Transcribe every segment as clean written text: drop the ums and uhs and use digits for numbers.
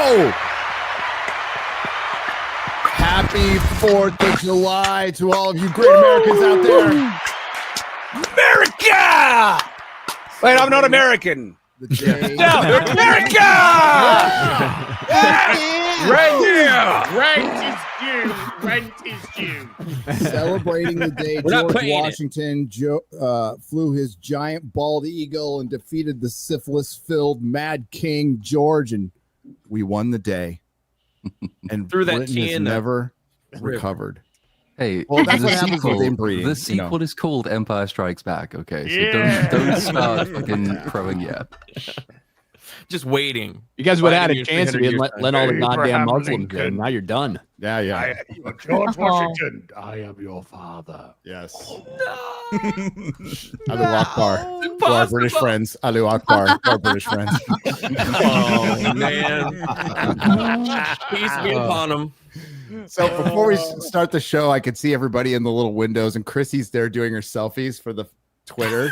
go. Happy 4th of July to all of you great Americans out there. America! Wait, I'm not American. The day. No, America! Rent is due. Celebrating the day We're not George paying Washington flew his giant bald eagle and defeated the syphilis-filled Mad King George, and we won the day. And Threw that Britain tea has in the never recovered. Hey, Well, that's the what happens with sequel, inbreeding. the sequel is called Empire Strikes Back. Okay, so Yeah. don't start fucking throwing yet. Just waiting. You guys would have had Fighting a you chance if 300 you years let all the Abraham goddamn Muslims Lincoln. in. Now you're done. Yeah, yeah. You are George Washington. I am your father. Yes. Alu Akbar. To our British friends. Alu Akbar. To our British friends. Oh, man. Peace be upon him. So before we start the show, I could see everybody in the little windows, and Chrissy's there doing her selfies for the Twitter.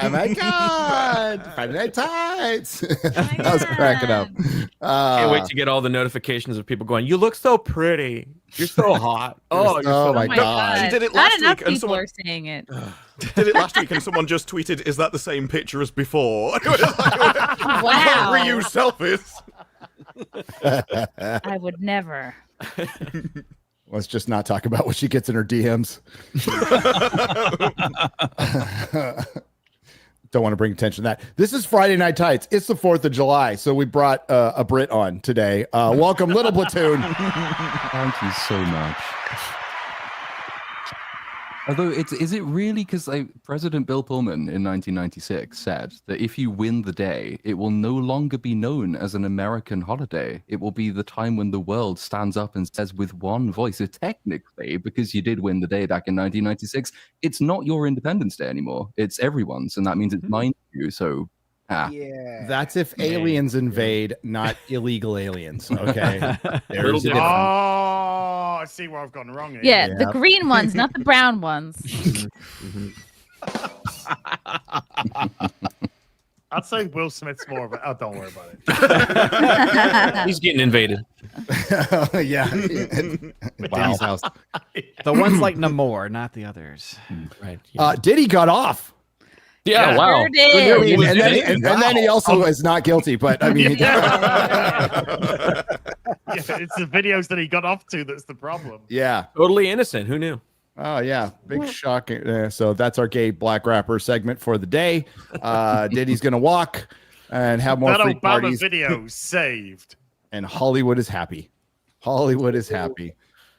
Oh my God! Friday Night Tights. I was cracking up. Can't wait to get all the notifications of people going, "You look so pretty. You're so hot." Oh, Oh my my God. God. She did it Not last enough week, and people someone are saying it. did it last week, and someone just tweeted, "Is that the same picture as before?" It was like, Wow. reuse selfies. I would never. Let's just not talk about what she gets in her DMs. Don't want to bring attention to that. This is Friday Night Tights. It's the 4th of July, so we brought a Brit on today. Welcome, Little Platoon. Thank you so much. Although, is it really because President Bill Pullman in 1996 said that if you win the day, it will no longer be known as an American holiday. It will be the time when the world stands up and says with one voice. So technically, because you did win the day back in 1996, it's not your Independence Day anymore. It's everyone's, and that means it's mine too. So, Yeah. That's if aliens invade, not illegal aliens. Okay. There's a difference. Oh, I see where I've gone wrong here. Yeah, Yeah. the green ones, not the brown ones. I'd say Will Smith's more of it. Oh, don't worry about it. he's getting invaded. Yeah. Wow. house. The ones like Namor, not the others. Right. Diddy got off. Yeah. Sure Wow. did. And then he also is not guilty, but I mean, Yeah, it's the videos that he got off to that's the problem. yeah. Totally innocent. Who knew? Oh, yeah. Big shock. So that's our gay black rapper segment for the day. Diddy's going to walk and have more That free Obama parties. video saved. And Hollywood is happy. Hollywood is happy.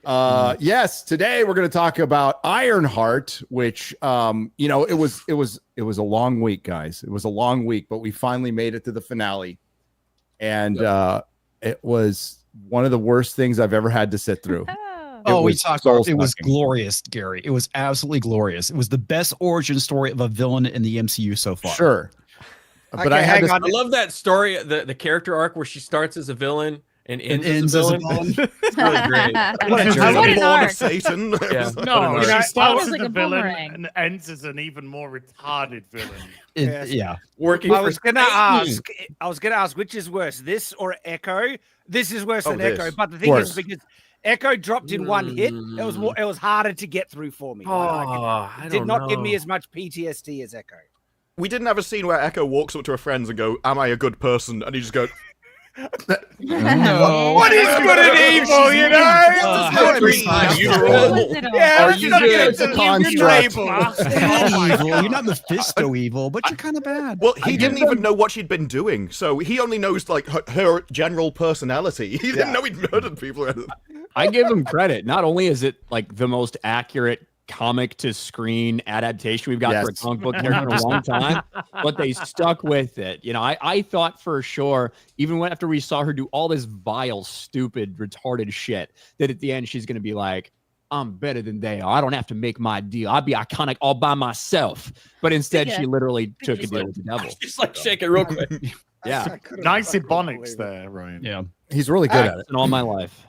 Yes, today we're going to talk about Ironheart, which it was a long week, guys. It was a long week, but we finally made it to the finale. And it was one of the worst things I've ever had to sit through. Oh, we was talked soul about it. Was sucking. glorious, Gary. It was absolutely glorious. It was the best origin story of a villain in the MCU so far. Sure. But Okay, I had hang to on. I love that story, the character arc where she starts as a villain and ends, ends as as a a villain. villain. It's really great. What a She's journey. What an born arc. of Satan. Yeah. No, What she an starts arc. as Like a a villain boomerang. and ends as an even more retarded villain. Yeah. Working I for was gonna Satan. ask which is worse, this or Echo? This is worse Oh, than this. Echo, but the thing Worse. is because Echo dropped in one hit, it was harder to get through for me. I Did don't not give me know. as much PTSD as Echo. We didn't have a scene where Echo walks up to her friends and go, "Am I a good person?" And he just goes, No. What is good and evil, you know? Are you good? It's a construct. Evil. You're not Mephisto evil, but you're kind of bad. Well, he didn't even know what she'd been doing, so he only knows like her general personality. He didn't know he'd murdered people. Or anything. I give him credit. Not only is it like the most accurate comic to screen adaptation we've got for a Yes. comic book character in a long time, but they stuck with it. You know, I thought for sure, even after we saw her do all this vile, stupid, retarded shit, that at the end she's going to be like, I'm better than they are. I don't have to make my deal. I'll be iconic all by myself. But instead, Yeah. she literally took a deal with the devil. Just like shake it real quick. Yeah. Nice ebonics there, Ryan. Yeah. He's really good at it. In all my life.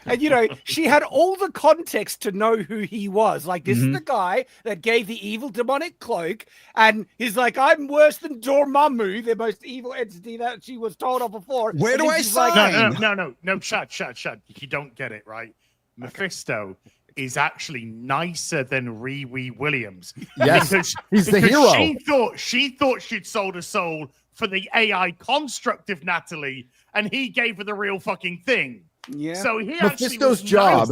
And she had all the context to know who he was. Like, this is the guy that gave the evil demonic cloak, and he's like, I'm worse than Dormammu, the most evil entity that she was told of before. Where do I sign? No, shut. You don't get it, right? Mephisto is actually nicer than Riri Williams. Yes, he's the because hero. She thought she'd sold her soul for the AI construct of Natalie, and he gave her the real fucking thing. Yeah. So Mephisto's job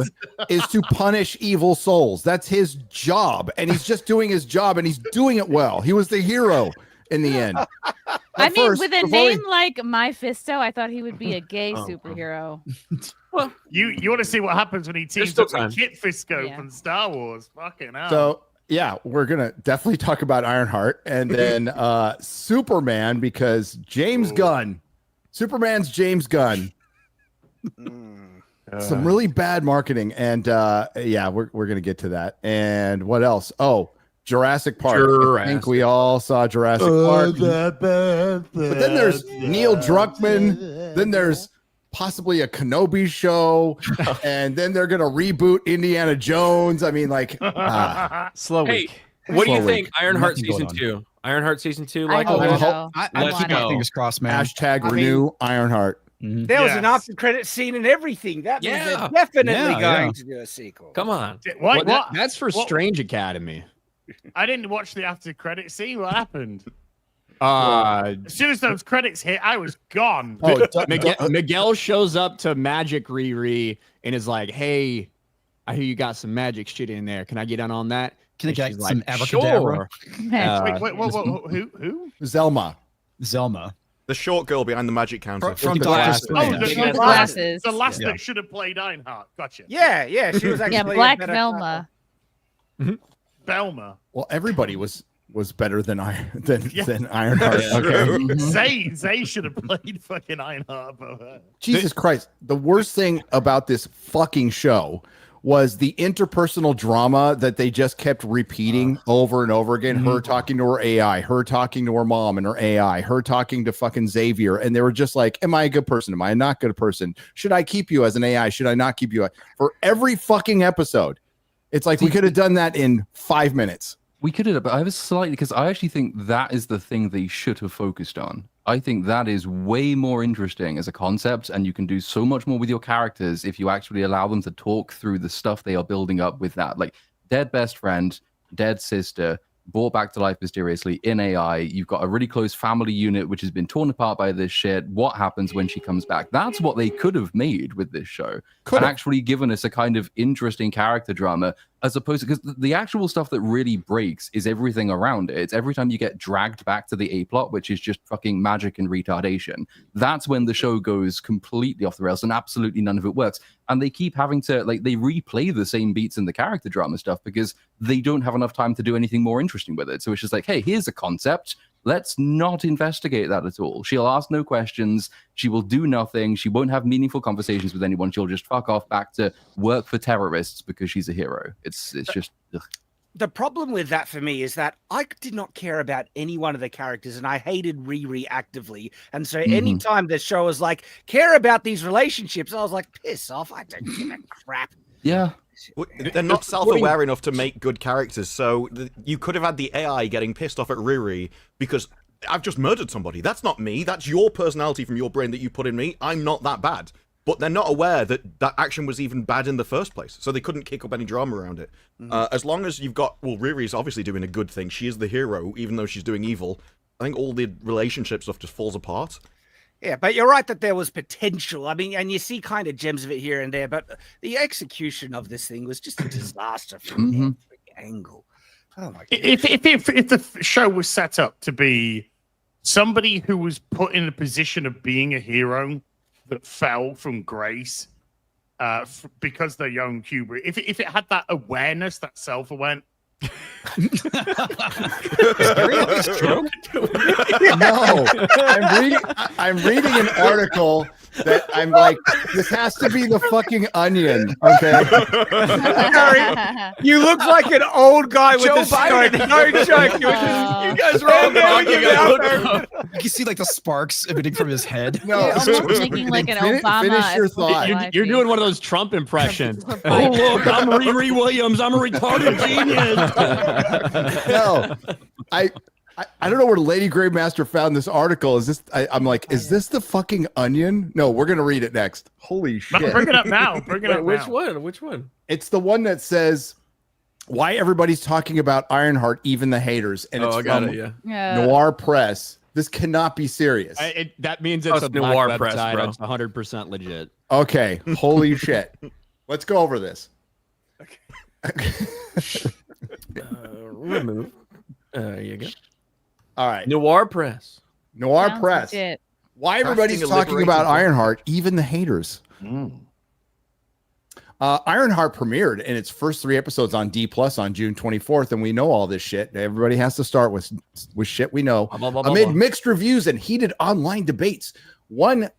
is to punish evil souls. That's his job, and he's just doing his job, and he's doing it well. He was the hero in the end. I mean, with a name like Mephisto, I thought he would be a gay superhero. Well, you want to see what happens when he teams up with Kit Fisto from Star Wars? Fucking hell. So yeah, we're gonna definitely talk about Ironheart and then Superman, because James Gunn, Superman's James Gunn. Some really bad marketing, and yeah, we're gonna get to that. And what else? Oh, Jurassic Park. I think we all saw Jurassic Park. But then there's Neil Druckmann. Then there's possibly a Kenobi show, and then they're gonna reboot Indiana Jones. I mean, like, slow week. What do you think? Ironheart season 2. Ironheart season 2. Like, I'm keeping my fingers crossed, man. Hashtag renew Ironheart. There was an after credit scene and everything. That means they're definitely going to do a sequel. Come on. What? That's for Strange Academy. I didn't watch the after credit scene. What happened? As soon as those credits hit, I was gone. Miguel shows up to Magic Riri and is like, "Hey, I hear you got some magic shit in there. Can I get in on that? Can I get some abracadabra?" Wait, who? Zelma. The short girl behind the magic counter. From Doctor The last that should have played Ironheart. Gotcha. Yeah, she was actually Black Velma. Velma. Well, everybody was better than Ironheart. Okay. Zay should have played fucking Ironheart. Jesus Christ. The worst thing about this fucking show was the interpersonal drama that they just kept repeating over and over again. Her talking to her AI, her talking to her mom and her AI, her talking to fucking Xavier. And they were just like, am I a good person? Am I not a good person? Should I keep you as an AI? Should I not keep you? For every fucking episode. It's like we could have done that in 5 minutes. We could have, but I was slightly, because I actually think that is the thing they should have focused on. I think that is way more interesting as a concept, and you can do so much more with your characters if you actually allow them to talk through the stuff they are building up with that. Like, dead best friend, dead sister, brought back to life mysteriously in AI. You've got a really close family unit which has been torn apart by this shit. What happens when she comes back? That's what they could have made with this show. And actually given us a kind of interesting character drama, as opposed to, because the actual stuff that really breaks is everything around it. It's every time you get dragged back to the A plot, which is just fucking magic and retardation. That's when the show goes completely off the rails and absolutely none of it works. And they keep having to, like, they replay the same beats in the character drama stuff because they don't have enough time to do anything more interesting with it. So it's just like, hey, here's a concept. Let's not investigate that at all. She'll ask no questions. She will do nothing. She won't have meaningful conversations with anyone. She'll just fuck off back to work for terrorists because she's a hero. It's just... Ugh. The problem with that for me is that I did not care about any one of the characters, and I hated Riri actively. And so anytime the show was like, care about these relationships, I was like, piss off. I don't give a crap. Yeah. They're not self-aware enough to make good characters, so you could have had the AI getting pissed off at Riri because I've just murdered somebody. That's not me. That's your personality from your brain that you put in me. I'm not that bad. But they're not aware that that action was even bad in the first place, so they couldn't kick up any drama around it. As long as you've got, well, Riri's obviously doing a good thing. She is the hero, even though she's doing evil. I think all the relationship stuff just falls apart. Yeah, but you're right that there was potential. I mean, and you see kind of gems of it here and there, but the execution of this thing was just a disaster from every angle. Oh my God. If the show was set up to be somebody who was put in a position of being a hero that fell from grace because they're young Kubrick, if it had that awareness, that self-awareness, No, I'm reading an article that I'm like, this has to be the fucking Onion. Okay. You look like an old guy with Joe a scope. No joke. You guys are all there. You can see like the sparks emitting from his head. No, You're almost making like an Obama. finish your thought. You're doing one of those Trump impressions. Oh, look, I'm Riri Williams. I'm a retarded genius. No, I don't know where Lady Gravemaster found this article. Is this? I'm like, is this the fucking Onion? No, we're gonna read it next. Holy shit! Bring it up now. Bring it up Which now. one? Which one? It's the one that says why everybody's talking about Ironheart, even the haters, and it's I got from it. Yeah. Noir Press. This cannot be serious. That means it's a Noir black press, website. bro. It's 100% legit. Okay, holy shit. Let's go over this. Remove. There you go. All right. Noir Press. Noir Sounds Press. legit. Why everybody's Casting a talking liberating about voice. Ironheart, even the haters. Ironheart premiered in its first 3 episodes on D+ on June 24th, and we know all this shit. Everybody has to start with shit we know. Amid mixed reviews and heated online debates, one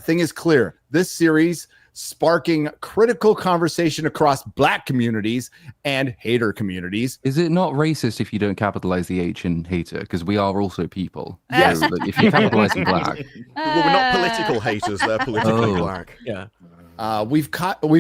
thing is clear: this series sparking critical conversation across Black communities and hater communities. Is it not racist if you don't capitalize the H in hater? Because we are also people. Yes. So if you capitalize in black. Well, we're not political haters. They're politically black. Yeah. We've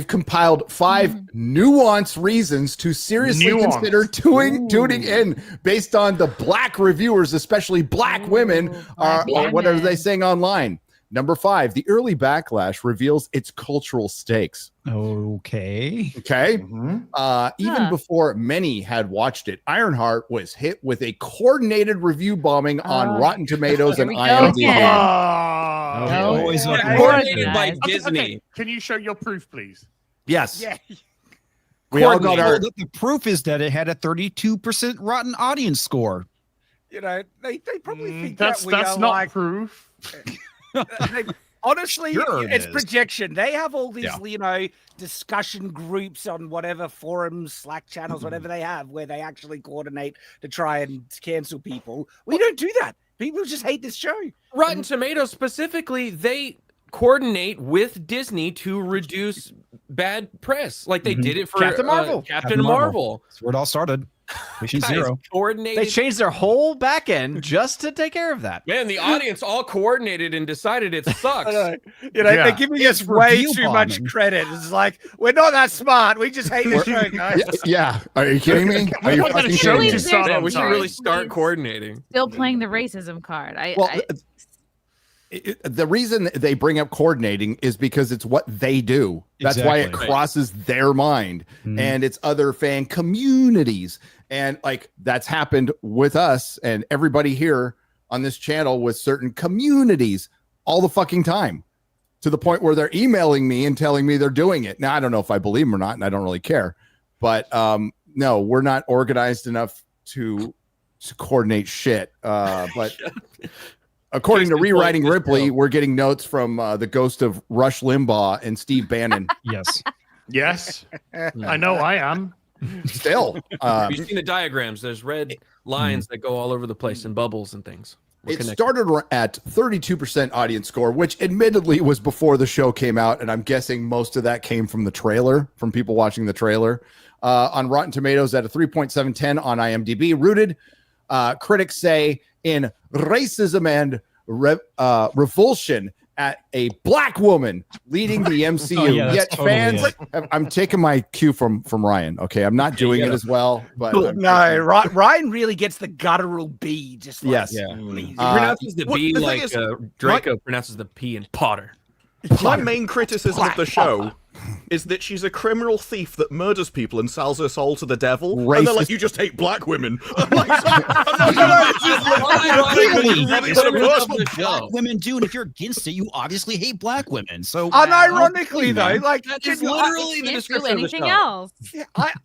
compiled 5 nuanced reasons to seriously consider tuning in based on the Black reviewers, especially Black women. What are they saying online? Number 5, the early backlash reveals its cultural stakes. Okay. Okay. Even before many had watched it, Ironheart was hit with a coordinated review bombing on Rotten Tomatoes and IMDb. Always Coordinated by Disney. Okay. Can you show your proof, please? Yes. Yeah. We all got our. The proof is that it had a 32% rotten audience score. You know, they probably think That's that we are not like proof. honestly, Sure it it's is. projection. They have all these, Yeah. you know, discussion groups on whatever forums, Slack channels, whatever they have, where they actually coordinate to try and cancel people. We don't do that. People just hate this show. Rotten Tomatoes specifically, they coordinate with Disney to reduce bad press, like they did it for Captain Marvel. Captain Marvel. That's where it all started. Patient Guys, Zero. coordinated. They changed their whole back end just to take care of that. Man, the audience all coordinated and decided it sucks. You know, they're giving us way review too much bombing. credit. It's like, we're not that smart. We just hate this show, guys. Yeah. Are you kidding me? Are you What kind fucking of show kidding me? you saw Man, on we should time? really start coordinating. Still playing the racism card. Well, the reason they bring up coordinating is because it's what they do. That's why it Exactly. crosses their mind, and it's other fan communities. And like that's happened with us and everybody here on this channel with certain communities all the fucking time, to the point where they're emailing me and telling me they're doing it. Now, I don't know if I believe them or not, and I don't really care. But no, we're not organized enough to coordinate shit. But according to Rewriting Ripley, we're getting notes from the ghost of Rush Limbaugh and Steve Bannon. Yes. Yes. I know I am. Still, Have you seen the diagrams? There's red lines that go all over the place and bubbles and things. We're it connected. started at 32% audience score, which admittedly was before the show came out, and I'm guessing most of that came from the trailer, from people watching the trailer. On Rotten Tomatoes at a 3.710 on IMDb, rooted, critics say, in racism and revulsion at a Black woman leading the MCU. Oh, yeah, that's Yet totally fans, it. I'm taking my cue from Ryan. Okay, I'm not doing it as well, but I'm No, Ryan really gets the guttural B. Just like, Yes. He please. pronounces the well, B the thing like is, Draco pronounces the P in Potter. My main criticism of the show is that she's a criminal thief that murders people and sells her soul to the devil. And they're like, Racist. you just hate black women. I'm like, I'm not Black women do, and if you're against it, you obviously hate black women. So Unironically, though, like That is you know, literally the Can't do description of the anything show. else.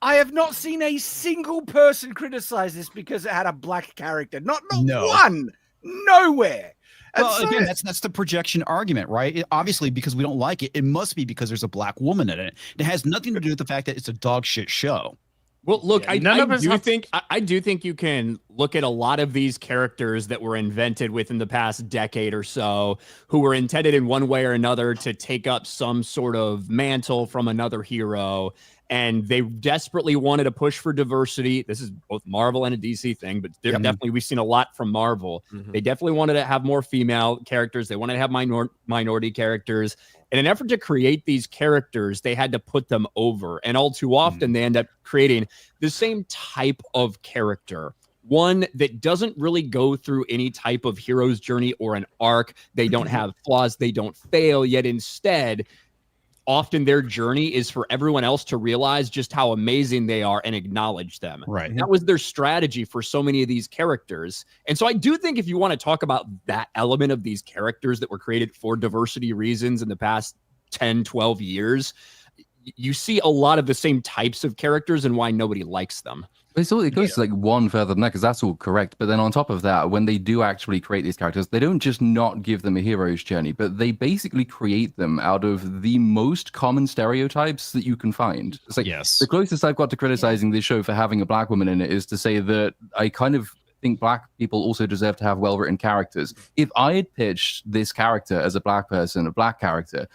I have not seen a single person criticize this because it had a black character. Not No. one. Nowhere. And Well, so- again, that's the projection argument, right? Obviously, because we don't like it, it must be because there's a black woman in it. It has nothing to do with the fact that it's a dog shit show. Well, look, Yeah, none of us do have- think I do think you can look at a lot of these characters that were invented within the past decade or so, who were intended in one way or another to take up some sort of mantle from another hero. And they desperately wanted to push for diversity. This is both Marvel and a DC thing, but definitely we've seen a lot from Marvel. They definitely wanted to have more female characters. They wanted to have minority characters. In an effort to create these characters, they had to put them over. And all too often, they end up creating the same type of character. One that doesn't really go through any type of hero's journey or an arc. They don't have flaws. They don't fail. Yet instead, often their journey is for everyone else to realize just how amazing they are and acknowledge them. Right. That was their strategy for so many of these characters. And so I do think if you want to talk about that element of these characters that were created for diversity reasons in the past 10, 12 years, you see a lot of the same types of characters and why nobody likes them. It goes like one further than that, because that's all correct. But then on top of that, when they do actually create these characters, they don't just not give them a hero's journey, but they basically create them out of the most common stereotypes that you can find. It's like the closest I've got to criticizing this show for having a black woman in it is to say that I kind of think black people also deserve to have well-written characters. If I had pitched this character as a black person, a black character,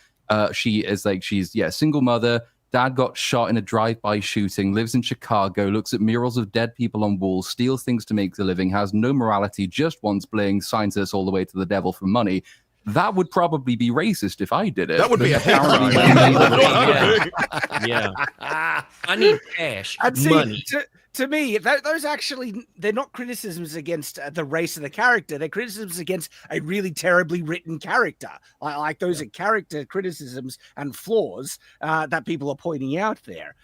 she's single mother, dad got shot in a drive-by shooting, lives in Chicago, looks at murals of dead people on walls, steals things to make a living, has no morality, just wants bling, signs us all the way to the devil for money. That would probably be racist if I did it. That would be a yeah. I need cash. And see, money. To me, those actually, they're not criticisms against the race of the character. They're criticisms against a really terribly written character. Like those are character criticisms and flaws that people are pointing out there.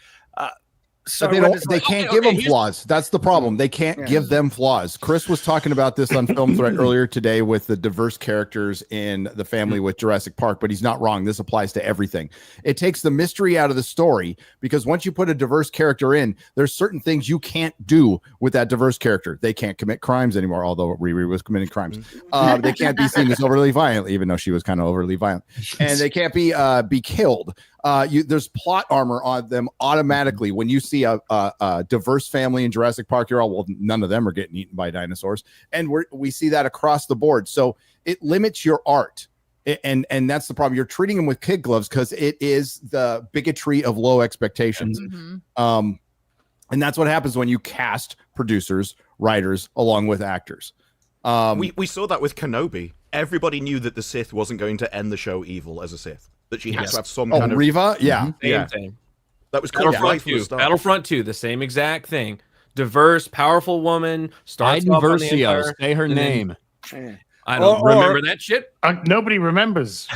So they can't give them flaws. That's the problem. They can't give them flaws. Chris was talking about this on Film Threat earlier today with the diverse characters in the family with Jurassic Park, but he's not wrong. This applies to everything. It takes the mystery out of the story, because once you put a diverse character in, there's certain things you can't do with that diverse character. They can't commit crimes anymore, although Riri was committing crimes. They can't be seen as overly violent, even though she was kind of overly violent. And they can't be killed. There's plot armor on them automatically. When you see a diverse family in Jurassic Park, you're all, well, none of them are getting eaten by dinosaurs, and we see that across the board. So it limits your art, and that's the problem. You're treating them with kid gloves because it is the bigotry of low expectations. And that's what happens when you cast producers, writers along with actors. We saw that with Kenobi. Everybody knew that the Sith wasn't going to end the show evil as a Sith. That she had to have some kind of Reva, Same. That was called right from the Battlefront 2. start. Battlefront 2, the same exact thing. Diverse, powerful woman. Starts off on the Empire, say her name. I don't remember that shit. Nobody remembers.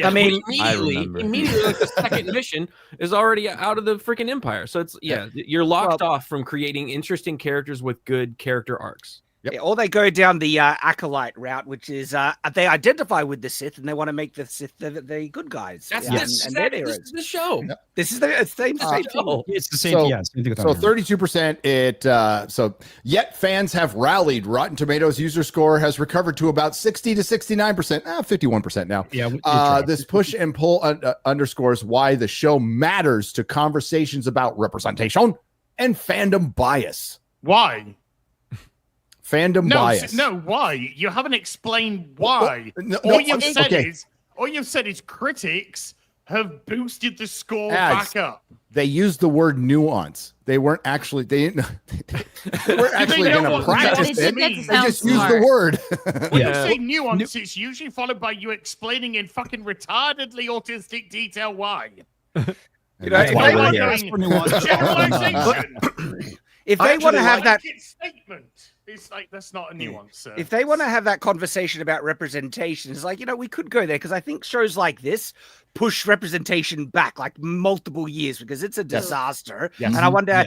I mean, immediately, like the second mission is already out of the freaking Empire. So it's you're locked off from creating interesting characters with good character arcs. Yep. Yeah, or they go down the acolyte route, which is they identify with the Sith and they want to make the Sith the good guys. That's this is the show. Yep. This is the same thing. It's the same. So 32%. So yet fans have rallied. Rotten Tomatoes user score has recovered to about 60 to 69%, 51% now. Yeah. This push and pull underscores why the show matters to conversations about representation and fandom bias. Why? Fandom bias. No, why? You haven't explained why. All you've said is critics have boosted the score back up. They used the word nuance. They weren't actually. They weren't actually going to practice it. They just used the word. When you say nuance, it's usually followed by you explaining in fucking retardedly autistic detail why. If they want to have that statement, it's like that's not a nuance. Sir. If they want to have that conversation about representation, it's like, we could go there, because I think shows like this push representation back like multiple years because it's a disaster. And I wonder,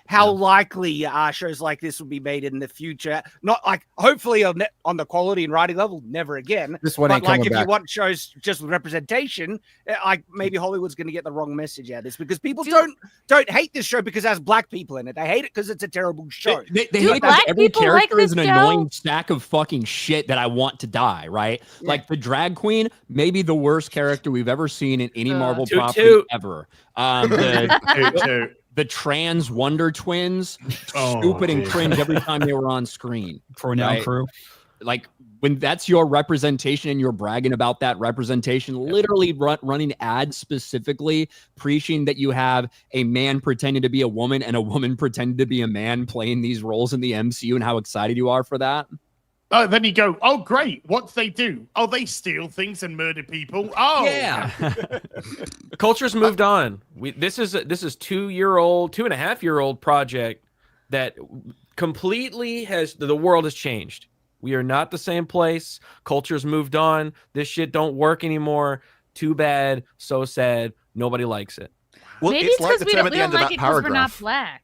how likely shows like this will be made in the future. Not like hopefully on the quality and writing level, never again. This one ain't like coming if back. you want shows just with representation, like maybe Hollywood's going to get the wrong message out of this, because people don't hate this show because it has black people in it. They hate it because it's a terrible show. They hate it because every character is an annoying stack of fucking shit that I want to die, right? Yeah. Like the drag queen, maybe the worst character we've ever seen in any Marvel property ever. the trans Wonder Twins, Oh, stupid and dude. cringe every time they were on screen. Pronoun Right. crew. Like when that's your representation and you're bragging about that representation, literally running ads specifically preaching that you have a man pretending to be a woman and a woman pretending to be a man playing these roles in the MCU and how excited you are for that. Oh, then you go, oh, great. What do they do? Oh, they steal things and murder people. Oh, Yeah. The culture's moved on. This is 2.5-year-old project that completely the world has changed. We are not the same place. Culture's moved on. This shit don't work anymore. Too bad. So sad. Nobody likes it. Well, Maybe it's it's like because the we term don't, at we the don't end of like that it because we're not paragraph. black.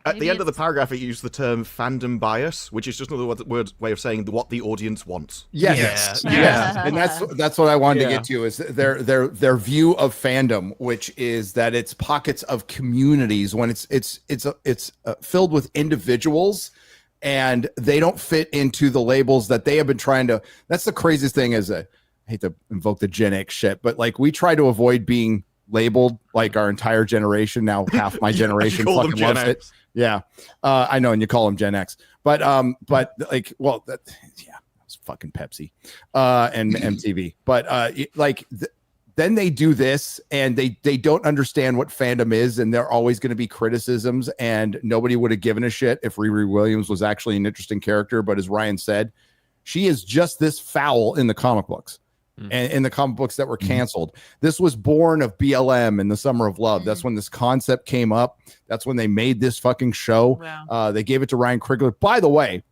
At the Maybe end of the it's- paragraph, it used the term fandom bias, which is just another way of saying what the audience wants. Yes. Yes. Yeah. And that's what I wanted to Yeah. get to is their view of fandom, which is that it's pockets of communities when it's filled with individuals and they don't fit into the labels that they have been trying to. That's the craziest thing is I hate to invoke the Gen X shit, but like we try to avoid being labeled like our entire generation. Now half my generation call them fucking Gen loves it. X. Yeah. I know. And you call them Gen X, but like, well, that, yeah, that was fucking Pepsi, and MTV, but, then they do this and they don't understand what fandom is. And there are always going to be criticisms and nobody would have given a shit if Riri Williams was actually an interesting character. But as Ryan said, she is just this foul in the comic books. And in the comic books that were canceled. This was born of BLM in the Summer of Love. That's when this concept came up. That's when they made this fucking show. Wow. They gave it to Ryan Coogler. By the way,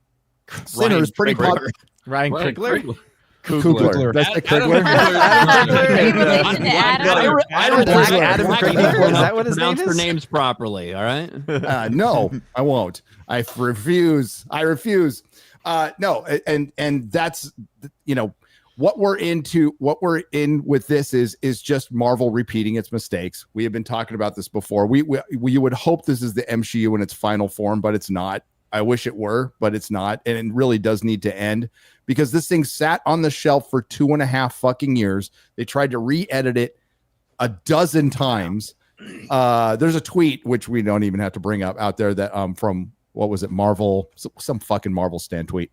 Sinner is pretty popular. Ryan Coogler. Coogler. That's the Coogler. In relation to Adam. Adam Coogler. Is that what his name is? Pronounce their names properly, all right? No, I won't. I refuse. No, and that's, you know, what we're in with this is just Marvel repeating its mistakes. We have been talking about this before. We would hope this is the MCU in its final form, but it's not. I wish it were, but it's not. And it really does need to end because this thing sat on the shelf for 2.5 fucking years. They tried to re-edit it a dozen times. There's a tweet, which we don't even have to bring up out there that from, what was it? Marvel, some fucking Marvel stand tweet.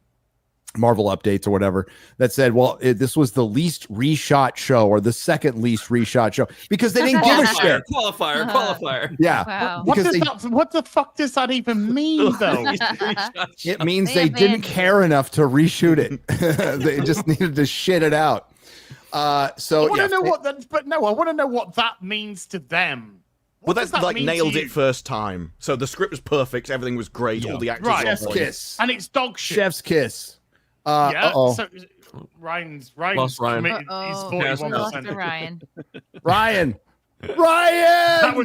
Marvel updates or whatever that said, well, this was the least reshot show or the second least reshot show because they didn't give a shit. Qualifier. Yeah. Wow. What the fuck does that even mean, though? It means they didn't care enough to reshoot it. They just needed to shit it out. So I want to know what that, but no, I want to know what that means to them. Well, that's like nailed it first time. So the script was perfect, everything was great, all the actors Right. were on Chef's point. kiss. And it's dog shit. Chef's kiss. Yeah. Uh-oh. So Ryan's Lost Ryan. committed. He's Uh-oh. 41%. Lost to Ryan. Ryan. That Ryan.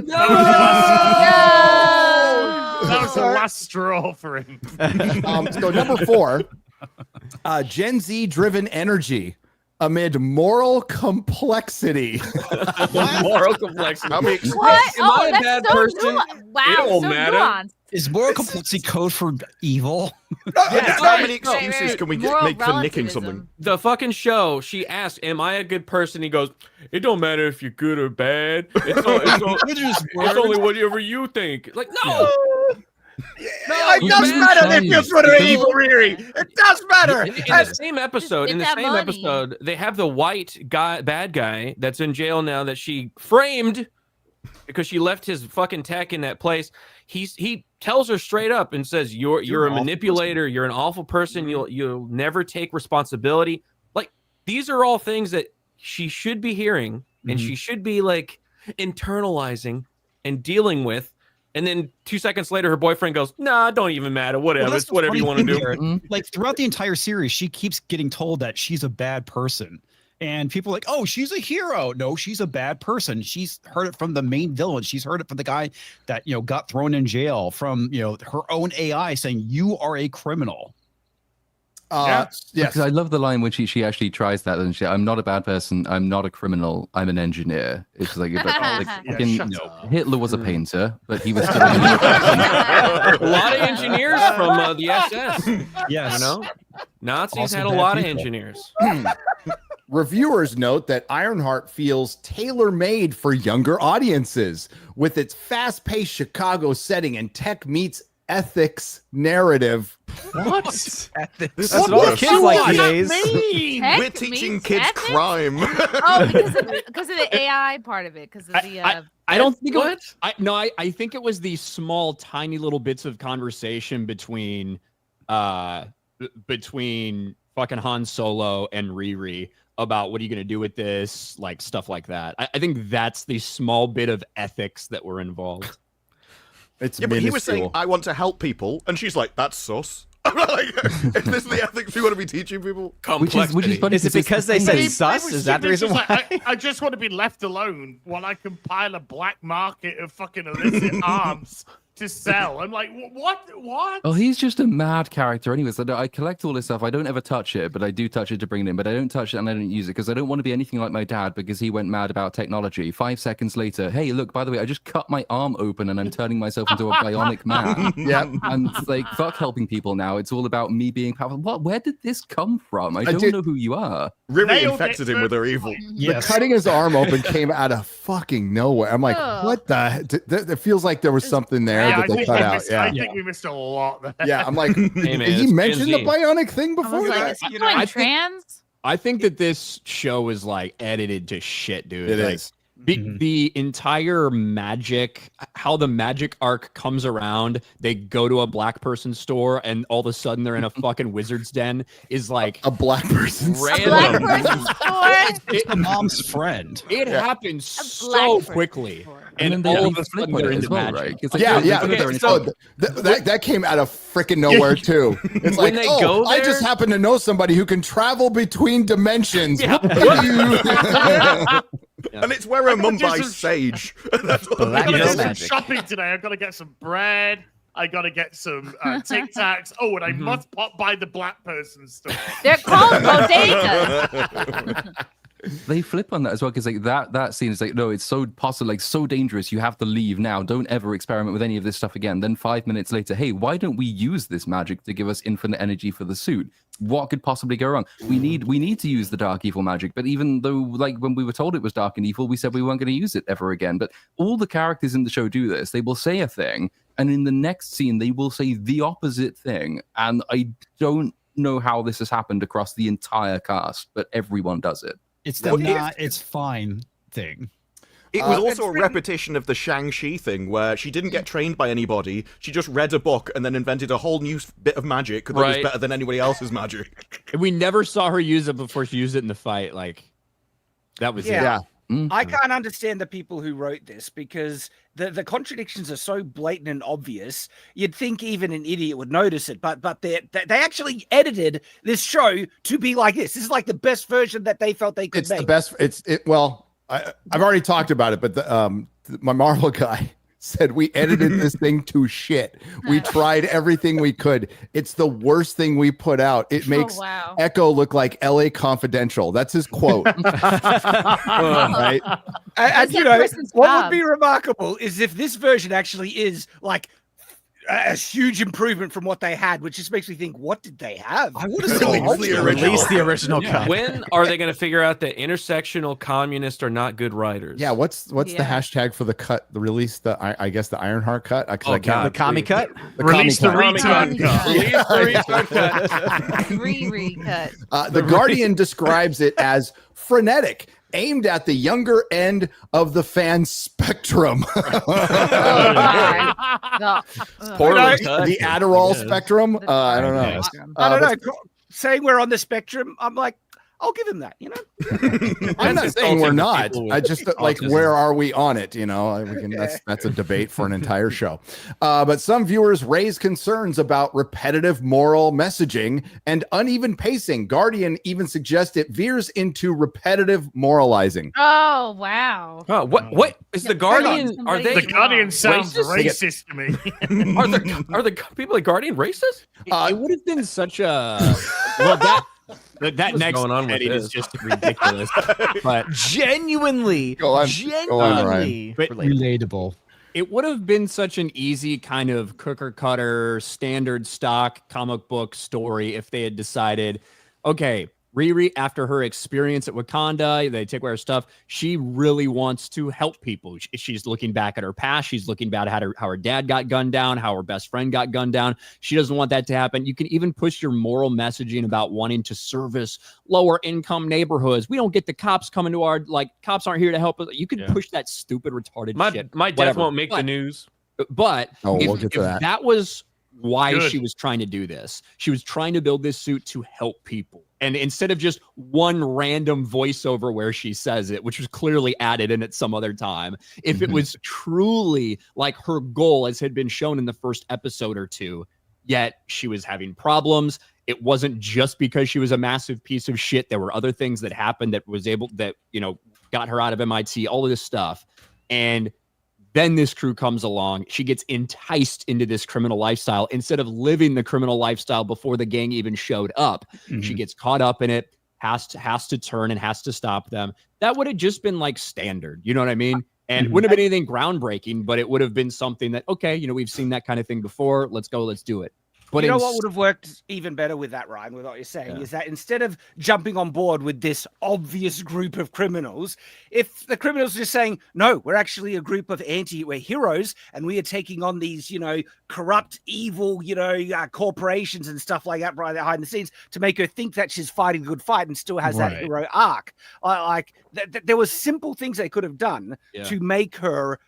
was the last straw for him. So number 4, Gen Z driven energy amid moral complexity. Moral complexity. How many What? Am I a That's bad so person? Wow, It don't so matter. nuanced. Is moral complexity code for evil? How many Right, excuses right. can we Moral make for nicking relativism. something? The fucking show, she asked, am I a good person? He goes, it don't matter if you're good or bad. It's only whatever you think. Like, no. It does matter if you're good or evil, Riri. It does matter. In the same episode, Just in the get that same money. episode, they have the white guy, bad guy that's in jail now that she framed because she left his fucking tech in that place. He tells her straight up and says, "You're a manipulator. You're an awful person. You'll never take responsibility." Like these are all things that she should be hearing and she should be like internalizing and dealing with. And then 2 seconds later, her boyfriend goes, "Nah, don't even matter. Whatever. Well, It's whatever you want to do." Here. Like throughout the entire series, she keeps getting told that she's a bad person. And people are like, oh, she's a hero. No, she's a bad person. She's heard it from the main villain. She's heard it from the guy that, you know, got thrown in jail, from, you know, her own AI saying you are a criminal. Yes. Because I love the line when she actually tries that, and I'm not a bad person, I'm not a criminal, I'm an engineer. It's like, fucking, Hitler was a painter, but he was still an engineer. A lot of engineers from the SS. Yes. You know, Nazis Also had a bad lot of people. engineers. Reviewers note that Ironheart feels tailor-made for younger audiences with its fast-paced Chicago setting and tech meets ethics narrative. What? This That's is what worse. kids like these days. Tech We're teaching meets kids ethics? crime. Oh, because of the AI part of it, because of the. I don't think What? I think it was the small, tiny little bits of conversation between fucking Han Solo and Riri about what are you gonna do with this, like stuff like that. I think that's the small bit of ethics that were involved. It's Yeah, but he was saying, minuscule. I want to help people. And she's like, that's sus. I'm like, is this the ethics we want to be teaching people? Which is funny. Is it because they said sus? Is that the reason why? I just want to be left alone while I compile a black market of fucking illicit arms to sell. I'm like, what? Oh, he's just a mad character anyways. I collect all this stuff. I don't ever touch it, but I do touch it to bring it in. But I don't touch it and I don't use it because I don't want to be anything like my dad because he went mad about technology. 5 seconds later, hey, look, by the way, I just cut my arm open and I'm turning myself into a bionic man. Yeah. And it's like, fuck helping people now. It's all about me being powerful. What? Where did this come from? I don't know who you are. Riri Nailed infected it, him with her evil. Yes. The cutting his arm open came out of fucking nowhere. I'm like, Ugh. what the? It feels like there was something there Yeah, that they cut out. I Yeah. think we missed a lot there. Yeah, I'm like, did man, he it's mention the Gen Z. bionic thing I before was like, that? is he I going think- trans? I think that this show is like edited to shit, dude. It Like, is. The entire magic, how the magic arc comes around, they go to a black person store and all of a sudden they're in a fucking wizard's den is like A black person. A black person store? It's the mom's friend. it happens A black so person quickly. store. And then they all leave of a a flip sudden on they're it as into well, magic. right? It's like, Yeah, they yeah. go there and it's Oh, like, that came out of freaking nowhere too. It's like, When they oh, go I just there- happen to know somebody who can travel between dimensions. And it's where her mum do buys some- sage. That's all. I gotta Black do some magic. shopping today. I gotta get some bread. I gotta get some Tic Tacs. Oh, and I must pop by the black person store. They're called bodegas. they flip on that as well because like that scene is like, no, it's so possible, like so dangerous. You have to leave now. Don't ever experiment with any of this stuff again. Then 5 minutes later, hey, why don't we use this magic to give us infinite energy for the suit? What could possibly go wrong? We need to use the dark evil magic. But even though, like, when we were told it was dark and evil, we said we weren't going to use it ever again. But all the characters in the show do this. They will say a thing, and in the next scene, they will say the opposite thing. And I don't know how this has happened across the entire cast, but everyone does it. It's the What not, it's fine thing. It was also a repetition of the Shang-Chi thing where she didn't get trained by anybody. She just read a book and then invented a whole new bit of magic that was Right. better than anybody else's magic. And we never saw her use it before she used it in the fight. Like that was Yeah. it. I can't understand the people who wrote this because the contradictions are so blatant and obvious. You'd think even an idiot would notice it, but they actually edited this show to be like this. This is like the best version that they felt they could It's make. the best. Well, I've already talked about it, but my Marvel guy said we edited this thing to shit. We tried everything we could. It's the worst thing we put out. It makes wow. Echo look like LA Confidential. That's his quote. Right? And That's you that know, person's what job. would be remarkable is if this version actually is like a huge improvement from what they had, which just makes me think, what did they have? I would have have said said release the original cut. When are they going to figure out that intersectional communists are not good writers? Yeah. What's the Yeah. hashtag for the cut? The release. I guess the Ironheart cut. Oh, God. The commie cut? Release the commie cut. return cut. Release the retard cut. Recut. The Guardian describes it as frenetic, aimed at the younger end of the fan spectrum. Oh, God. The- Poorly You cut. The Adderall Yes. spectrum. I don't know. Yes. I don't but know. Saying we're on the spectrum, I'm like, I'll give him that. You know, I'm not That's saying we're insulting to not. people with I just like, autism. where are we on it? You know, we can, that's a debate for an entire show. But some viewers raise concerns about repetitive moral messaging and uneven pacing. Guardian even suggests it veers into repetitive moralizing. Oh, wow. Oh, what is the Guardian? Are they The Guardian sounds Racist? racist to me. are the people at Guardian racist? It would have been such a well that What's next going on with edit is this? just ridiculous. But Genuinely. Go on, Genuinely. but Relatable. it would have been such an easy kind of cooker cutter standard stock comic book story if they had decided, okay, Riri, after her experience at Wakanda, they take away her stuff. She really wants to help people. She's looking back at her past. She's looking back at how her dad got gunned down, how her best friend got gunned down. She doesn't want that to happen. You can even push your moral messaging about wanting to service lower income neighborhoods. We don't get the cops coming to our, like, cops aren't here to help us. You can push that stupid, retarded shit. My death won't make the news. But we'll get to that. That was why she was trying to do this. She was trying to build this suit to help people. And instead of just one random voiceover where she says it, which was clearly added in at some other time, if it was truly like her goal, as had been shown in the first episode or two, yet she was having problems. It wasn't just because she was a massive piece of shit. There were other things that happened that got her out of MIT, all of this stuff. And then this crew comes along. She gets enticed into this criminal lifestyle instead of living the criminal lifestyle before the gang even showed up. She gets caught up in it, has to turn and has to stop them. That would have just been like standard. You know what I mean? And it wouldn't have been anything groundbreaking, but it would have been something that, okay, we've seen that kind of thing before. Let's go. Let's do it. But what would have worked even better with that, Ryan, with what you're saying, is that instead of jumping on board with this obvious group of criminals, if the criminals are just saying, no, we're actually a group of we're heroes, and we are taking on these, corrupt, evil, corporations and stuff like that right behind the scenes to make her think that she's fighting a good fight and still has that hero arc. There was simple things they could have done to make her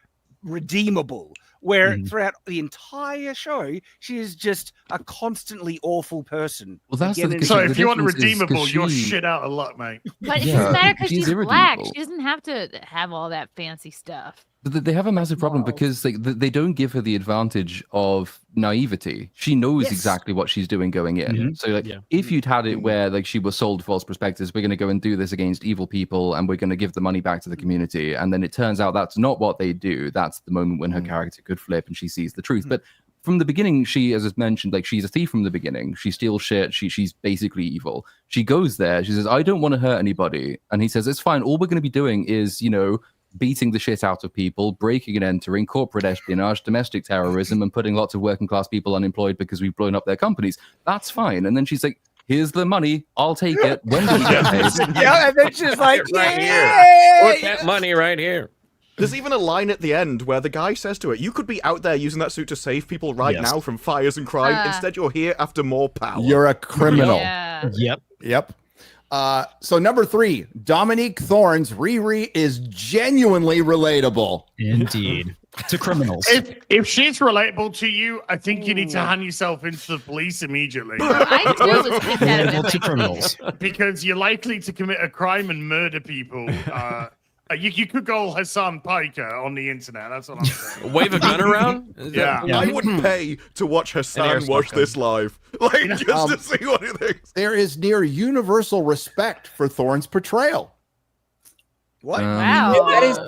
redeemable, where throughout the entire show she is just a constantly awful person. Well, that's so if you want a redeemable, you're shit out a lot, mate. But it doesn't matter because she's black. She doesn't have to have all that fancy stuff. But they have a massive problem because they don't give her the advantage of naivety. She knows exactly what she's doing going in. So if you'd had it where she was sold false prospectus, we're going to go and do this against evil people and we're going to give the money back to the community. And then it turns out that's not what they do. That's the moment when her character could flip and she sees the truth. But from the beginning, she, as is mentioned, she's a thief from the beginning. She steals shit. She's basically evil. She goes there. She says, I don't want to hurt anybody. And he says, it's fine. All we're going to be doing is, beating the shit out of people, breaking and entering, corporate espionage, domestic terrorism, and putting lots of working class people unemployed because we've blown up their companies. That's fine. And then she's like, here's the money. I'll take it. When do we get paid? And then she's like, right here. Put that money right here. There's even a line at the end where the guy says to her, you could be out there using that suit to save people right now from fires and crime. Instead, you're here after more power. You're a criminal. Yep. So number 3, Dominique Thorne's Riri is genuinely relatable. Indeed. To criminals. If she's relatable to you, I think you need to hand yourself into the police immediately. I too was thinking that To criminals. Because you're likely to commit a crime and murder people. You could go Hassan Piker on the internet. That's what I'm saying. Wave a gun around? I wouldn't pay to watch Hassan watch this live. Just to see what he thinks. There is near universal respect for Thorne's portrayal. What? Wow. That is,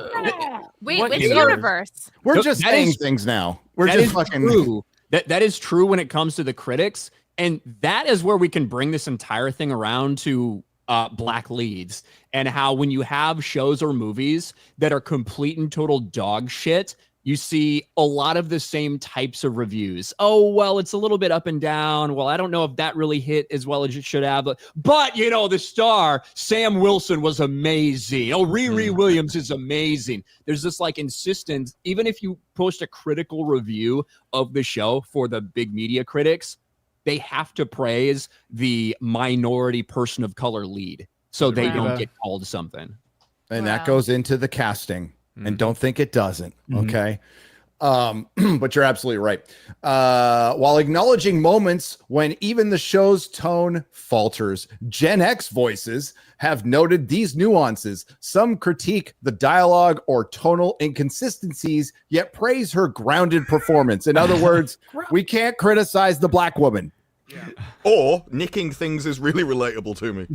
Wait, what which universe? universe? We're just that saying is- things now. We're that just is fucking true. That is true when it comes to the critics. And that is where we can bring this entire thing around to black leads and how when you have shows or movies that are complete and total dog shit, you see a lot of the same types of reviews. Oh, well, it's a little bit up and down. Well, I don't know if that really hit as well as it should have. But the star, Sam Wilson, was amazing. Oh, Riri Williams is amazing. There's this insistence, even if you post a critical review of the show for the big media critics, they have to praise the minority person of color lead so they don't get called something. And that goes into the casting. And don't think it doesn't. Okay. But you're absolutely right. While acknowledging moments when even the show's tone falters, Gen X voices have noted these nuances. Some critique the dialogue or tonal inconsistencies, yet praise her grounded performance. In other words, we can't criticize the black woman. Yeah. Or nicking things is really relatable to me.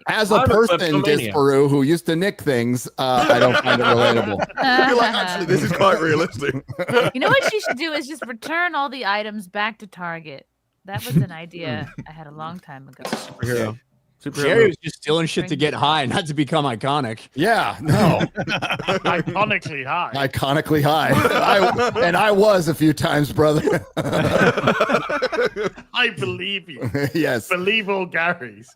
As a person, Disparu, who used to nick things, I don't find it relatable. You're like, actually, this is quite realistic. You know what she should do is just return all the items back to Target. That was an idea I had a long time ago. Jerry was just stealing shit to get high, not to become iconic. Yeah, no. Iconically high. Iconically high. I was a few times, brother. I believe you. Yes. Believe all Garys.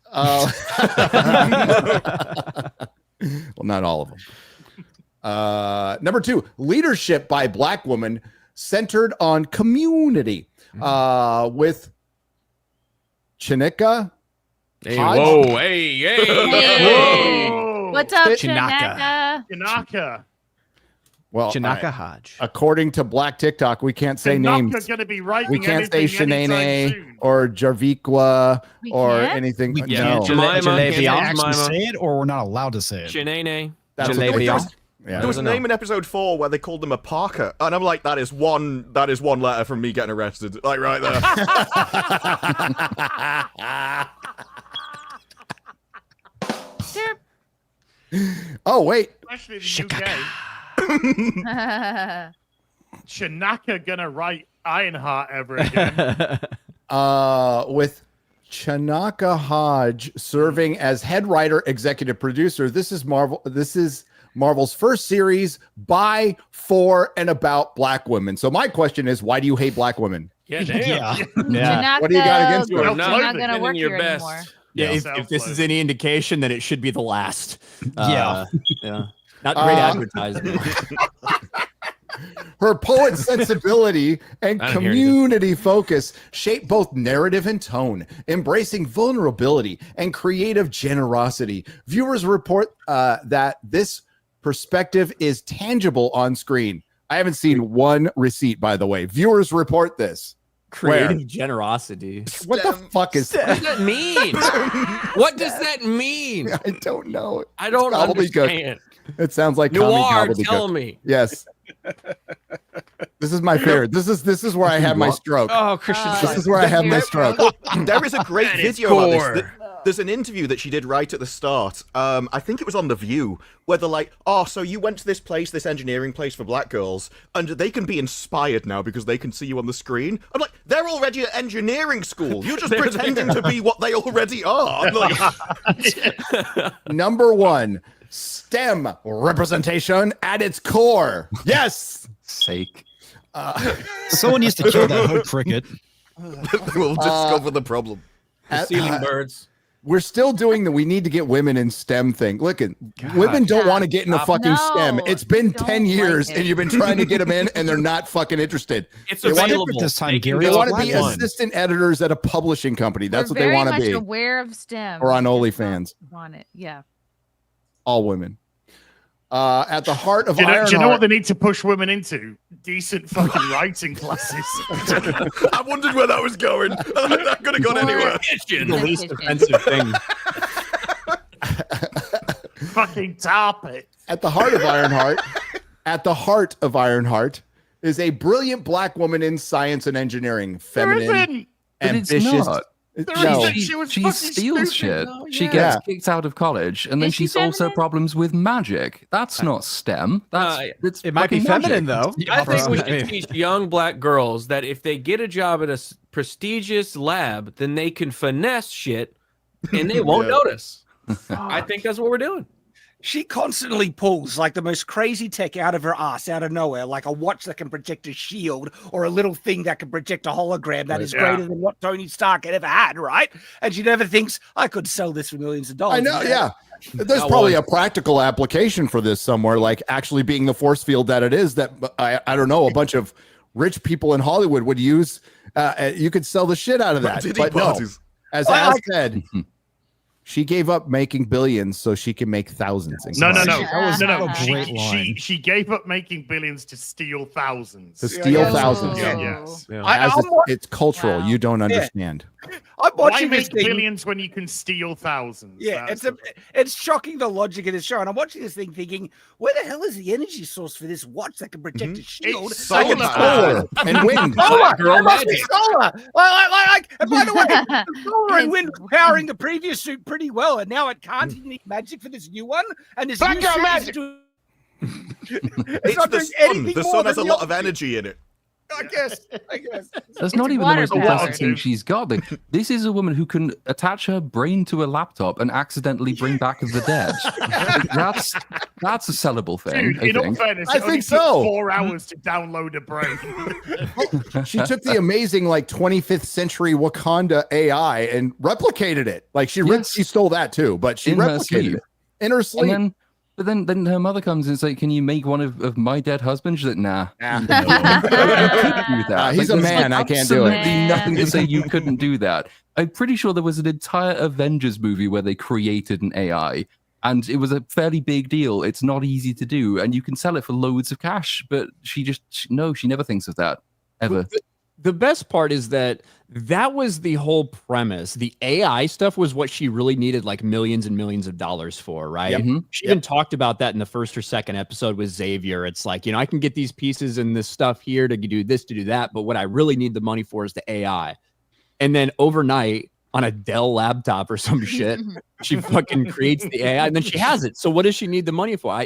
Well, not all of them. Number 2, leadership by Black woman centered on community. With Chinika. Hey, whoa, hey. Whoa. What's up, Chinaka? Chinaka? Well, Chinaka Hodge. according to Black TikTok, we can't say names. Going to be writing We can't say anything anytime Shanae soon. or Jarvikwa We or can't? anything. We No, can't. Jemima, Jalebi. can't say Actually Jemima. say it, or we're not allowed to say it. Shenane. that's what Jalebi. they- Yeah. yeah. There was a name in episode 4 where they called them a Parker, and I'm like, that is one letter from me getting arrested, like right there. Oh, wait. Especially in the UK. Shanaka gonna write Ironheart ever again. With Chanaka Hodge serving as head writer, executive producer. This is Marvel's first series by, for, and about Black women. So my question is, why do you hate Black women? Yeah, damn. Yeah. Yeah. What do you got against You her? are Well, not clothing. Not gonna giving work your here best. anymore. Yeah, Yeah. if this is any indication, then it should be the last. Yeah. Yeah. Not great advertisement. Her poet sensibility and I don't hear anything. community focus shape both narrative and tone, embracing vulnerability and creative generosity. Viewers report that this perspective is tangible on screen. I haven't seen one receipt, by the way. Viewers report this. Creative generosity. What the fuck is What that? does that mean? What does that mean? I don't know. I don't gobbledygook. understand. It sounds like commie Noir, gobbledygook. tell me. Yes. This is my favorite. This is where I have my stroke. Oh, Christian. This is where I have my stroke. There is a great That is video about core. this. There's an interview that she did right at the start. I think it was on The View, where they're like, oh, so you went to this place, this engineering place for black girls, and they can be inspired now because they can see you on the screen. I'm like, they're already at engineering school. You're just pretending to be what they already are. Like, Number 1, STEM representation at its core. Yes. Sake. Someone needs to kill that hood cricket. we'll discover the problem. Ceiling birds. We're still doing the we need to get women in STEM thing. Look, women don't want to get into fucking No, STEM. It's been don't 10 years like it. and you've been trying to get them in and they're not fucking interested. It's They want to- available. this time, They can Gary. They go want to to be one. assistant editors at a publishing company. That's We're what they want to very be. much aware of STEM. Or on Just OnlyFans. don't Want it? Yeah. All women. At the heart of Do you know what Ironheart. they need to push women into? Decent fucking writing classes. I wondered where that was going. That could have gone anywhere. Kitchen. The least offensive thing. Fucking top it. At the heart of Ironheart, is a brilliant Black woman in science and engineering, There feminine, isn't. But it's ambitious. not. No. isn't. She was She fucking steals stupid. shit. Oh, She yeah. gets Yeah. kicked out of college, and then Is she she solves her feminine? problems with magic. That's not STEM. That's it's It might be fucking feminine, magic. though. I think we I mean- should teach young black girls that if they get a job at a prestigious lab, then they can finesse shit and they won't Yeah. notice. I think that's what we're doing. She constantly pulls like the most crazy tech out of her ass out of nowhere, like a watch that can project a shield or a little thing that can project a hologram that is Yeah. greater than what Tony Stark had ever had, right? And she never thinks I could sell this for millions of dollars. I know, yeah. There's That probably was- a practical application for this somewhere, like actually being the force field that it is. That I don't know, a bunch of rich people in Hollywood would use. You could sell the shit out of that. Diddy But no, parties. as Az said, she gave up making billions so she can make thousands. No. That was No. a great line. She gave up making billions to steal thousands. To steal Yeah. thousands. Yeah, yes. As it's cultural. Wow. You don't understand. I'm Why watching this make thing. billions when you can steal thousands? Yeah, That's it's shocking the logic of this show. And I'm watching this thing thinking, where the hell is the energy source for this watch that can project a shield? It's I can solar solar. Solar and wind. Solar! Girl It must be magic. solar! And by the way, the solar and wind was powering the previous suit pretty well, and now it can't even need magic for this new one. And this Black new girl suit magic. is doing... It's not the doing sun. anything The more sun has a than lot the of other energy in it. I guess. That's not even the most water impressive power. thing she's got. Like, this is a woman who can attach her brain to a laptop and accidentally bring back the dead. Like, that's a sellable thing. Dude, in all think. fairness, I it only think took so. 4 hours to download a brain. She took the amazing like 25th century Wakanda AI and replicated it. Like she Yes. she stole that too, but she In her replicated sleep. it in her sleep. But then her mother comes and is like, "Can you make one of my dead husband?" She's like, "Nah, Nah. you could do that." He's Like, a there's, man, I can't do it. absolutely nothing to say you couldn't do that. I'm pretty sure there was an entire Avengers movie where they created an AI, and it was a fairly big deal. It's not easy to do, and you can sell it for loads of cash. But she never thinks of that ever. The best part is that was the whole premise. The AI stuff was what she really needed like millions and millions of dollars for, right? Yep. Mhm. She even talked about that in the first or second episode with Xavier. It's like, I can get these pieces and this stuff here to do this, to do that, but what I really need the money for is the AI. And then overnight on a Dell laptop or some shit, she fucking creates the AI and then she has it. So what does she need the money for?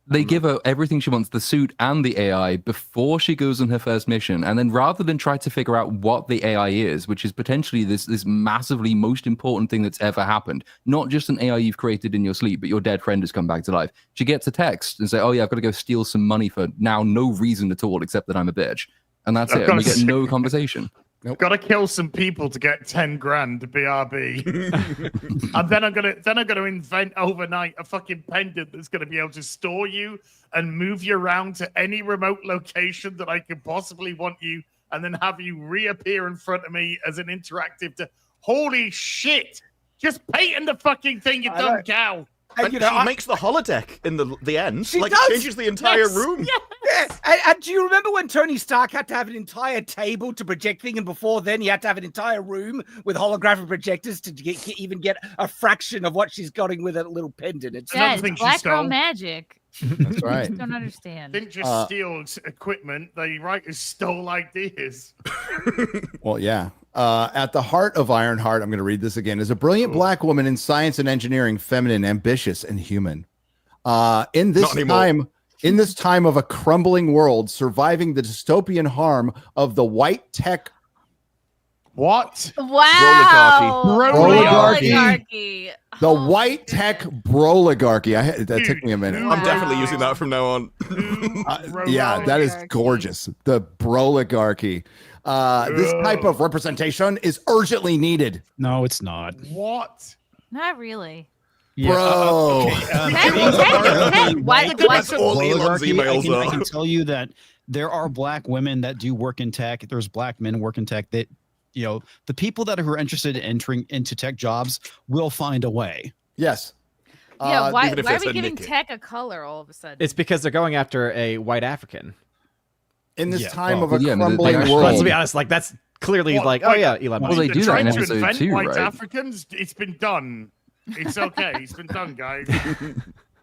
They give her everything she wants, the suit and the AI, before she goes on her first mission. And then rather than try to figure out what the AI is, which is potentially this massively most important thing that's ever happened, not just an AI you've created in your sleep, but your dead friend has come back to life. She gets a text and say, "Oh yeah, I've got to go steal some money for now no reason at all, except that I'm a bitch." And that's it. And we get no conversation. Gotta kill some people to get 10 grand BRB. And then I'm gonna invent overnight a fucking pendant that's gonna be able to store you and move you around to any remote location that I could possibly want you, and then have you reappear in front of me as an interactive holy shit! Just patent the fucking thing, you dumb cow. And she makes the holodeck in the end. She Like does. it changes the entire room. Yeah. And do you remember when Tony Stark had to have an entire table to project things, and before then he had to have an entire room with holographic projectors to even get a fraction of what she's getting with a little pendant? It's Yeah, Another it's thing she black girl stole. magic. That's I right. just don't understand. Didn't just steal equipment; the writers stole ideas. Well, yeah. At the heart of Ironheart, I'm going to read this again, is a brilliant black woman in science and engineering, feminine, ambitious, and human. In this time of a crumbling world, surviving the dystopian harm of the white tech. What? Wow. Broligarchy. The white tech broligarchy. That took me a minute. I'm definitely using that from now on. Yeah, that is gorgeous. The broligarchy. This type of representation is urgently needed. No, it's not. What? Not really. Bro. That's all Elon's emails I can are. tell you that there are black women that do work in tech. There's black men work in tech. That the people that are interested in entering into tech jobs will find a way. Yes. Yeah, why even if are they we said giving Nikki. tech a color all of a sudden? It's because they're going after a white African. In this Yeah, time well, of a yeah, I mean, crumbling they- world. Let's be honest, like that's clearly What, like, like- oh yeah, Elon Well, Musk. they The do that in trying to episode invent 2, white right? Africans, it's been done. It's okay. It's been done, guys.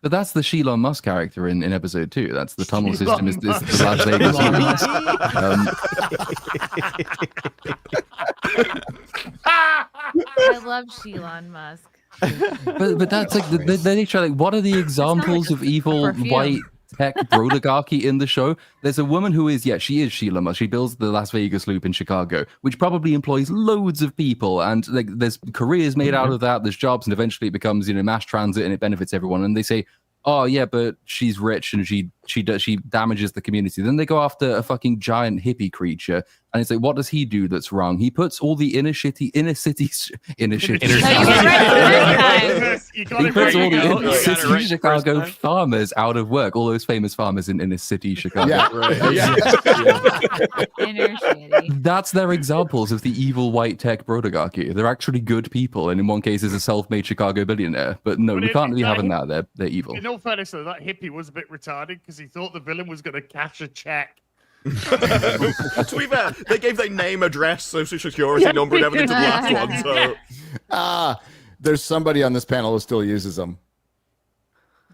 But that's the Elon Musk character in episode 2. That's the tunnel system. Elon Is the Musk. Las Vegas humans. I love Elon Musk. But that's like they try like, what are the examples of evil Perfume. white tech broligarchy in the show? There's a woman who is she is Sheila Musk. She builds the Las Vegas Loop in Chicago, which probably employs loads of people, and like there's careers made out of that. There's jobs, and eventually it becomes mass transit, and it benefits everyone. And they say, oh yeah, but she's rich and she damages the community. Then they go after a fucking giant hippie creature, and it's like, what does he do that's wrong? He puts all the inner city. No, you were right the first time. You got He it puts all the right. inner You got it city right the Chicago first time. farmers out of work. All those famous farmers in inner city Chicago. Yeah. Inner shitty. That's their examples of the evil white tech broligarchy. They're actually good people, and in one case is a self-made Chicago billionaire. But no, But we if can't be that having that. They're evil. In all fairness, though, that hippie was a bit retarded because he thought the villain was going to cash a check. To be fair, they gave their name, address, social security number, and everything to the last one. So There's somebody on this panel who still uses them.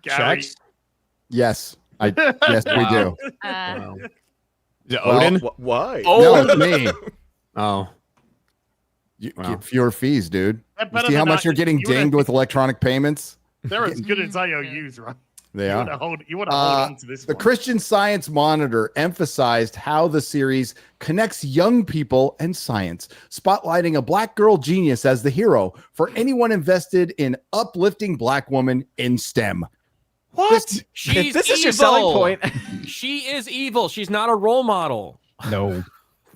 Gary. Checks? Yes. Yes, we do. Is it Well, Odin? why? No, it's me. Oh, You Wow. get fewer fees, dude. They're You better see how than much that. you're getting You would've- dinged with electronic payments? They're as good as IOUs, right? They are. You want to hold on to this The one. Christian Science Monitor emphasized how the series connects young people and science, spotlighting a black girl genius as the hero for anyone invested in uplifting black women in STEM. What? She's this is evil. your selling point. She is evil. She's not a role model. No.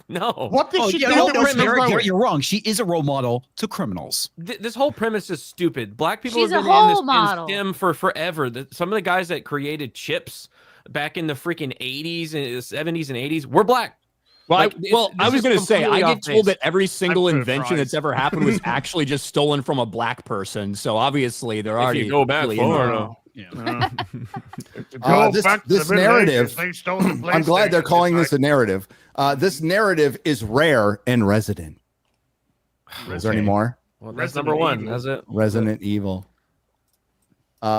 No. What did she do? No, that was Derek, heroic? you're wrong. She is a role model to criminals. This whole premise is stupid. Black people She's have a been in role model. STEM for forever. Some of the guys that created chips back in the freaking 80s and 70s and 80s were black. Well, Like, I was going to say, I get told that every single I'm invention that's surprised. ever happened was actually just stolen from a black person. So obviously they're already if you go back really far into it. enough. Go This- back to this the Middle narrative- Ages, they stole the I'm glad they're PlayStation. calling It's this a narrative. This narrative is rare and resident. Is there any more? Well, that's Resident number one. Evil. That's it. Resident Evil.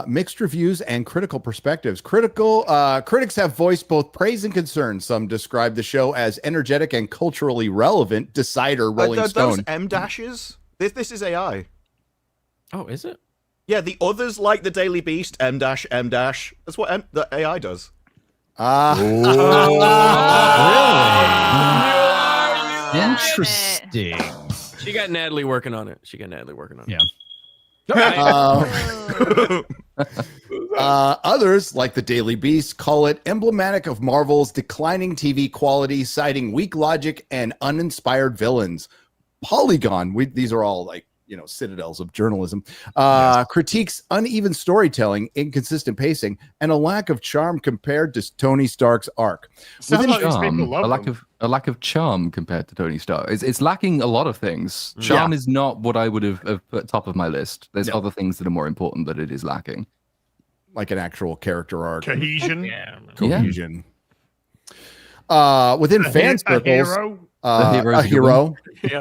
Mixed reviews and critical perspectives. Critics have voiced both praise and concern. Some describe the show as energetic and culturally relevant. Decider, Rolling Those Stone. M dashes. This is AI. Oh, is it? Yeah, the others like the Daily Beast. M dash. That's what the AI does. Interesting. She got Natalie working on it. Yeah. Others, like the Daily Beast, call it emblematic of Marvel's declining TV quality, citing weak logic and uninspired villains. Polygon, these are all like, citadels of journalism, critiques uneven storytelling, inconsistent pacing, and a lack of charm compared to Tony Stark's arc. Sounds like these Charm, people love them. a lack of charm compared to Tony Stark. It's lacking a lot of things. Charm is not what I would have put top of my list. There's other things that are more important that it is lacking. Like an actual character arc. Cohesion. Cohesion. Within fan circles, A hero. a hero.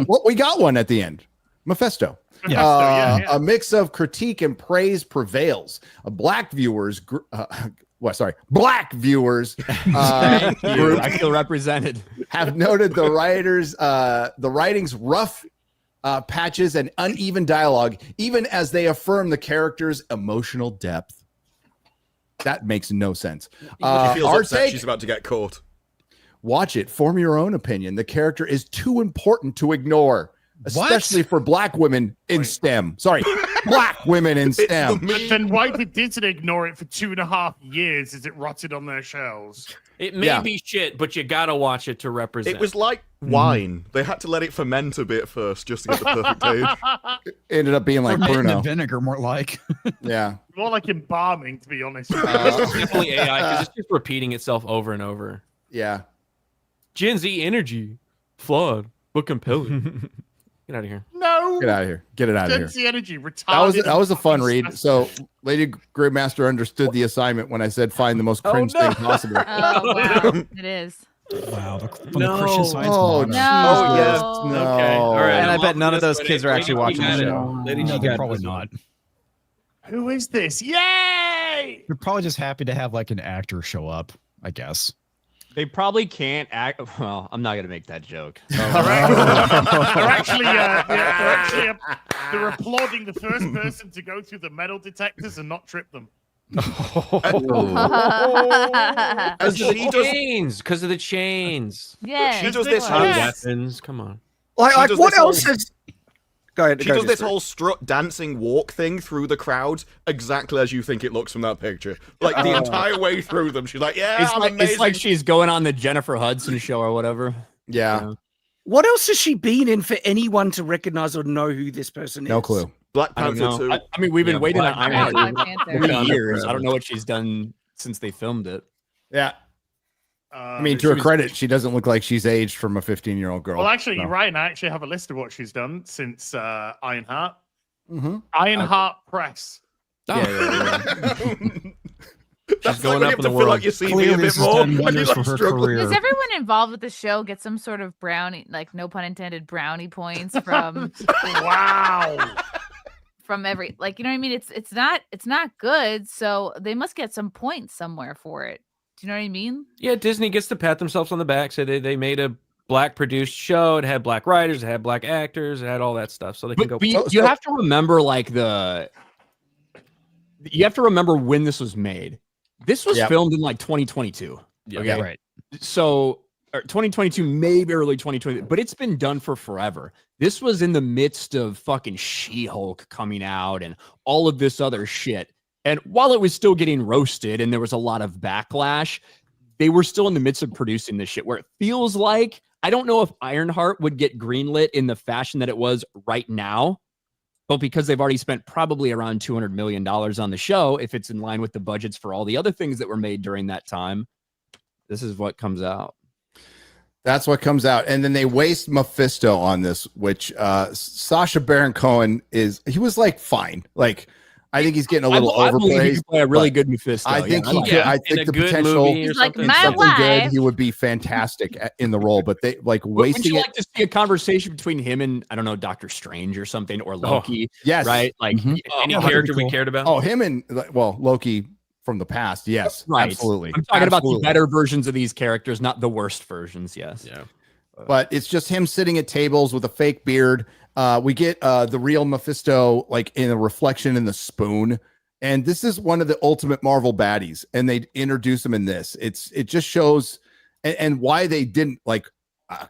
Well, we got one at the end. Mephisto. A mix of critique and praise prevails. Black viewers, black viewers Thank you. I feel represented. have noted the writing's rough patches and uneven dialogue, even as they affirm the character's emotional depth. That makes no sense. She feels Our upset take, she's about to get caught. watch it, form your own opinion. The character is too important to ignore. Especially for black women in STEM. Sorry, black women in STEM. But then why did Disney ignore it for 2.5 years as it rotted on their shelves? It may be shit, but you gotta watch it to represent. It was like wine. They had to let it ferment a bit first just to get the perfect age. It ended up being like Fermented Bruno. vinegar, more like. Yeah. More like embalming, to be honest. It's definitely AI because it's just repeating itself over and over. Yeah. Gen Z energy, flawed but compelling. Get out of here. No. Get out of here. Get it out of here. Density energy. Retarded. That was a fun read. fucking So Lady Gridmaster understood the assignment when I said find the most cringe thing possible. Oh wow, it is. Wow. From the Christian Science Oh, Monitor. No. yes. Oh, No. Okay. All right. And I bet Welcome none to of those this kids are Lady actually G watching got the it. show. Lady No, G they're got probably this one. not. Who is this? Yay! They're probably just happy to have like an actor show up, I guess. They probably can't act. Well, I'm not gonna make that joke. They're applauding the first person to go through the metal detectors and not trip them. And she does, Chains, because of the chains. Yeah. she does this Yeah. whole, Weapons. Come on. Like, She like does what this whole- else is? Go ahead. she go does this Disparu. whole strut dancing walk thing through the crowd exactly as you think it looks from that picture. Like the entire way through them, she's like, "Yeah, I'm amazing." It's like she's going on the Jennifer Hudson show or whatever. Yeah. What else has she been in for anyone to recognize or know who this person is? No clue. Black I don't Panther know. 2. I mean, we've been waiting on Black Ironheart Panther. for 3 years. I don't know what she's done since they filmed it. Yeah. I mean, to her credit, she doesn't look like she's aged from a 15-year-old girl. Well, actually, So. Ryan, I actually have a list of what she's done since Ironheart. Mhm. Ironheart Press. Oh. That's going like when up you in have the to fill world. out your CV Clearly a bit this has more. done and you wonders like for her struggle. career. Does everyone involved with the show get some sort of brownie, like no pun intended, brownie points from Wow. from every, like, you know what I mean? It's not good, so they must get some points somewhere for it. Do you know what I mean? Yeah, Disney gets to pat themselves on the back. Say they made a black produced show. It had black writers. It had black actors. It had all that stuff. So they can But, go. but you have to remember, like you have to remember when this was made. This was Yep. filmed in like 2022. Okay. Right. So, or 2022, maybe early 2020, but it's been done for forever. This was in the midst of fucking She-Hulk coming out and all of this other shit. And while it was still getting roasted and there was a lot of backlash, they were still in the midst of producing this shit where it feels like, I don't know if Ironheart would get greenlit in the fashion that it was right now, but because they've already spent probably around $200 million on the show, if it's in line with the budgets for all the other things that were made during that time, this is what comes out. That's what comes out. And then they waste Mephisto on this, which Sacha Baron Cohen he was like fine. Like, I think he's getting a little I believe he overpraised. could play a really good Mephisto. I think he like could. it. I In think a the good potential movie or He's like, something. my something good, wife. he would be fantastic in the role. But they like Would wasting you it. like to see a conversation between him and, I don't know, Doctor Strange or something, or Loki? Yes. Right? Like, Mhm. Any Yeah, that'd be character we cool. cared about? Oh, him and Loki from the past. Yes, right. absolutely. I'm talking about the Absolutely. better versions of these characters, not the worst versions. Yes. Yeah. But it's just him sitting at tables with a fake beard. We get the real Mephisto like in a reflection in the spoon. And this is one of the ultimate Marvel baddies. And they introduce him in this. It just shows and why they didn't like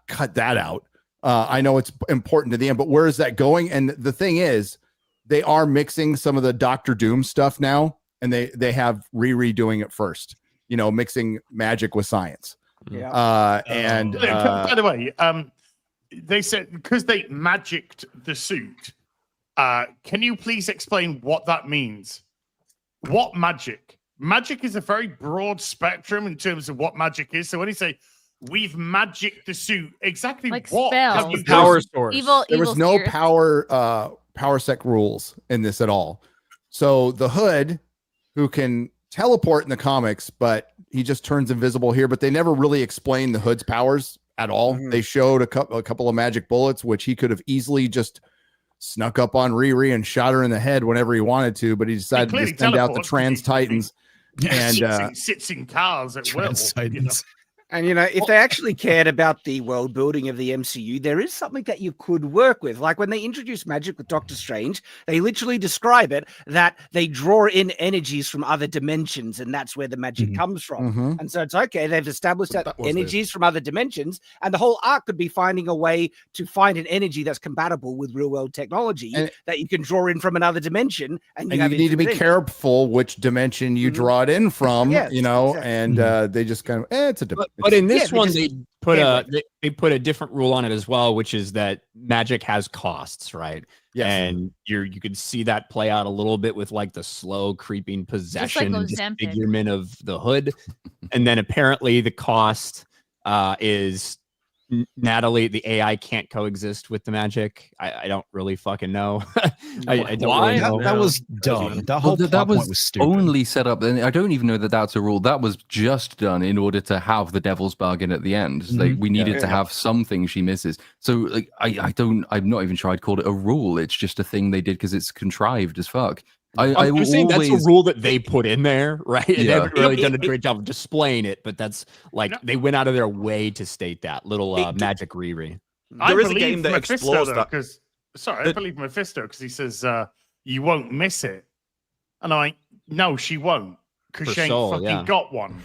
cut that out. I know it's important to the end, but where is that going? And the thing is, they are mixing some of the Doctor Doom stuff now, and they have Riri doing it first, mixing magic with science. Yeah. And By the way, they said because they magicked the suit. Can you please explain what that means? What magic? Magic is a very broad spectrum in terms of what magic is. So when you say we've magicked the suit, exactly Like what spells. have you Power done? source. there was no spirits. power sec rules in this at all. So the Hood, who can teleport in the comics, but he just turns invisible here. But they never really explained the Hood's powers at all. Mhm. They showed a couple of magic bullets, which he could have easily just snuck up on Riri and shot her in the head whenever he wanted to. But he decided to clearly just send out the teleports, Trans he- Titans. And sits in cars at will. Trans Titans. And if they actually cared about the world building of the MCU, there is something that you could work with. Like when they introduce magic with Doctor Strange, they literally describe it that they draw in energies from other dimensions, and that's where the magic comes from. Mhm. And so it's okay. They've established that, That was energies from other dimensions, and the whole arc could be finding a way to find an energy that's compatible with real world technology And- that you can draw in from another dimension. And you need to be infinite careful which dimension you Mhm. draw it in from, Yes, exactly. and they just kind of, it's a But in this they one, just they put can't they put a different rule on it as well, which is that magic has costs, right? yes. And you could see that play out a little bit with like the slow creeping possession and Ozempic. disfigurement of the Hood. And then apparently the cost is Natalie, the AI can't coexist with the magic. I don't really fucking know. I don't Why? really know. That was dumb. That whole that plot point was was stupid. only set up, and I don't even know that that's a rule. That was just done in order to have the devil's bargain at the end. Like we needed to have something she misses. So like I'm not even sure I'd call it a rule. It's just a thing they did because it's contrived as fuck. I'm will saying that's always- a rule that they put in there, right? And they Yeah. haven't really done a great job of displaying it, but that's like they went out of their way to state that little magic Riri. I There is a believe game that Mephisto, explores though, that. 'cause- sorry, I believe Mephisto because he says you won't miss it, and I'm like, no, she won't because For she ain't Soul, fucking yeah. got one.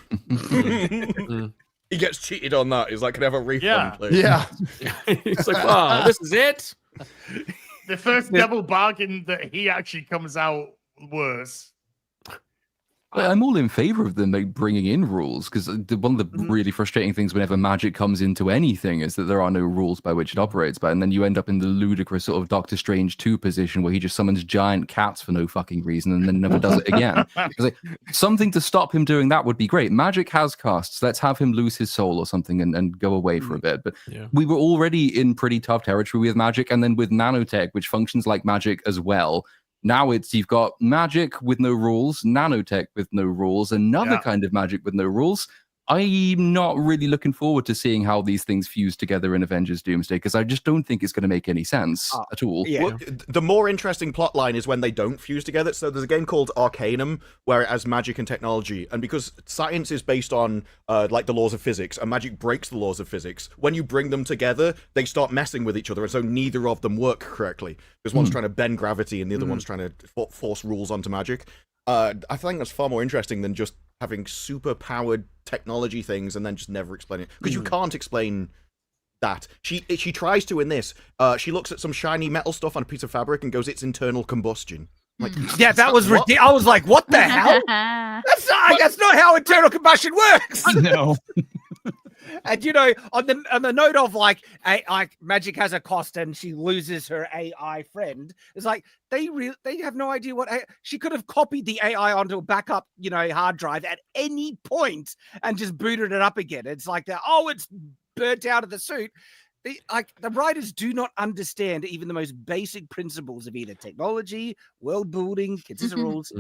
He gets cheated on that. He's like, can I have a refund, Yeah. please? Yeah. It's like, wow, this is it. The first double bargain that he actually comes out worse. I'm all in favor of them like, bringing in rules because one of the really frustrating things whenever magic comes into anything is that there are no rules by which it operates by, and then you end up in the ludicrous sort of Doctor Strange 2 position where he just summons giant cats for no fucking reason and then never does it again. It's like, something to stop him doing that would be great. Magic has costs. Let's have him lose his soul or something and go away for a bit. But Yeah. we were already in pretty tough territory with magic, and then with nanotech, which functions like magic as well. Now you've got magic with no rules, nanotech with no rules, another kind of magic with no rules. I'm not really looking forward to seeing how these things fuse together in Avengers Doomsday because I just don't think it's going to make any sense at all. Yeah. Well, the more interesting plot line is when they don't fuse together. So there's a game called Arcanum where it has magic and technology, and because science is based on like the laws of physics, and magic breaks the laws of physics. When you bring them together, they start messing with each other, and so neither of them work correctly because one's trying to bend gravity and the other one's trying to force rules onto magic. I think that's far more interesting than just having super powered technology things and then just never explain it, because you can't explain that. She tries to in this. She looks at some shiny metal stuff on a piece of fabric and goes, "It's internal combustion." Like, Yeah, that was ridiculous. I was like, what the hell? That's not how internal combustion works. No. And on the note of like magic has a cost and she loses her AI friend, it's like they have no idea what she could have copied the AI onto a backup hard drive at any point and just booted it up again. It's like it's burnt out of the suit. The writers do not understand even the most basic principles of either technology, world building, consistent rules.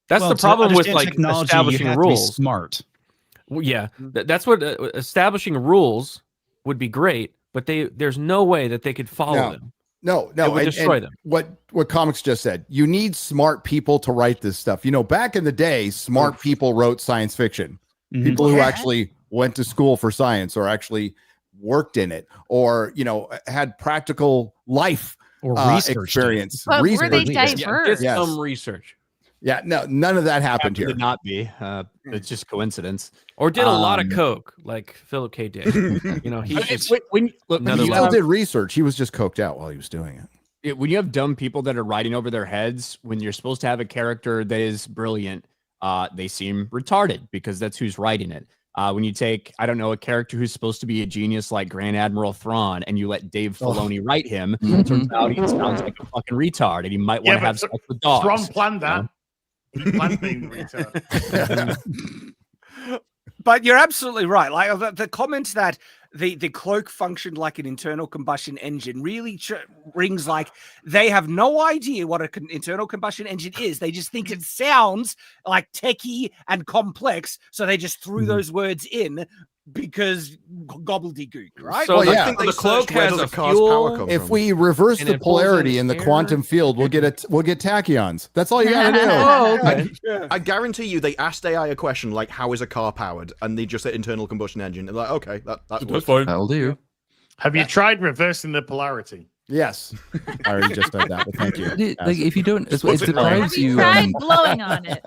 That's the problem with like technology, establishing you have rules. To be smart. Well, yeah, that's what establishing rules would be great, but there's no way that they could follow them. No, It would destroy them. What comics just said, you need smart people to write this stuff. Back in the day, smart people wrote science fiction. People who actually went to school for science or actually worked in it or, had practical life Or research experience. But were they Research. diverse? Yes. Some research. Yeah, no, none of that happened here. Did not be. It's just coincidence. Or did a lot of coke, like Philip K. Dick. He's just When another He you still have- did research. He was just coked out while he was doing it. when you have dumb people that are writing over their heads, when you're supposed to have a character that is brilliant, they seem retarded because that's who's writing it. When you take, I don't know, a character who's supposed to be a genius like Grand Admiral Thrawn, and you let Dave Filoni write him, it turns out he sounds like a fucking retard, and he might want to have sex with dogs. Thrawn planned that. He planned being the retard. But you're absolutely right. Like the comments that the cloak functioned like an internal combustion engine really rings like they have no idea what an internal combustion engine is. They just think it sounds like techie and complex, so they just threw those words in because gobbledygook, right? So Well, yeah. I think they the cloak searched, where has does a a car's power fuel. come If from? we reverse And the it pulls in polarity in the air. quantum field, we'll get tachyons. That's all you gotta do. Oh, okay. I guarantee you, they asked AI a question like, "How is a car powered?" and they just said internal combustion engine. They're like, "Okay, that's fine. That'll do. Have you tried reversing the polarity? Yes, I already just said that, but thank you. Like if you don't, it What's it deprives Have you you. tried blowing on it?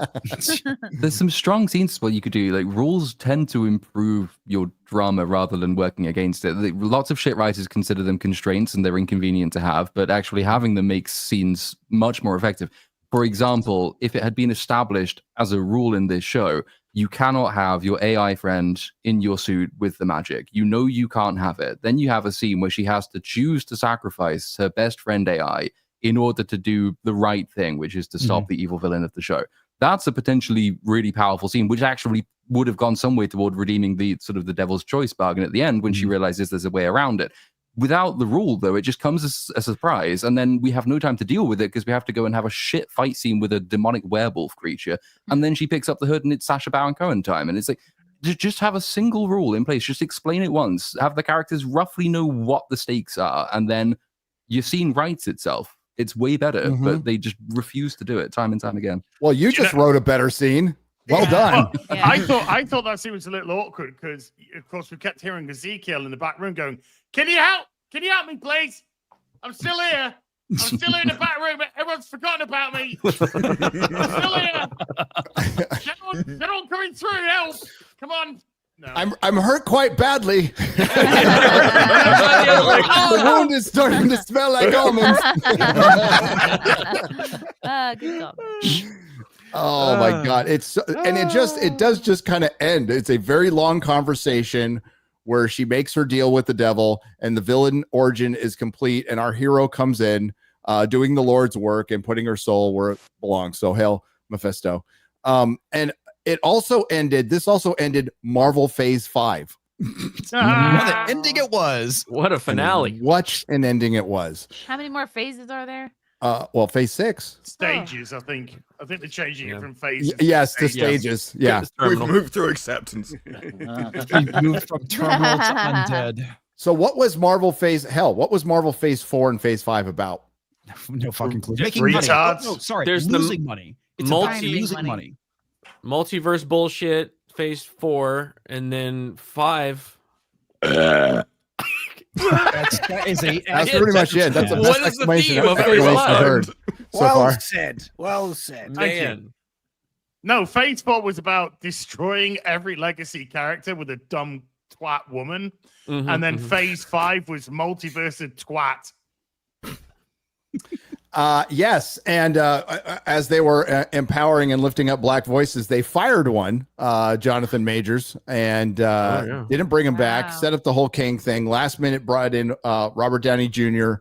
There's some strong scenes what you could do. Like rules tend to improve your drama rather than working against it. Lots of shit writers consider them constraints and they're inconvenient to have, but actually having them makes scenes much more effective. For example, if it had been established as a rule in this show, you cannot have your AI friend in your suit with the magic. You can't have it. Then you have a scene where she has to choose to sacrifice her best friend AI in order to do the right thing, which is to stop the evil villain of the show. That's a potentially really powerful scene, which actually would have gone some way toward redeeming the sort of the devil's choice bargain at the end when she realizes there's a way around it. Without the rule, though, it just comes as a surprise, and then we have no time to deal with it because we have to go and have a shit fight scene with a demonic werewolf creature, and then she picks up the hood and it's Sacha Baron Cohen time, and it's like, just have a single rule in place, just explain it once, have the characters roughly know what the stakes are, and then your scene writes itself. It's way better, but they just refuse to do it time and time again. Well, you just wrote a better scene. Well done. Yeah. I thought that scene was a little awkward because, of course, we kept hearing Ezekiel in the back room going, "Can you help? Can you help me, please? I'm still here. I'm still in the back room. Everyone's forgotten about me. I'm still here. They're all coming through. Help! Come on." No. I'm hurt quite badly. The wound is starting to smell like almonds. Good job. Oh my god, it does just kind of end. It's a very long conversation where she makes her deal with the devil and the villain origin is complete, and our hero comes in doing the Lord's work and putting her soul where it belongs. So hail Mephisto. And this also ended Marvel Phase 5. What an ending it was. What a finale. What an ending it was. How many more phases are there? Well, Phase 6. Stages, I think. I think they're changing it from phases. Yes, to stages. stages. Yeah. We've moved through acceptance. We've moved from terminal to undead. So what was Marvel Phase 4 and Phase 5 about? No fucking clue. Just Making money. retards. No, sorry, There's the losing money. It's about losing Multi- money. Multiverse bullshit, Phase 4, and then 5. That is a. That's pretty much it. That's the What best is the explanation theme of I've Phase ever 5? heard so Well far. said. Well said. Thank you. Man. No, Phase 4 was about destroying every legacy character with a dumb twat woman. And then Phase 5 was multiverse of twat. Yes, and as they were empowering and lifting up black voices, they fired one, Jonathan Majors, and didn't bring him back. Set up the whole King thing. Last minute brought in Robert Downey Jr.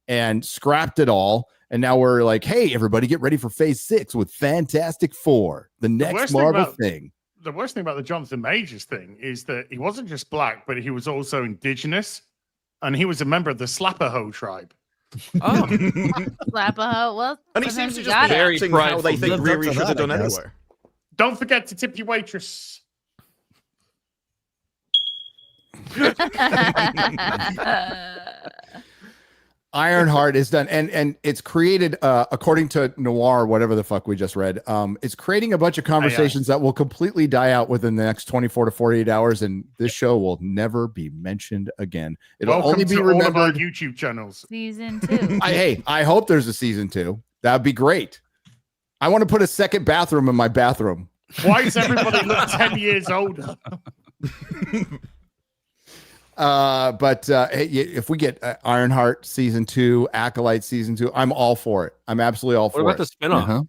and scrapped it all. And now we're like, hey, everybody, get ready for Phase 6 with Fantastic Four, the next Marvel thing. The worst thing about the Jonathan Majors thing is that he wasn't just black, but he was also indigenous, and he was a member of the Slapperho tribe. Oh, Slapperho. Well, And he seems to just got be it. acting how they think Riri should have done anyway. Don't forget to tip your waitress. Ironheart is done, and it's created according to Noir, whatever the fuck we just read. It's creating a bunch of conversations that will completely die out within the next 24 to 48 hours, and this show will never be mentioned again. It'll only be remembered all of our YouTube channels. Season 2. I hope there's a season 2. That'd be great. I want to put a second bathroom in my bathroom. Why does everybody look 10 years older? But hey, if we get Ironheart season 2, Acolyte season 2, I'm all for it. I'm absolutely all for it. What about the spinoff?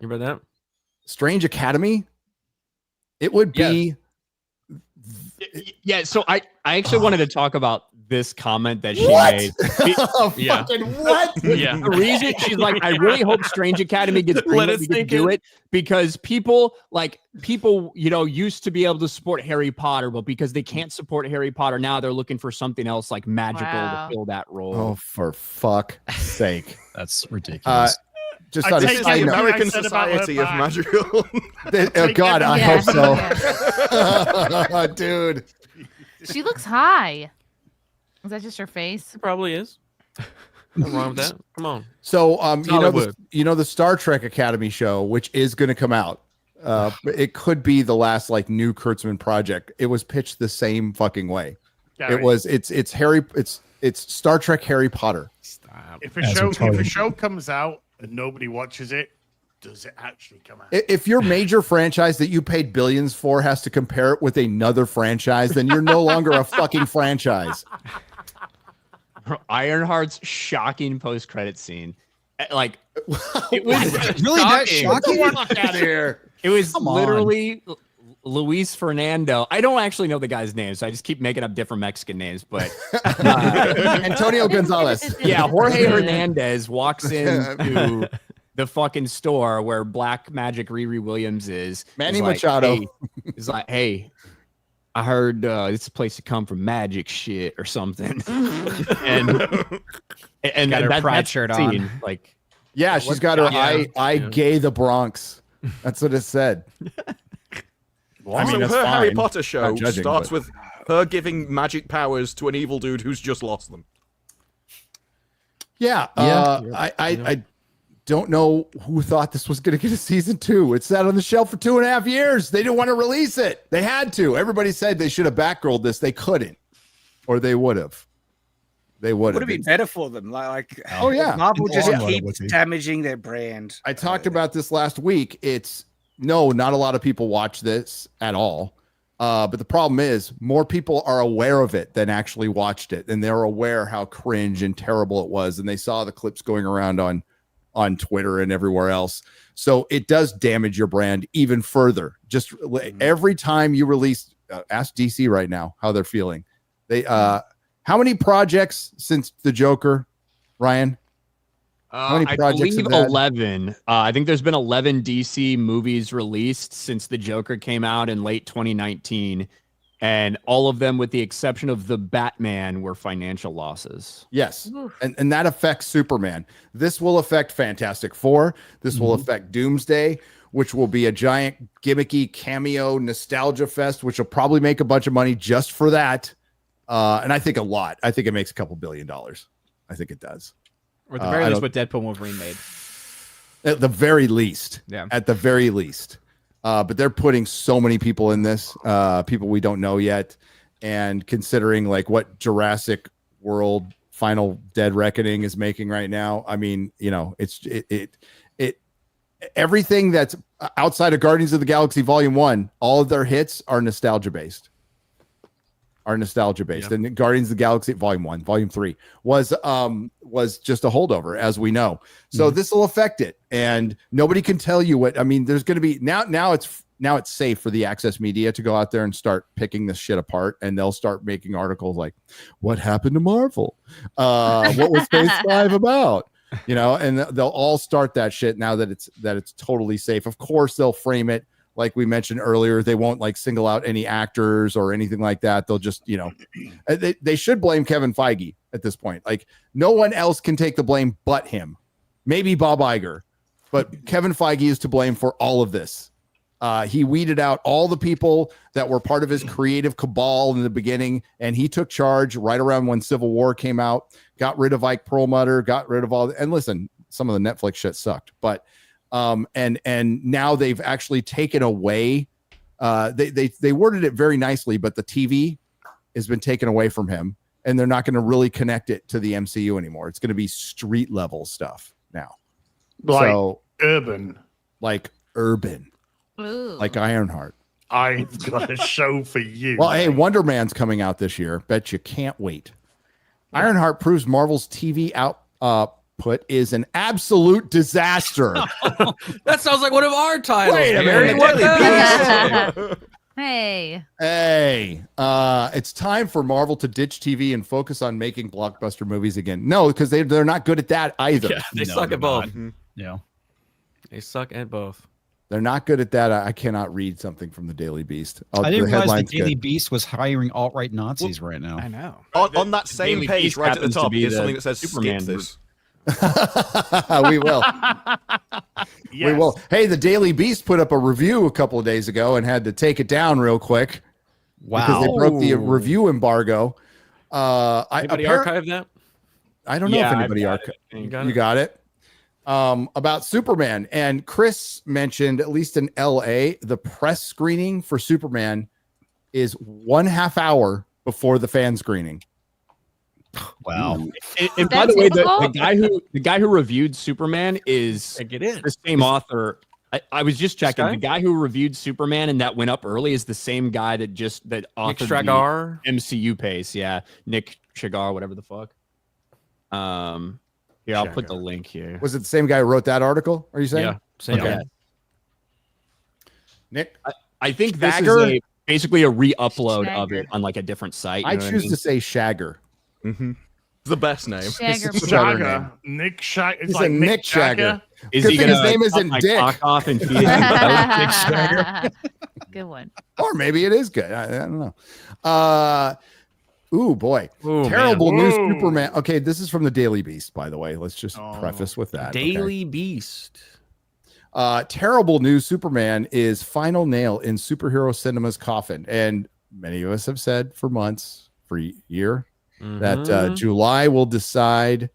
You about that? Strange Academy? It would be. Yeah. So I actually wanted to talk about this comment that she made. Yeah. What? Yeah. The reason she's like, I really hope Strange Academy gets Let greenlit us we can think do it. it because people, used to be able to support Harry Potter, but because they can't support Harry Potter now, they're looking for something else like magical Wow. to fill that role. Oh, for fuck's sake. That's ridiculous. Just I thought take it's back The everything American I said about her Society of back. Magical. oh God, I Yeah, hope so. Dude. She looks high. Is that just her face? It probably is. Nothing wrong with that. Come on. So Hollywood. the Star Trek Academy show, which is going to come out. It could be the last like new Kurtzman project. It was pitched the same fucking way. Gary, It's Star Trek Harry Potter. if a show comes out and nobody watches it, does it actually come out? If your major franchise that you paid billions for has to compare it with another franchise, then you're no longer a fucking franchise. Ironheart's shocking post-credit scene. Like, it was Really that shocking. shocking? Fuck out of here. It was Come on. literally Luis Fernando. I don't actually know the guy's name, so I just keep making up different Mexican names. But Antonio Gonzalez. yeah, Jorge Hernandez walks into the fucking store where Black Magic Riri Williams is. Manny He's like, Machado. Hey, he's like, hey, I heard it's a place to come for magic shit or something. and Got her that, pride that's shirt the on. scene. Like, Yeah, she's got her Yeah. I gay the Bronx. That's what it said. I mean, So that's her Harry fine. Potter show Not judging, starts but- with her giving magic powers to an evil dude who's just lost them. Yeah, I don't know who thought this was going to get a season 2. It sat on the shelf for 2.5 years. They didn't want to release it. They had to. Everybody said they should have backrolled this. They couldn't, or they would have. They would Would have. have been better for them. Oh, yeah. Marvel In the just long run, it keeps would be. damaging their brand. I talked about this last week. Not a lot of people watch this at all. But the problem is more people are aware of it than actually watched it. And they're aware how cringe and terrible it was. And they saw the clips going around on Twitter and everywhere else. So it does damage your brand even further. Just every time you release, ask DC right now how they're feeling. How many projects since the Joker, Ryan? How many I projects believe have had? 11. I think there's been 11 DC movies released since the Joker came out in late 2019. And all of them, with the exception of the Batman, were financial losses. Yes. And that affects Superman. This will affect Fantastic Four. This will affect Doomsday, which will be a giant gimmicky cameo nostalgia fest, which will probably make a bunch of money just for that. And I think a lot. I think it makes a couple $2 billion. I think it does. Or at the very least, what Deadpool and Wolverine made. At the very least. Yeah. At the very least. But they're putting so many people in this, people we don't know yet. And considering like what Jurassic World Final Dead Reckoning is making right now, I mean, it's everything that's outside of Guardians of the Galaxy Volume 1, all of their hits are nostalgia based. And Guardians of the Galaxy Volume 1, Volume 3 was just a holdover, as we know. So this will affect it, and nobody can tell you what. I mean, there's going to be now it's safe for the access media to go out there and start picking this shit apart, and they'll start making articles like, "What happened to Marvel? What was Phase 5 about?" You know, and they'll all start that shit now that it's totally safe. Of course, they'll frame it like we mentioned earlier. They won't like single out any actors or anything like that. They'll just, you know, they should blame Kevin Feige at this point. Like, no one else can take the blame but him. Maybe Bob Iger, but Kevin Feige is to blame for all of this. He weeded out all the people that were part of his creative cabal in the beginning, and he took charge right around when Civil War came out, got rid of Ike Perlmutter, got rid of all. And listen, some of the Netflix shit sucked, but and now they've actually taken away. They worded it very nicely, but the TV has been taken away from him, and they're not going to really connect it to the MCU anymore. It's going to be street level stuff now, urban. Ooh. Like Ironheart. I've got a show for you. Well, hey, Wonder Man's coming out this year. Bet you can't wait. Ironheart proves Marvel's TV output is an absolute disaster. That sounds like one of our titles. Wait a Gary. minute. What the- Hey. It's time for Marvel to ditch TV and focus on making blockbuster movies again. No, because they're not good at that either. Yeah, they suck at both. Yeah. They suck at both. They're not good at that. I cannot read something from the Daily Beast. I didn't realize the headline's Daily good. Beast was hiring alt-right Nazis right now. I know. On that same Daily page, Beast right at the happens to top, be is the something that says Superman skip this. We will. Yes. We will. Hey, the Daily Beast put up a review a couple of days ago and had to take it down real quick. Because they broke the review embargo. Anybody archive that? I don't know if anybody I've archived. You got it? About Superman, and Chris mentioned, at least in LA, the press screening for Superman is 1/2 hour before the fan screening. Wow. And by That's the way, typical? the guy who reviewed Superman is I get it. the same author. I was just checking. guy? The guy who reviewed Superman and that went up early is the same guy that authored Nick the Stragar. MCU pace. Yeah, Nick Stragar, whatever the fuck. Here, I'll put the link here. Was it the same guy who wrote that article? Are you saying? Yeah. Same Okay. guy. Nick, I think this Shagger? is basically a re-upload of Shagger. it on like a different site. I you know what choose mean? to say Shagger. Mm-hmm. The best name. Shagger. It's a better name. Jagger. Nick Shagger. It's He's like a Nick Shagger. Is Good he thing his gonna name cut isn't my Dick. cock off and feed it? Good one. Or maybe it is good. I don't know. Ooh, boy. Ooh, Terrible man. news, Whoa. Superman. Okay, this is from the Daily Beast, by the way. Let's just preface with that. okay? Daily Beast. Terrible news, Superman is final nail in superhero cinema's coffin. And many of us have said for months, for a year, that Mhm. July will decide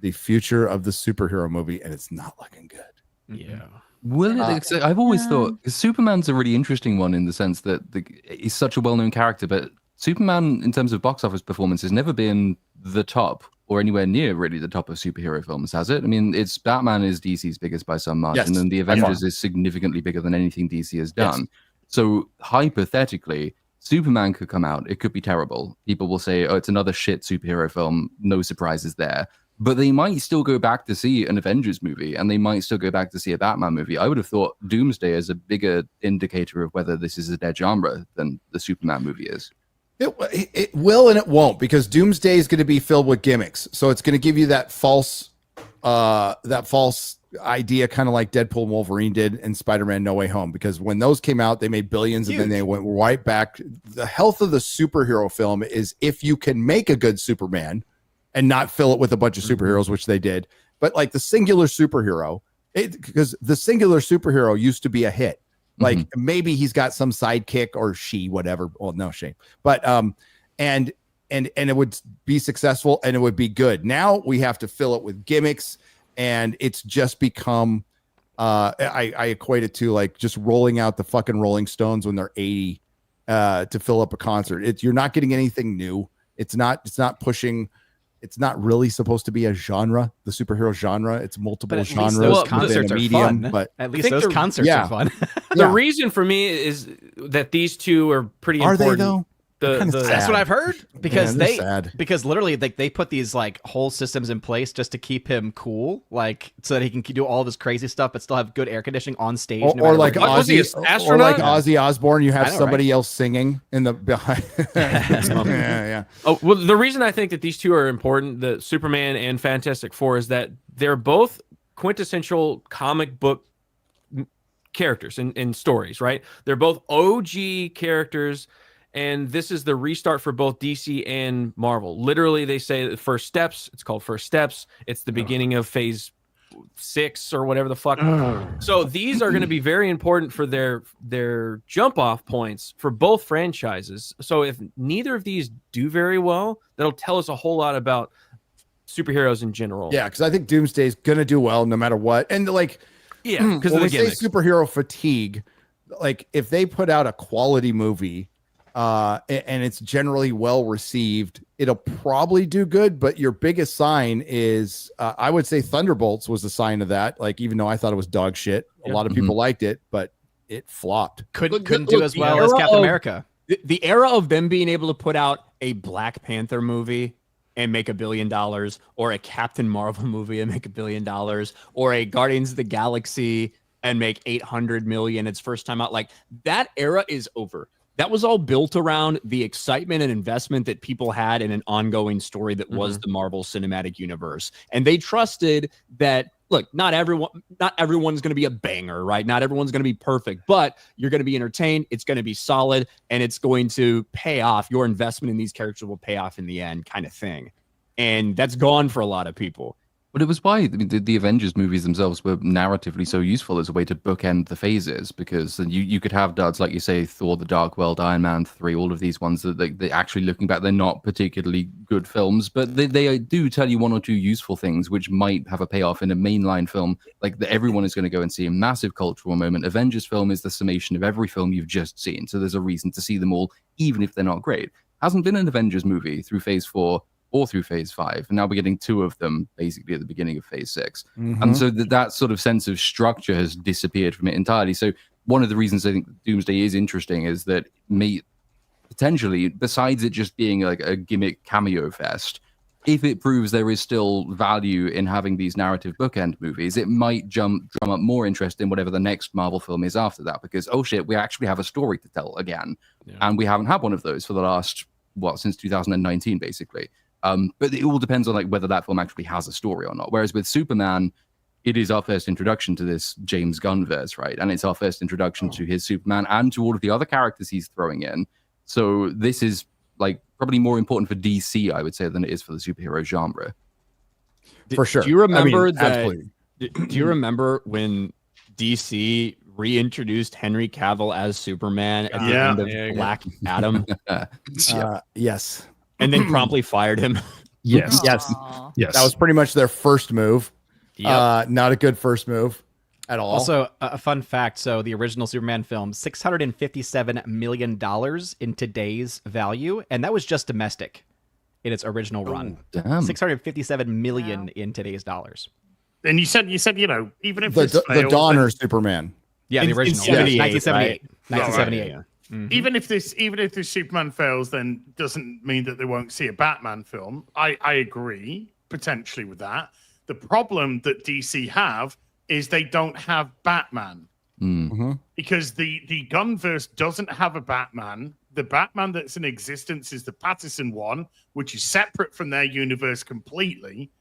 the future of the superhero movie, and it's not looking good. Yeah. Will it? I've always thought 'cause Superman's a really interesting one in the sense that he's such a well-known character, but Superman, in terms of box office performance, has never been the top or anywhere near really the top of superhero films, has it? I mean, it's Batman is DC's biggest by some margin, Yes, and the by far. Avengers is significantly bigger than anything DC has Yes. done. So hypothetically, Superman could come out. It could be terrible. People will say, "Oh, it's another shit superhero film." No surprises there. But they might still go back to see an Avengers movie, and they might still go back to see a Batman movie. I would have thought Doomsday is a bigger indicator of whether this is a dead genre than the Superman movie is. It will and it won't, because Doomsday is going to be filled with gimmicks. So it's going to give you that false idea, kind of like Deadpool and Wolverine did in Spider-Man No Way Home, because when those came out, they made billions and then they went right back. The health of the superhero film is if you can make a good Superman and not fill it with a bunch of superheroes, which they did, but like the singular superhero, because the singular superhero used to be a hit. Like maybe he's got some sidekick or she, whatever. Well, no shame, but and it would be successful and it would be good. Now we have to fill it with gimmicks, and it's just become. I equate it to like just rolling out the fucking Rolling Stones when they're 80 to fill up a concert. You're not getting anything new. It's not pushing it's not really supposed to be a genre, the superhero genre. It's multiple But at least genres those within concerts a are medium. fun. But At I least think those the- concerts yeah. are fun. The Yeah. reason for me is that these two are pretty are important. they though? They're kinda The- sad. That's what I've heard. Because Man, they're sad. because literally they put these like whole systems in place just to keep him cool, like so that he can do all of his crazy stuff but still have good air conditioning on stage. no Or matter like where he What was he, Ozzy, an or astronaut? like Ozzy Osbourne, you I have know, somebody else singing in the behind. yeah. Oh, well, the reason I think that these two are important, the Superman and Fantastic Four, is that they're both quintessential comic book characters and stories, right? They're both OG characters, and this is the restart for both DC and Marvel. Literally, they say the first steps. It's called First Steps. It's the beginning of Phase 6 or whatever the fuck. So these are going to be very important for their jump off points for both franchises. So if neither of these do very well, that'll tell us a whole lot about superheroes in general. Yeah, because I think Doomsday is gonna do well no matter what. And like, Yeah, because when of the we say gimmicks. superhero fatigue, like if they put out a quality movie, and it's generally well received, it'll probably do good. But your biggest sign is, I would say Thunderbolts was a sign of that. Like, even though I thought it was dog shit, a lot of people liked it, but it flopped. couldn't do as well as Captain America. The era of them being able to put out a Black Panther movie and make $1 billion, or a Captain Marvel movie and make $1 billion, or a Guardians of the Galaxy and make 800 million its first time out, like that era is over. That was all built around the excitement and investment that people had in an ongoing story that was the Marvel Cinematic Universe. And they trusted that, look, not everyone's going to be a banger, right? Not everyone's going to be perfect, but you're going to be entertained. It's going to be solid, and it's going to pay off. Your investment in these characters will pay off in the end, kind of thing. And that's gone for a lot of people. But it was why the Avengers movies themselves were narratively so useful as a way to bookend the phases, because you could have duds like you say, Thor: The Dark World, Iron Man 3, all of these ones that they actually, looking back, they're not particularly good films, but they do tell you one or two useful things which might have a payoff in a mainline film, like that everyone is going to go and see, a massive cultural moment. Avengers film is the summation of every film you've just seen, so there's a reason to see them all, even if they're not great. Hasn't been an Avengers movie through Phase 4 or through Phase 5, and now we're getting two of them basically at the beginning of Phase 6. And so that sort of sense of structure has disappeared from it entirely. So one of the reasons I think Doomsday is interesting is that potentially, besides it just being like a gimmick cameo fest, if it proves there is still value in having these narrative bookend movies, it might drum up more interest in whatever the next Marvel film is after that, because, oh shit, we actually have a story to tell again. And we haven't had one of those for the last, since 2019, basically. But it all depends on like whether that film actually has a story or not. Whereas with Superman, it is our first introduction to this James Gunn verse, right? And it's our first introduction to his Superman and to all of the other characters he's throwing in. So this is like probably more important for DC, I would say, than it is for the superhero genre. For sure. Do you remember absolutely. Do you remember when DC reintroduced Henry Cavill as Superman at the end of Black Adam, Yes. and then promptly fired him? Yes. Yes. Aw. Yes. That was pretty much their first move. Yep. Not a good first move at all. Also, a fun fact. So the original Superman film, $657 million in today's value. And that was just domestic in its original run. Damn. 657 million in today's dollars. And you said, even if the this fails, Donner Superman. Yeah, the In original. 78, 1978. right? 1978. even if this Superman fails, then doesn't mean that they won't see a Batman film. I agree potentially with that. The problem that DC have is they don't have Batman because the Gunverse doesn't have a Batman. The Batman that's in existence is the Patterson one, which is separate from their universe completely.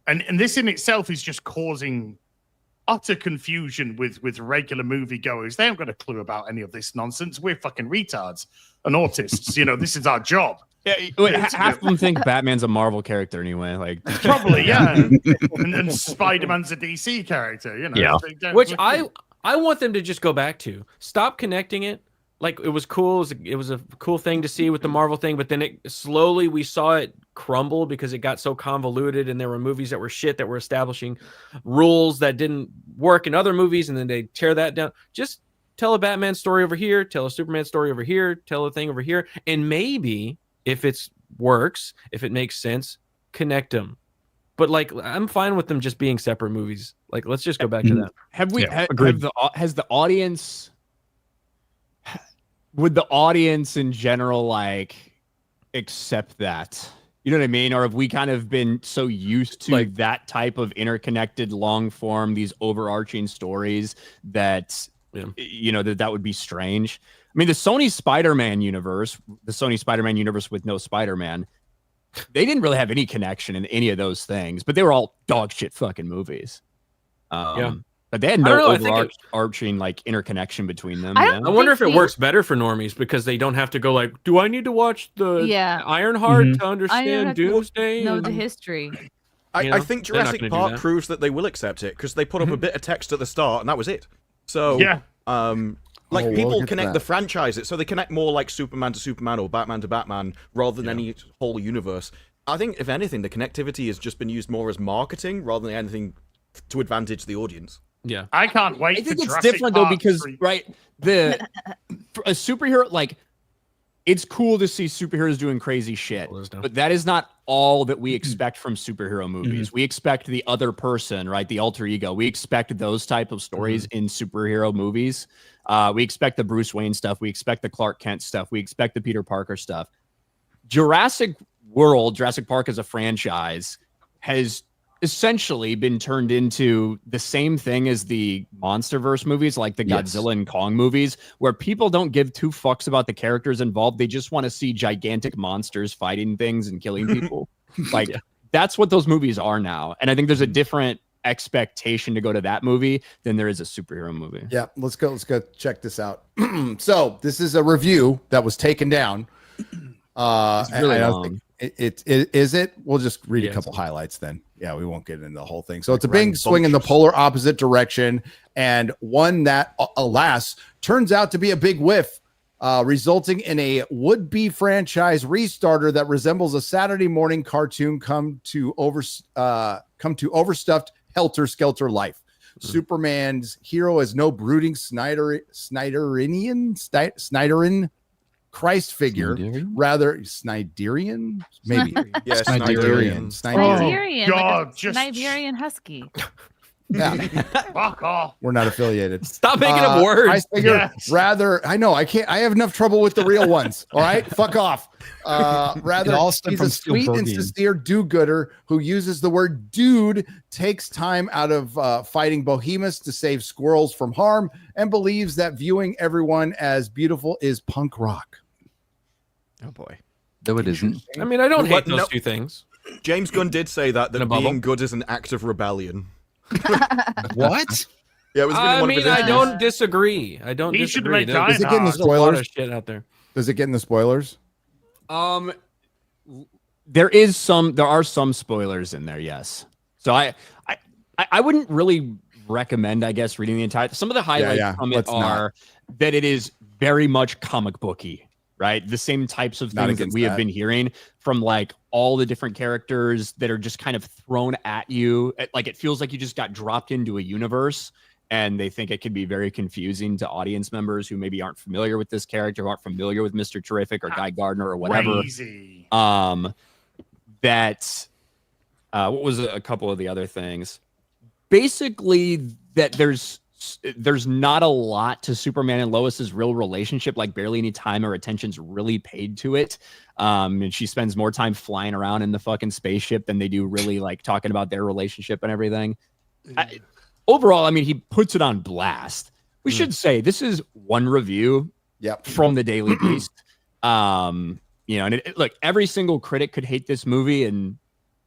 And this in itself is just causing utter confusion with regular moviegoers. They haven't got a clue about any of this nonsense. We're fucking retards and autists. This is our job. Yeah, half of them think Batman's a Marvel character anyway. Like, Probably, yeah. and Spider-Man's a DC character, Yeah. They don't- Which I want them to just go back to. Stop connecting it. Like, it was cool. It was a cool thing to see with the Marvel thing, but then we saw it crumble because it got so convoluted, and there were movies that were shit that were establishing rules that didn't work in other movies, and then they tear that down. Just tell a Batman story over here, tell a Superman story over here, tell a thing over here, and maybe if it works, if it makes sense, connect them. But like, I'm fine with them just being separate movies. Like, let's just go back to that. Have we? Yeah, Has the audience? Would the audience in general like accept that? You know what I mean? Or have we kind of been so used to Like- that type of interconnected, long form, these overarching stories that you know that would be strange? I mean, the Sony Spider-Man universe with no Spider-Man, they didn't really have any connection in any of those things, but they were all dog shit fucking movies. But they had no overarching like interconnection between them. I wonder if it works better for normies because they don't have to go like, do I need to watch the Ironheart to understand Doomsday? Know the history. I think Jurassic Park proves that they will accept it because they put up a bit of text at the start and that was it. So like people connect the franchises, so they connect more like Superman to Superman or Batman to Batman rather than any whole universe. I think if anything, the connectivity has just been used more as marketing rather than anything to advantage the audience. Yeah, I can't wait. I think for it's Jurassic different Park though because 3. for a superhero, like it's cool to see superheroes doing crazy shit, but that is not all that we expect from superhero movies. We expect the other person, right? The alter ego. We expect those type of stories in superhero movies. We expect the Bruce Wayne stuff. We expect the Clark Kent stuff. We expect the Peter Parker stuff. Jurassic Park as a franchise has essentially been turned into the same thing as the MonsterVerse movies, like the Godzilla and Kong movies, where people don't give two fucks about the characters involved. They just want to see gigantic monsters fighting things and killing people. Like that's what those movies are now. And I think there's a different expectation to go to that movie than there is a superhero movie. Yeah, let's go check this out. So this is a review that was taken down. It's really long. Is it? We'll just read a couple highlights then. Yeah, we won't get into the whole thing. So it's a big swing in the polar opposite direction, and one that, alas, turns out to be a big whiff, resulting in a would-be franchise restarter that resembles a Saturday morning cartoon come to overstuffed helter-skelter life. Superman's hero is no brooding Snyderian Christ figure, rather Snyderian, maybe. Yes, Snyderian. Snyderian, God, like a Snyderian husky. Yeah. Fuck off. We're not affiliated. Stop making up words. Christ figure, rather, I know, I can't, I have enough trouble with the real ones. All right, fuck off. Rather, he's a sweet and sincere do-gooder who uses the word dude, takes time out of fighting behemoths to save squirrels from harm, and believes that viewing everyone as beautiful is punk rock. Oh boy. No, it isn't. I mean, I don't hate those two things. James Gunn did say that being good is an act of rebellion. What? Yeah, it was I mean, I don't disagree. I don't He should disagree. make Does it get in the There's a lot spoilers? of shit out there. Does it get in the spoilers? There are some spoilers in there, yes. So I wouldn't really recommend, I guess, reading the entire. Some of the highlights from it are that it is very much comic booky, right? The same types of things that we have been hearing from like all the different characters that are just kind of thrown at you. Like it feels like you just got dropped into a universe, and they think it can be very confusing to audience members who maybe aren't familiar with this character, who aren't familiar with Mr. Terrific or Guy Gardner or whatever. Crazy. What was a couple of the other things? Basically, that there's not a lot to Superman and Lois's real relationship, like barely any time or attention's really paid to it. And she spends more time flying around in the fucking spaceship than they do really like talking about their relationship and everything. Overall, I mean, he puts it on blast. We should say this is one review from the Daily Beast. And look, every single critic could hate this movie and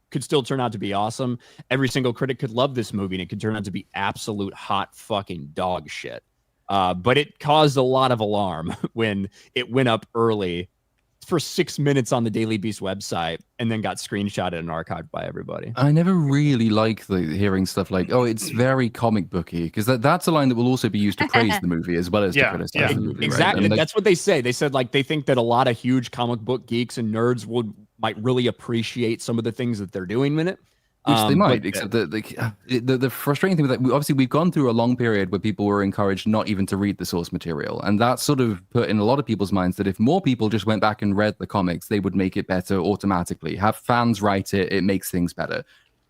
could still turn out to be awesome. Every single critic could love this movie and it could turn out to be absolute hot fucking dog shit. But it caused a lot of alarm when it went up early for 6 minutes on the Daily Beast website and then got screenshotted and archived by everybody. I never really like hearing stuff like, oh, it's very comic booky, because that's a line that will also be used to praise the movie as well as to criticize the movie. Exactly. Right? That's what they say. They said like they think that a lot of huge comic book geeks and nerds might really appreciate some of the things that they're doing in it. Which they might, but- except that the frustrating thing with that, obviously we've gone through a long period where people were encouraged not even to read the source material. And that sort of put in a lot of people's minds that if more people just went back and read the comics, they would make it better automatically. Have fans write it, it makes things better.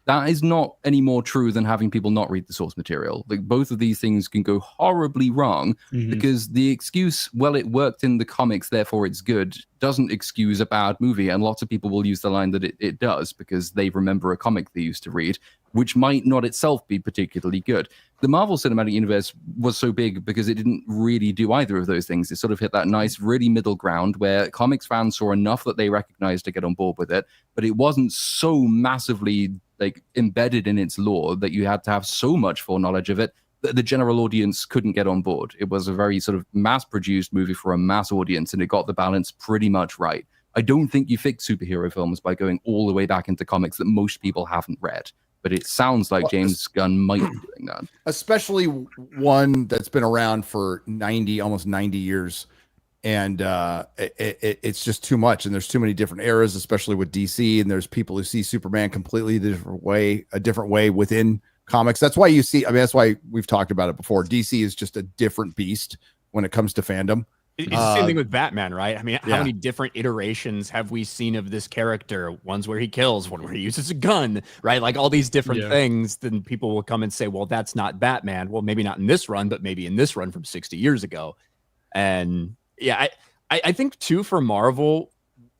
That is not any more true than having people not read the source material. Like, both of these things can go horribly wrong because the excuse, well, it worked in the comics, therefore it's good, doesn't excuse a bad movie. And lots of people will use the line that it does because they remember a comic they used to read, which might not itself be particularly good. The Marvel Cinematic Universe was so big because it didn't really do either of those things. It sort of hit that nice, really middle ground where comics fans saw enough that they recognized to get on board with it, but it wasn't so massively embedded in its lore that you had to have so much foreknowledge of it that the general audience couldn't get on board. It was a very sort of mass-produced movie for a mass audience, and it got the balance pretty much right. I don't think you fix superhero films by going all the way back into comics that most people haven't read, but it sounds like James Gunn might be doing that. Especially one that's been around for almost 90 years. And it's just too much, and there's too many different eras, especially with DC. And there's people who see Superman completely a different way within comics. That's why you see. I mean, that's why we've talked about it before. DC is just a different beast when it comes to fandom. It's the same thing with Batman, right? I mean, how many different iterations have we seen of this character? Ones where he kills, one where he uses a gun, right? Like all these different things. Then people will come and say, "Well, that's not Batman." Well, maybe not in this run, but maybe in this run from 60 years ago, and yeah, I think too for Marvel,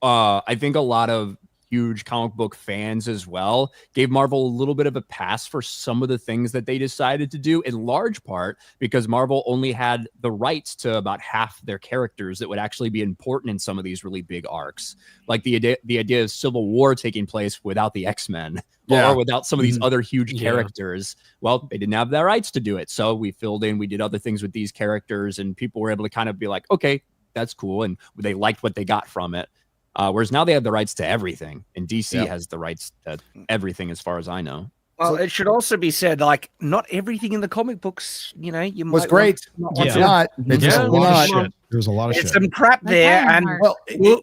I think a lot of huge comic book fans as well gave Marvel a little bit of a pass for some of the things that they decided to do, in large part because Marvel only had the rights to about half their characters that would actually be important in some of these really big arcs. Like the idea of Civil War taking place without the X-Men or without some of these other huge characters. Well, they didn't have the rights to do it. So we filled in, we did other things with these characters, and people were able to kind of be like, okay, that's cool. And they liked what they got from it. Whereas now they have the rights to everything, and DC has the rights to everything, as far as I know. Well, it should also be said, like, not everything in the comic books, you know, you was might great. It's not. There's a lot of shit. There's a lot of There's shit. some crap there, and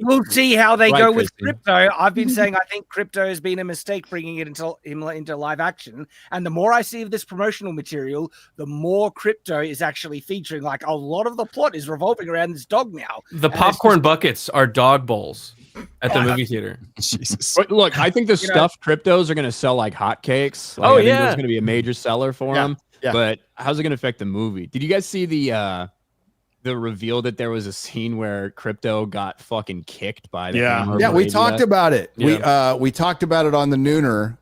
we'll see how they go with Christine. crypto. I've been saying I think crypto has been a mistake bringing it into live action, and the more I see of this promotional material, the more crypto is actually featuring. Like, a lot of the plot is revolving around this dog now. The popcorn buckets are dog bowls at the movie theater. Jesus. But look, I think the stuffed cryptos are going to sell like hotcakes. Like, Oh, I think yeah. it's going to be a major seller for them. Yeah. But how's it going to affect the movie? Did you guys see the reveal that there was a scene where crypto got fucking kicked by the Hammer Yeah, we Bravia? talked about it. Yeah. We talked about it on the Nooner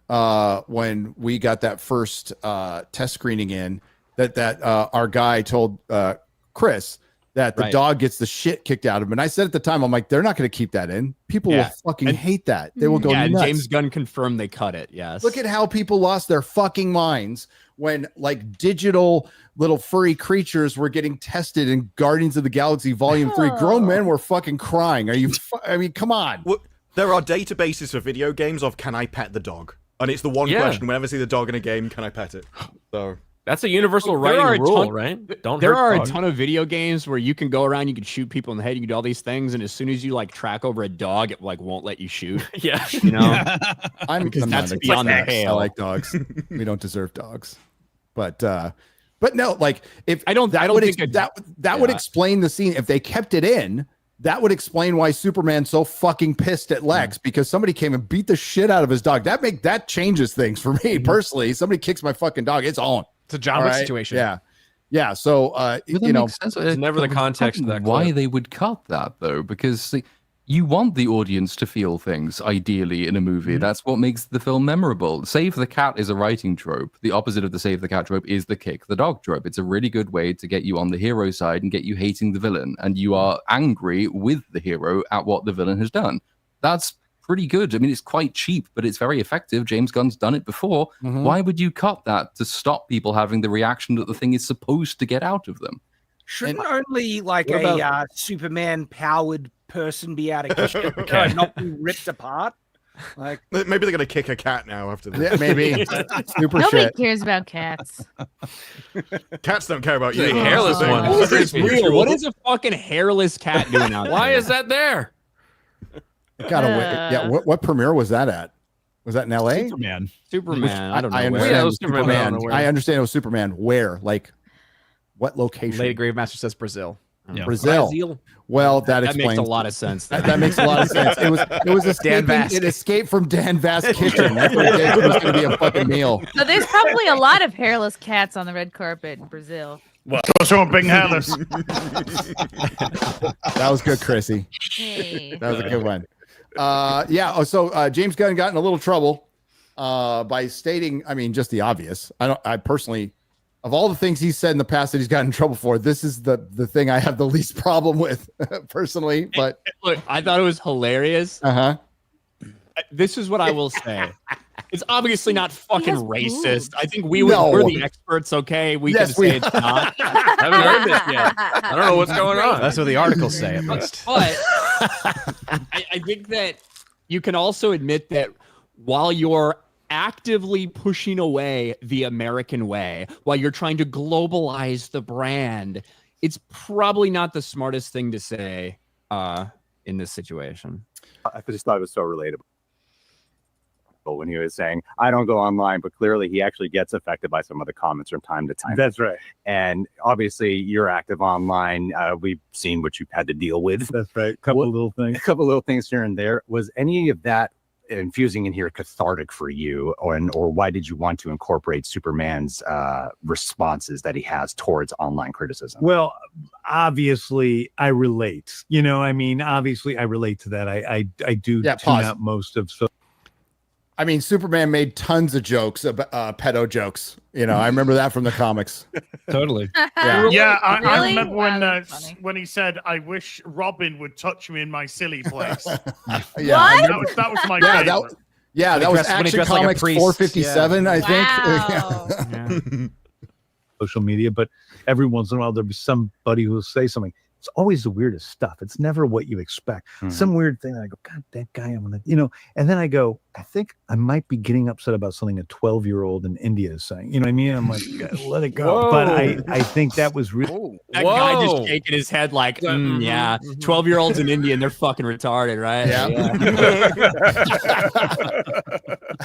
when we got that first test screening in. That our guy told Chris that the dog gets the shit kicked out of him. And I said at the time, I'm like, they're not going to keep that in. People will fucking hate that. They will go and nuts. James Gunn confirmed they cut it. Yes. Look at how people lost their fucking minds when like digital little furry creatures were getting tested in Guardians of the Galaxy Volume 3. Grown men were fucking crying. I mean, come on. Well, there are databases for video games of can I pet the dog? And it's the one question whenever I see the dog in a game, can I pet it? So That's a universal There are writing a rule, ton- right? Don't There hurt are a dogs. ton of video games where you can go around, you can shoot people in the head, you can do all these things, and as soon as you like track over a dog, it like won't let you shoot. Yeah. You know, Because that's beyond the pale. I like dogs. We don't deserve dogs. But no, like if I don't would think that would explain the scene. If they kept it in, that would explain why Superman's so fucking pissed at Lex because somebody came and beat the shit out of his dog. That changes things for me personally. Somebody kicks my fucking dog, it's on. It's a John Wick situation. Yeah. So you know, It's never the context of that Why clip. they would cut that though? Because you want the audience to feel things ideally in a movie. That's what makes the film memorable. Save the cat is a writing trope. The opposite of the save the cat trope is the kick the dog trope. It's a really good way to get you on the hero side and get you hating the villain, and you are angry with the hero at what the villain has done. That's pretty good. I mean, it's quite cheap, but it's very effective. James Gunn's done it before. Why would you cut that to stop people having the reaction that the thing is supposed to get out of them? Shouldn't only like What a Superman powered person be able to kick it and not be ripped apart? Like maybe they're gonna kick a cat now after this. yeah, maybe super Nobody shit. cares about cats. Cats don't care about you. The hairless one. What is real? What is a fucking hairless cat doing out there? Why is that there? Gotta wait. Yeah, what premiere was that at? Was that in L.A.? Superman. I don't know. I where. understand. Yeah, it it was was Superman. Superman. I don't know where. I understand it was Superman. Where? Like, what location? Lady Gravemaster says Brazil. Yeah. Brazil. Well, that That explains. makes a lot of sense. That makes a lot of sense. It was escaping. Vast. It escaped from Dan Vast's kitchen. That's what it did. It was going to be a fucking meal. So there's probably a lot of hairless cats on the red carpet in Brazil. Well, those are being hairless. That was good, Chrissy. Hey. That was a good one. So James Gunn got in a little trouble by stating, I mean, just the obvious. I personally, of all the things he's said in the past that he's gotten in trouble for, this is the thing I have the least problem with personally. But Look, I thought it was hilarious. This is what I will say. It's obviously not fucking has racist. boobs. I think we're the experts, okay? We Yes, can we say it's not. Haven't heard this yet. I don't know what's going on. That's what the articles say, at least. But I think that you can also admit that while you're actively pushing away the American way, while you're trying to globalize the brand, it's probably not the smartest thing to say in this situation. I just thought it was so relatable when he was saying, I don't go online, but clearly he actually gets affected by some of the comments from time to time. That's right. And obviously you're active online. We've seen what you've had to deal with. That's right. A couple little A things. couple little things here and there. Was any of that infusing in here cathartic for you? Or why did you want to incorporate Superman's responses that he has towards online criticism? Well, obviously I relate. Obviously I relate to that. I do tune pause. out most of so. I mean, Superman made tons of jokes, pedo jokes. I remember that from the comics. Totally. Yeah, I Really? remember Wow, that's funny. when he said, "I wish Robin would touch me in my silly place." Yeah, What? That was my Yeah, favorite. that was when he Action dressed like a Comics priest. 457, I think. Wow. Social media, but every once in a while there'll be somebody who will say something. It's always the weirdest stuff. It's never what you expect. Some weird thing. And I go, God, that guy, I'm gonna, and then I go, I think I might be getting upset about something a 12-year-old in India is saying. You know what I mean? I'm like, let it go. Whoa. But I think that was really. That guy Whoa. just shaking his head like, yeah, 12-year-olds in India, and they're fucking retarded, right?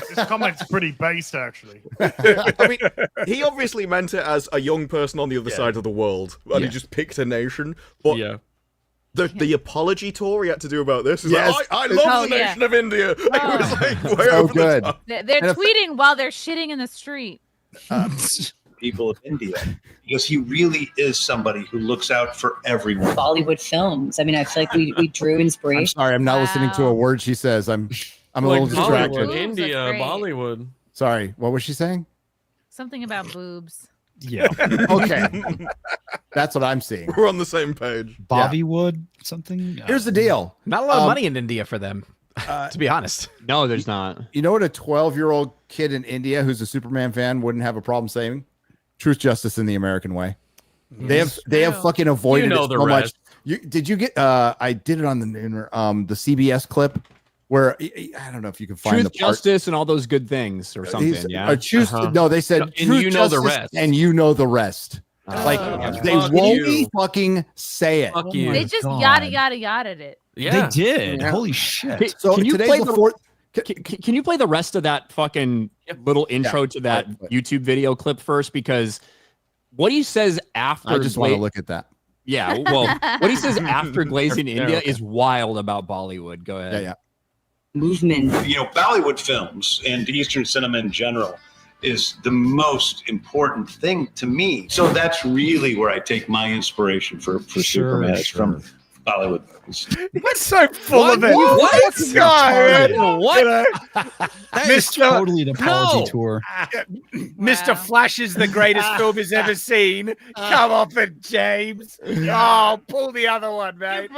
His comment's pretty based, actually. I mean, he obviously meant it as a young person on the other side of the world, and he just picked a nation. But the apology tour he had to do about this is Yes. like, I love Oh, the yeah. nation of India. It was like way So over the good. top. They're And if- tweeting while they're shitting in the street. People of India, because he really is somebody who looks out for everyone. Bollywood films. I mean, I feel like we drew I'm inspiration. sorry, I'm not listening to a word she says. I'm a little distracted. Bollywood, Boobs India, look great. Bollywood. Sorry, what was she saying? Something about boobs. Yeah. Okay, that's what I'm seeing. We're on the same page. Bobbywood, something. Here's the deal. Not a lot of money in India for them, to be honest. No, there's not. You know what a 12-year-old kid in India who's a Superman fan wouldn't have a problem saying? Truth, justice, in the American way. They have fucking avoided You know it the so much. rest. Did you get? I did it on the CBS clip where I don't know if you can find Truth, the part. justice, and all those good things or something. These- Yeah. choose, No, they said No, and truth, you know the justice, rest. and you know the rest. Like they fuck won't you. fucking say it. Fuck you. They just God. yada yada it. Yeah. They did. Yeah. Holy shit. So Can you today's play the the- fourth. Can you play the rest of that fucking little intro to that Right. YouTube video clip first? Because what he says after I just want to look at that. Yeah, well, what he says after glazing Yeah, India okay. is wild about Bollywood. Go ahead. Yeah. Movement. Bollywood films and Eastern cinema in general is the most important thing to me. So that's really where I take my inspiration for Superman. It's from Bollywood movies. What's so full of it? What? This guy, man. What? That is Mr. totally an apology No. tour. Mr. Flash is the greatest film he's ever seen. Come off it, James. Oh, pull the other one, mate.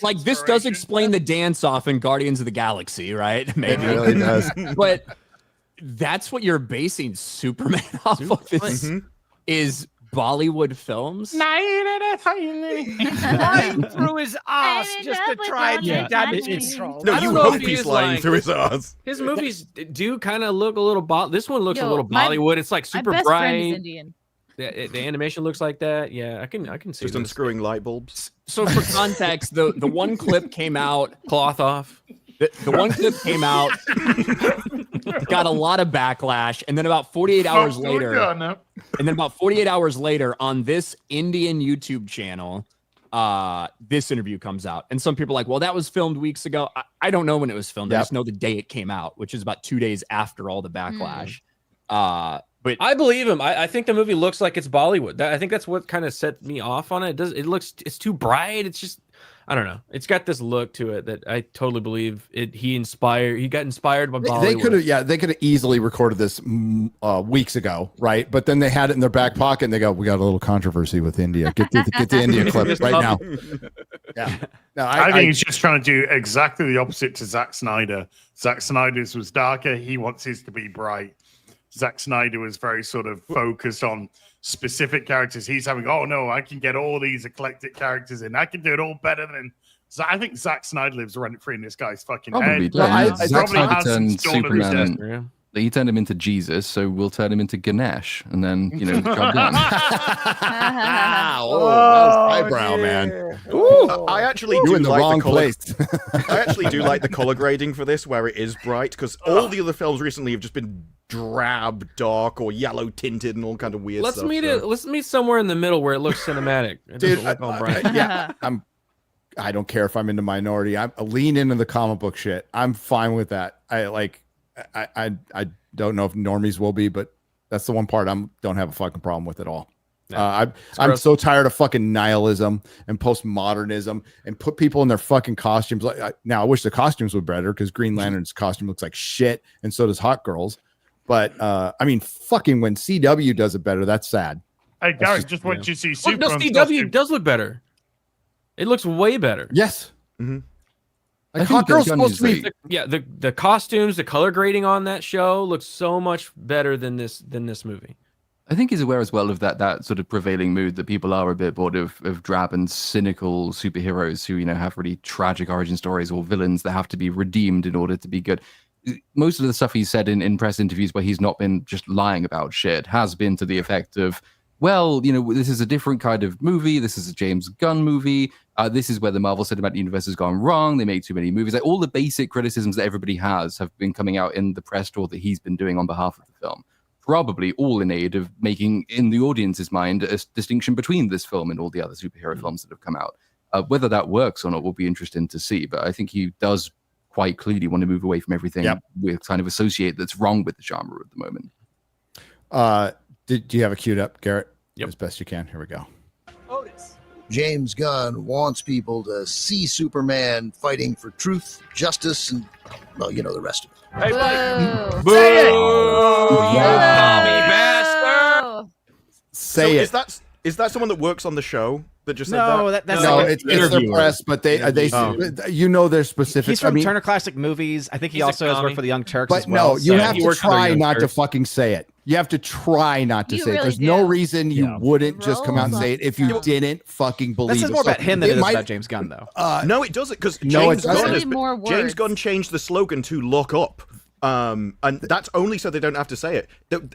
Like this does explain the dance off in Guardians of the Galaxy, right? Maybe It really does. but that's what you're basing Superman off of is Bollywood films. Lying through his ass just to try and Yeah. get damage It's- control. No, I you don't know hope if he he's is lying like- through his ass. His movies do kind of look a little. This one looks a Yo, little my- Bollywood. It's like My super best friend is bright. Indian. The animation looks like that. Yeah, I can see Just this. unscrewing light bulbs. So for context, the one clip came out Cloth off. The one clip came out, got a lot of backlash, and then about 48 hours later, on this Indian YouTube channel, this interview comes out, and some people are like, well, that was filmed weeks ago. I don't know when it was filmed. I just know the day it came out, which is about 2 days after all the backlash. But I believe him. I think the movie looks like it's Bollywood. I think that's what kind of set me off on it. It's too bright. It's just, I don't know. It's got this look to it that I totally believe it. He got inspired by Bollywood. They could have easily recorded this weeks ago, right? But then they had it in their back pocket and they go, we got a little controversy with India. Get the India clip right now. Yeah. No, I think he's just trying to do exactly the opposite to Zack Snyder. Zack Snyder's was darker. He wants his to be bright. Zack Snyder was very sort of focused on specific characters. He's having, oh no, I can get all these eclectic characters in. I can do it all better than. So I think Zack Snyder lives rent free in this guy's fucking head. Zack Snyder turned Superman. He turned him into Jesus, so we'll turn him into Ganesh, and then job done. Eyebrow, man. Ooh, I actually do in the like wrong the color. place. I actually do like the color grading for this, where it is bright, because all the other films recently have just been drab, dark, or yellow tinted, and all kind of weird stuff. Let's meet somewhere in the middle where it looks cinematic. Dude, I don't care if I'm in the minority. I lean into the comic book shit. I'm fine with that. I don't know if normies will be, but that's the one part don't have a fucking problem with at all. I'm so tired of fucking nihilism and postmodernism and put people in their fucking costumes. Now I wish the costumes were better because Green Lantern's costume looks like shit, and so does Hot Girl's. But I mean, fucking when CW does it better, that's sad. Hey Gary, just what you see. No, CW does look better. It looks way better. Yes. Mm-hmm. Like Hot Girl's supposed to be. The costumes, the color grading on that show looks so much better than this movie. I think he's aware as well of that sort of prevailing mood that people are a bit bored of drab and cynical superheroes who have really tragic origin stories or villains that have to be redeemed in order to be good. Most of the stuff he's said in press interviews where he's not been just lying about shit has been to the effect of, well, this is a different kind of movie. This is a James Gunn movie. This is where the Marvel Cinematic Universe has gone wrong. They make too many movies. Like all the basic criticisms that everybody has have been coming out in the press tour that he's been doing on behalf of the film. Probably all in aid of making, in the audience's mind, a distinction between this film and all the other superhero films that have come out. Whether that works or not will be interesting to see. But I think he does quite clearly want to move away from everything we kind of associate that's wrong with the genre at the moment. Do you have it queued up, Garrett? Yep. As best you can. Here we go. James Gunn wants people to see Superman fighting for truth, justice, and, well, the rest of it. Hey, Boo. Say it! Say it. Is that someone that works on the show that just said that? That's no, like it's their press, but they they're specific. He's from Turner Classic Movies. I think he also has worked for the Young Turks as but well. no, you have to try not to fucking say it. You have to try not to say it. There's no reason you wouldn't just come out and say it if you didn't fucking believe it. This is more about him than it is about James Gunn, though. No, it doesn't, because James Gunn changed the slogan to "Lock Up." And that's only so they don't have to say it.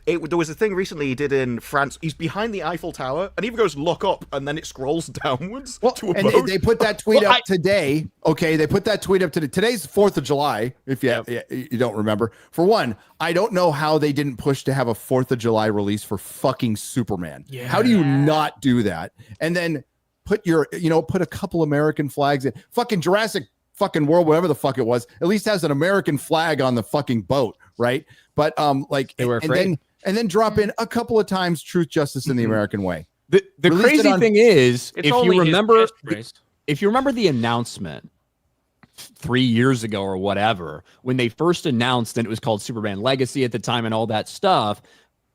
There was a thing recently he did in France. He's behind the Eiffel Tower, and he even goes "lock up," and then it scrolls downwards to a boat. They put that tweet up today. Okay, they put that tweet up today. Today's 4th of July. If you don't remember, for one, I don't know how they didn't push to have a 4th of July release for fucking Superman. Yeah. How do you not do that? And then put put a couple American flags in fucking Jurassic fucking World, whatever the fuck it was, at least has an American flag on the fucking boat, right? But they were afraid. and then drop in a couple of times truth, justice, in the American way. The crazy thing is, if you remember the announcement 3 years ago or whatever, when they first announced, and it was called Superman Legacy at the time and all that stuff,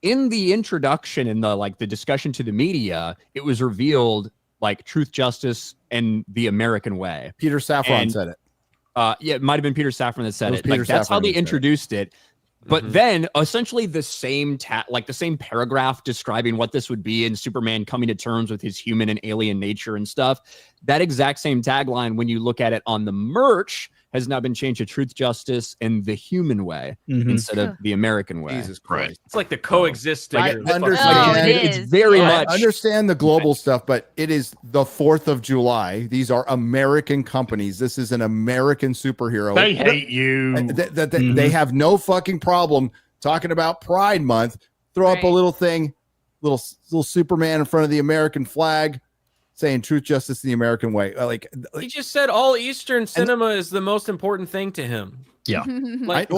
in the introduction and the discussion to the media, it was revealed like truth, justice, and the American way. Peter Safran said it. It might have been Peter Safran that said it. That's how they introduced it. But then essentially the same the same paragraph describing what this would be and Superman coming to terms with his human and alien nature and stuff. that exact same tagline, when you look at it on the merch, has now been changed to Truth, Justice, and the Human Way instead of the American Way. Jesus Christ. It's like the coexist I sticker. understand. It's very much. I understand the global stuff, but it is the 4th of July. These are American companies. This is an American superhero. They hate you. They have no fucking problem talking about Pride Month. Throw up a little thing, little Superman in front of the American flag, saying "Truth, Justice, the American Way." He just said all Eastern cinema is the most important thing to him. Yeah, that's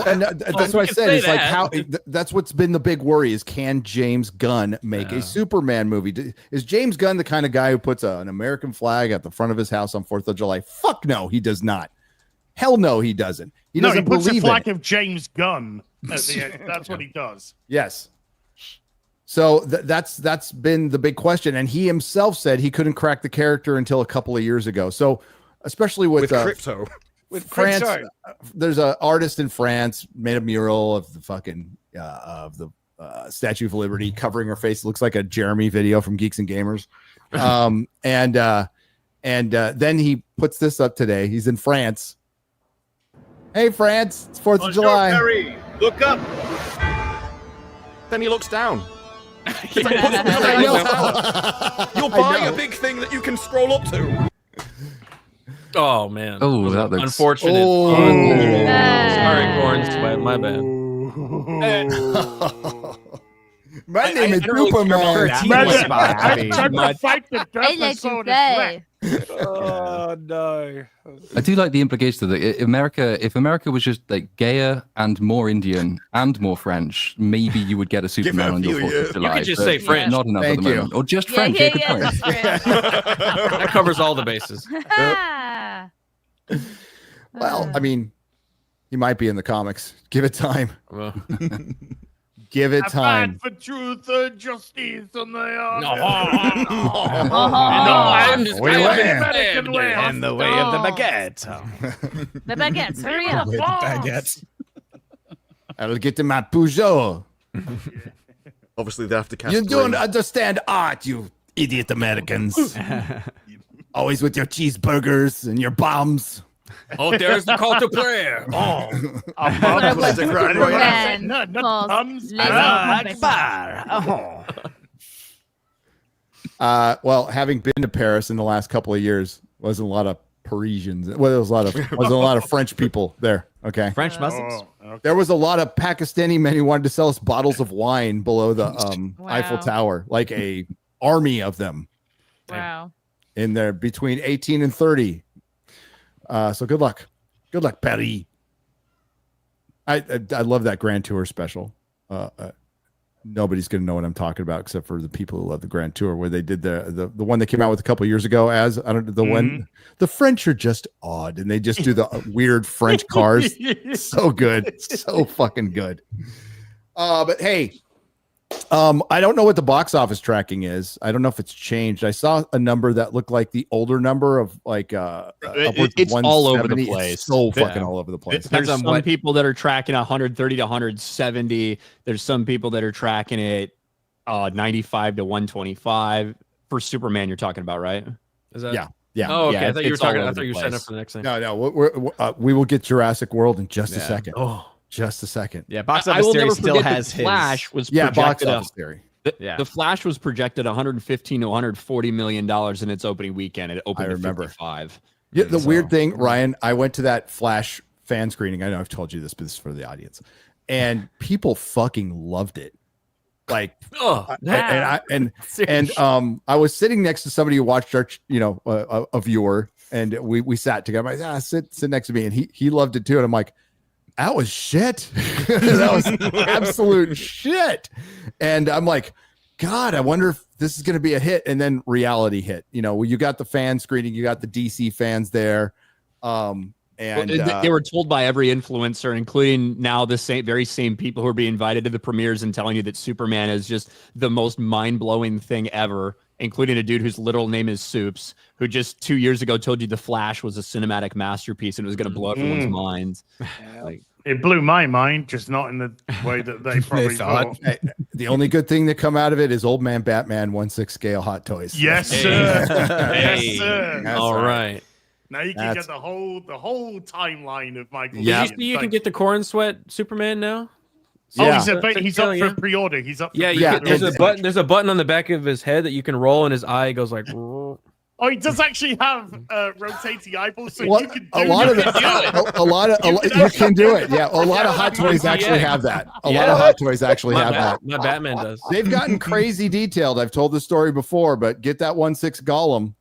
what I said. It's like how that's what's been the big worry is, can James Gunn make a Superman movie? Is James Gunn the kind of guy who puts an American flag at the front of his house on 4th of July? Fuck no, he does not. Hell no, he doesn't. He doesn't puts believe a flag it. of James Gunn at the end. That's what he does. Yes. So that's been the big question, and he himself said he couldn't crack the character until a couple of years ago. So, especially with crypto, with France, crypto. There's an artist in France made a mural of the fucking Statue of Liberty covering her face. It looks like a Jeremy video from Geeks and Gamers. Then he puts this up today. He's in France. Hey, France! It's 4th of July. Terry, look up. Then he looks down. You're I buying know. a big thing that you can scroll up to. Oh man. Oh, that looks unfortunate. Oh. Sorry, Corns. My bad. My name is Superman. Oh no. I do like the implication that if America was just like gayer and more Indian and more French, maybe you would get a Superman on your 4th of July. You could just but say French. Not enough at the moment. Or just French. Yeah, good point. That covers all the bases. Well, I mean, he might be in the comics. Give it time. Give it time. For truth and justice, and they are. And the way of the baguette. The baguettes, hurry up. The baguettes. I'll get to my Peugeot. Obviously, they have to cast. You don't three. understand art, you idiot Americans. Always with your cheeseburgers and your bombs. Oh, there's the call to prayer. Oh, well, having been to Paris in the last couple of years, wasn't a lot of Parisians. Well, there was a lot of French people there. Okay, French Muslims. There was a lot of Pakistani men who wanted to sell us bottles of wine below the Eiffel Tower, like a army of them. Wow. In there between 18 and 30. So good luck, Paris. I love that Grand Tour special. Nobody's gonna know what I'm talking about except for the people who love the Grand Tour, where they did the one that came out with a couple of years ago. As I don't the one, the French are just odd, and they just do the weird French cars. So good, so fucking good. But hey. I don't know what the box office tracking is. I don't know if it's changed. I saw a number that looked like the older number of like it's all over the place. It's so fucking all over the place. There's some people that are tracking 130 to 170. There's some people that are tracking it 95 to 125 for Superman. You're talking about, right? Is that? Yeah. Oh, okay. Yeah, I thought you were talking. I all thought you were over the setting up place. for the next thing. No, we will get Jurassic World in just a second. Oh, just a second. Yeah, box I office will theory never still forget has the his. Flash was Box projected office theory. The Flash was projected 115 to 140 million dollars in its opening weekend. It opened to 55. Yeah, the weird thing, Ryan, I went to that Flash fan screening. I know I've told you this, but this is for the audience, and people fucking loved it. Like, I was sitting next to somebody who watched our, a viewer, and we sat together. I'm like, sit next to me, and he loved it too. And I'm like, that was shit. That was absolute shit. And I'm like, God, I wonder if this is going to be a hit. And then reality hit. You got the fan screening, you got the DC fans there. And they were told by every influencer, including now the very same people who are being invited to the premieres and telling you that Superman is just the most mind-blowing thing ever. including a dude whose literal name is Soups, who just 2 years ago told you The Flash was a cinematic masterpiece and it was going to blow everyone's minds. Like, it blew my mind, just not in the way that they probably thought. Hey, the only good thing that come out of it is Old Man Batman 1/6 scale hot toys. Yes, sir. Yes, sir. That's All right. Now you can get the whole timeline of Michael. Yeah. Did you see you can get the corn sweat Superman now? Oh, he's up for pre-order. He's up. For There's a button. There's a button on the back of his head that you can roll, and his eye goes like. Oh, he does actually have rotating eyeballs, so Well, you can do a lot of it. you can do it. Yeah, a lot of hot toys actually have that. A lot of hot toys actually have that. My Batman does. They've gotten crazy detailed. I've told the story before, but get that 1/6 Gollum.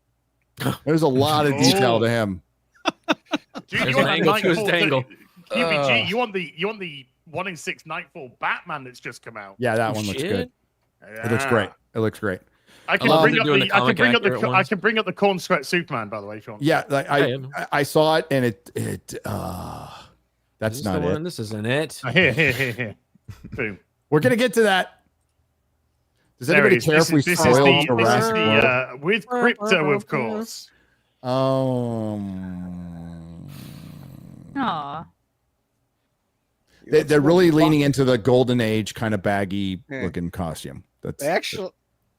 There's a lot of detail to him. Dude, There's you an want angle to his angle. QBG, you want the 1/6 Nightfall Batman that's just come out. Yeah, that one looks good. It looks great. It looks great. I can bring up the corn sweat Superman, by the way, Sean. Yeah, like I saw it and that's not it. This isn't it. Here. Boom. We're gonna get to that. Does anybody care if we spoil Jurassic Park? With crypto, of course. Aw. They're really leaning into the golden age kind of baggy looking costume. That's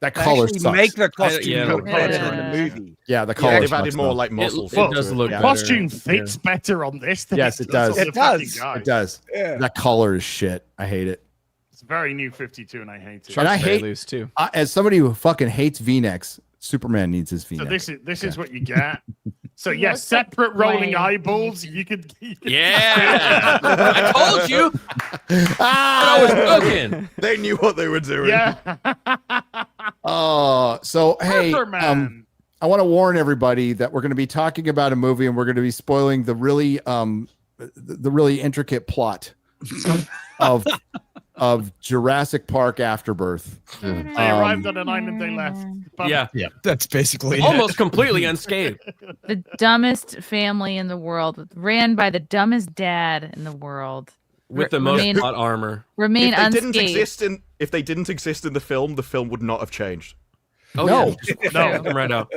that color sucks. Make the costume look Yeah. better than the movie. Yeah, the color. They've added more like muscle. It does look The better. costume fits better on this. Than Yes, it does. on the It does. fucking guy. It does. Yeah. That color is shit. I hate it. It's very new 52, and I hate it. And I Very hate loose too. as somebody who fucking hates V-necks. Superman needs his So V-neck. this is what you get. So yes, separate rolling eyeballs. You could. Yeah, I told you. I was joking. They knew what they were doing. Yeah. So hey, Superman. I want to warn everybody that we're going to be talking about a movie and we're going to be spoiling the really intricate plot of Jurassic Park Afterbirth. They arrived on an island. They left. But Yeah, That's basically almost completely unscathed. The dumbest family in the world, ran by the dumbest dad in the world. With the most Remain- hot armor. Remain If they unscathed. didn't exist in the film would not have changed. Oh, No. yeah. No. Come right out.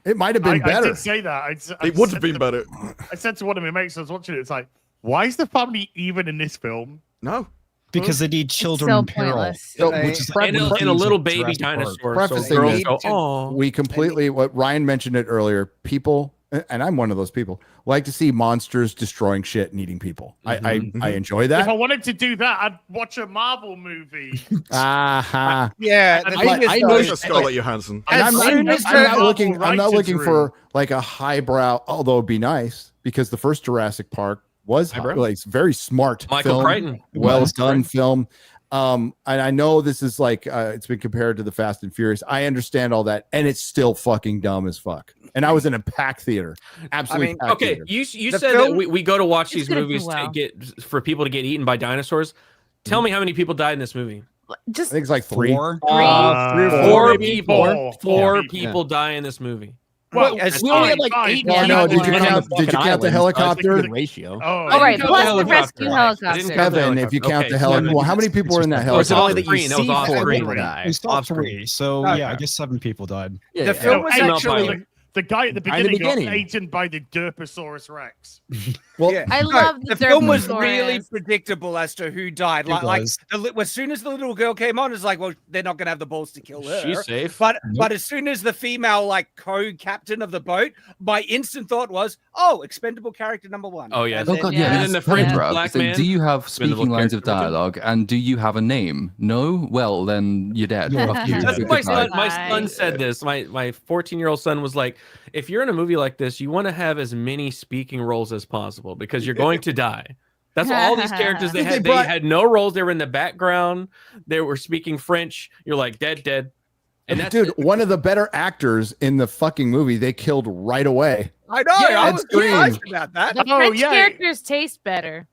It might have been I better. did say that. It would have been better. I said to one of my mates, I was watching it. It's like, why is the family even in this film? No. because they need children so in peril. pointless. So, Which is And a little baby Jurassic Park. dinosaur. Prefacing So girls this, go, oh. we completely what Ryan mentioned it earlier. People, and I'm one of those people, like to see monsters destroying shit and eating people. I enjoy If I that. wanted to do that, I'd watch a Marvel movie. Aha. Yeah, And the I- thing is, I though, know is- Scarlett Johansson. And As soon as I'm the not Marvel looking. I'm not writers looking room- for like a highbrow. Although it'd be nice because the first Jurassic Park was Highbrow? like very smart. Michael film, Crichton. well Was done Crichton. film. And I know this is like it's been compared to the Fast and Furious. I understand all that, and it's still fucking dumb as fuck. And I was in a packed theater, absolutely. packed Okay, theater. you The said film- that we go to watch It's these gonna do movies well. to get for people to get eaten by dinosaurs. Tell me how many people died in this movie. I Just think it's like three. Four. Three or Four maybe people. Four Yeah. people die in this movie. Well, as We only had fine, like fine. 8 Well, no, did you Yeah. count? Did you count the helicopter? ratio. Oh, all right. count Plus the the rescue helicopter. I didn't helicopter. count the Kevin, if you count Okay, the helicopter, seven. well, how many people were in that Or is it helicopter? only the green? That was off four screen. people die. We saw Off screen. 3, so Okay. yeah, I guess 7 people died. The film was Female actually. pilot. the guy at the Right at the beginning got beginning. eaten by the Derposaurus Rex. Well, Yeah. I No, love the the film was Derposaurus. really predictable as to who died. It Like was. as soon as the little girl came on, it's like, well, they're not gonna have the balls to kill her. She's safe. But as soon as the female like co-captain of the boat, my instant thought was, oh, expendable character number 1. Oh, yeah. And Oh then- god, Yeah. yeah. And it's then the French Fred, black so man, do you have expendable speaking lines of character number dialogue, and do you have a name? No? Well, then you're dead. Fuck you. That's Good my night. son. My son said this. My 14-year-old son was like, if you're in a movie like this, you want to have as many speaking roles as possible because you're going to die. That's all these characters they had. They had no roles. They were in the background. They were speaking French. You're like dead. And that's dude, one of the better actors in the fucking movie they killed right away. I know. Yeah, I that's was surprised green. about that. The French characters taste better.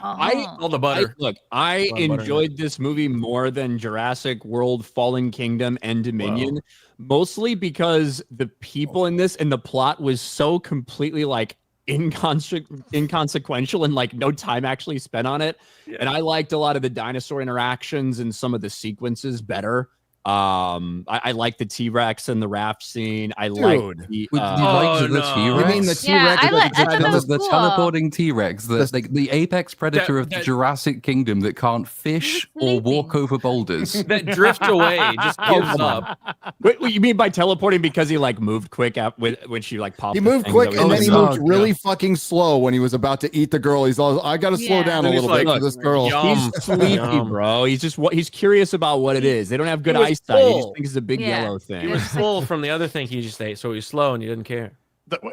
all the butter. I Butter. enjoyed this movie more than Jurassic World, Fallen Kingdom, and Dominion, mostly because the people in this and the plot was so completely like inconsequential and like no time actually spent on it. And I liked a lot of the dinosaur interactions and some of the sequences better. I like the T-Rex and the raft scene. I Dude. like the You like the T-Rex? You mean the Yeah, T-Rex? I thought that was the cool. teleporting T-Rex, the apex predator of the Jurassic Kingdom that can't fish or walk over boulders. That drifts away, just gives up. What you mean by teleporting? Because he like moved quick up when she like popped. He the moved thing quick that and was then he like, moved really fucking slow when he was about to eat the girl. He's all, I got to slow down a And he's little bit like, for this girl. He's sleepy, bro. He's curious about what it is. They don't have good was eyesight. He just full. thinks it's a big yellow He thing. was full from the other thing he just ate, so he was slow and he didn't care.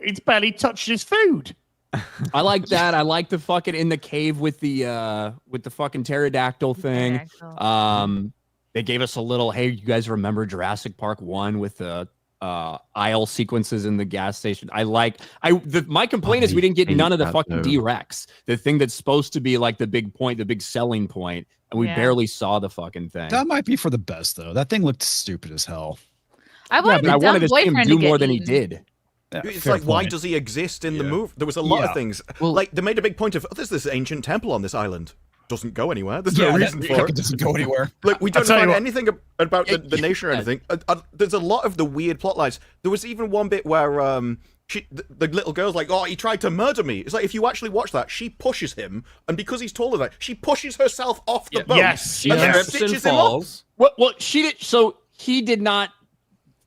It's barely touched his food. I like that. I like the fucking in the cave with the fucking pterodactyl thing. They gave us a little, hey, you guys remember Jurassic Park 1 with the aisle sequences in the gas station? My complaint is we didn't get none of the fucking D-Rex, the thing that's supposed to be like the big point, the big selling point, and we barely saw the fucking thing. That might be for the best though. That thing looked stupid as hell. I wanted but I wanted to see him boyfriend do to get more than he eaten. did. Yeah, It's fair like, why point. does he exist in the movie? There was a lot of things. Like, they made a big point of, there's this ancient temple on this island. Doesn't go anywhere. There's no reason for it. It doesn't go anywhere. Like, we don't tell you find what. anything about the nation or anything. There's a lot of the weird plot lines. There was even one bit where the little girl's like, oh, he tried to murder me. It's like, if you actually watch that, she pushes him, and because he's taller than her, she pushes herself off the boat. Yes, She and then trips and stitches him up. falls. Well, she did. So he did not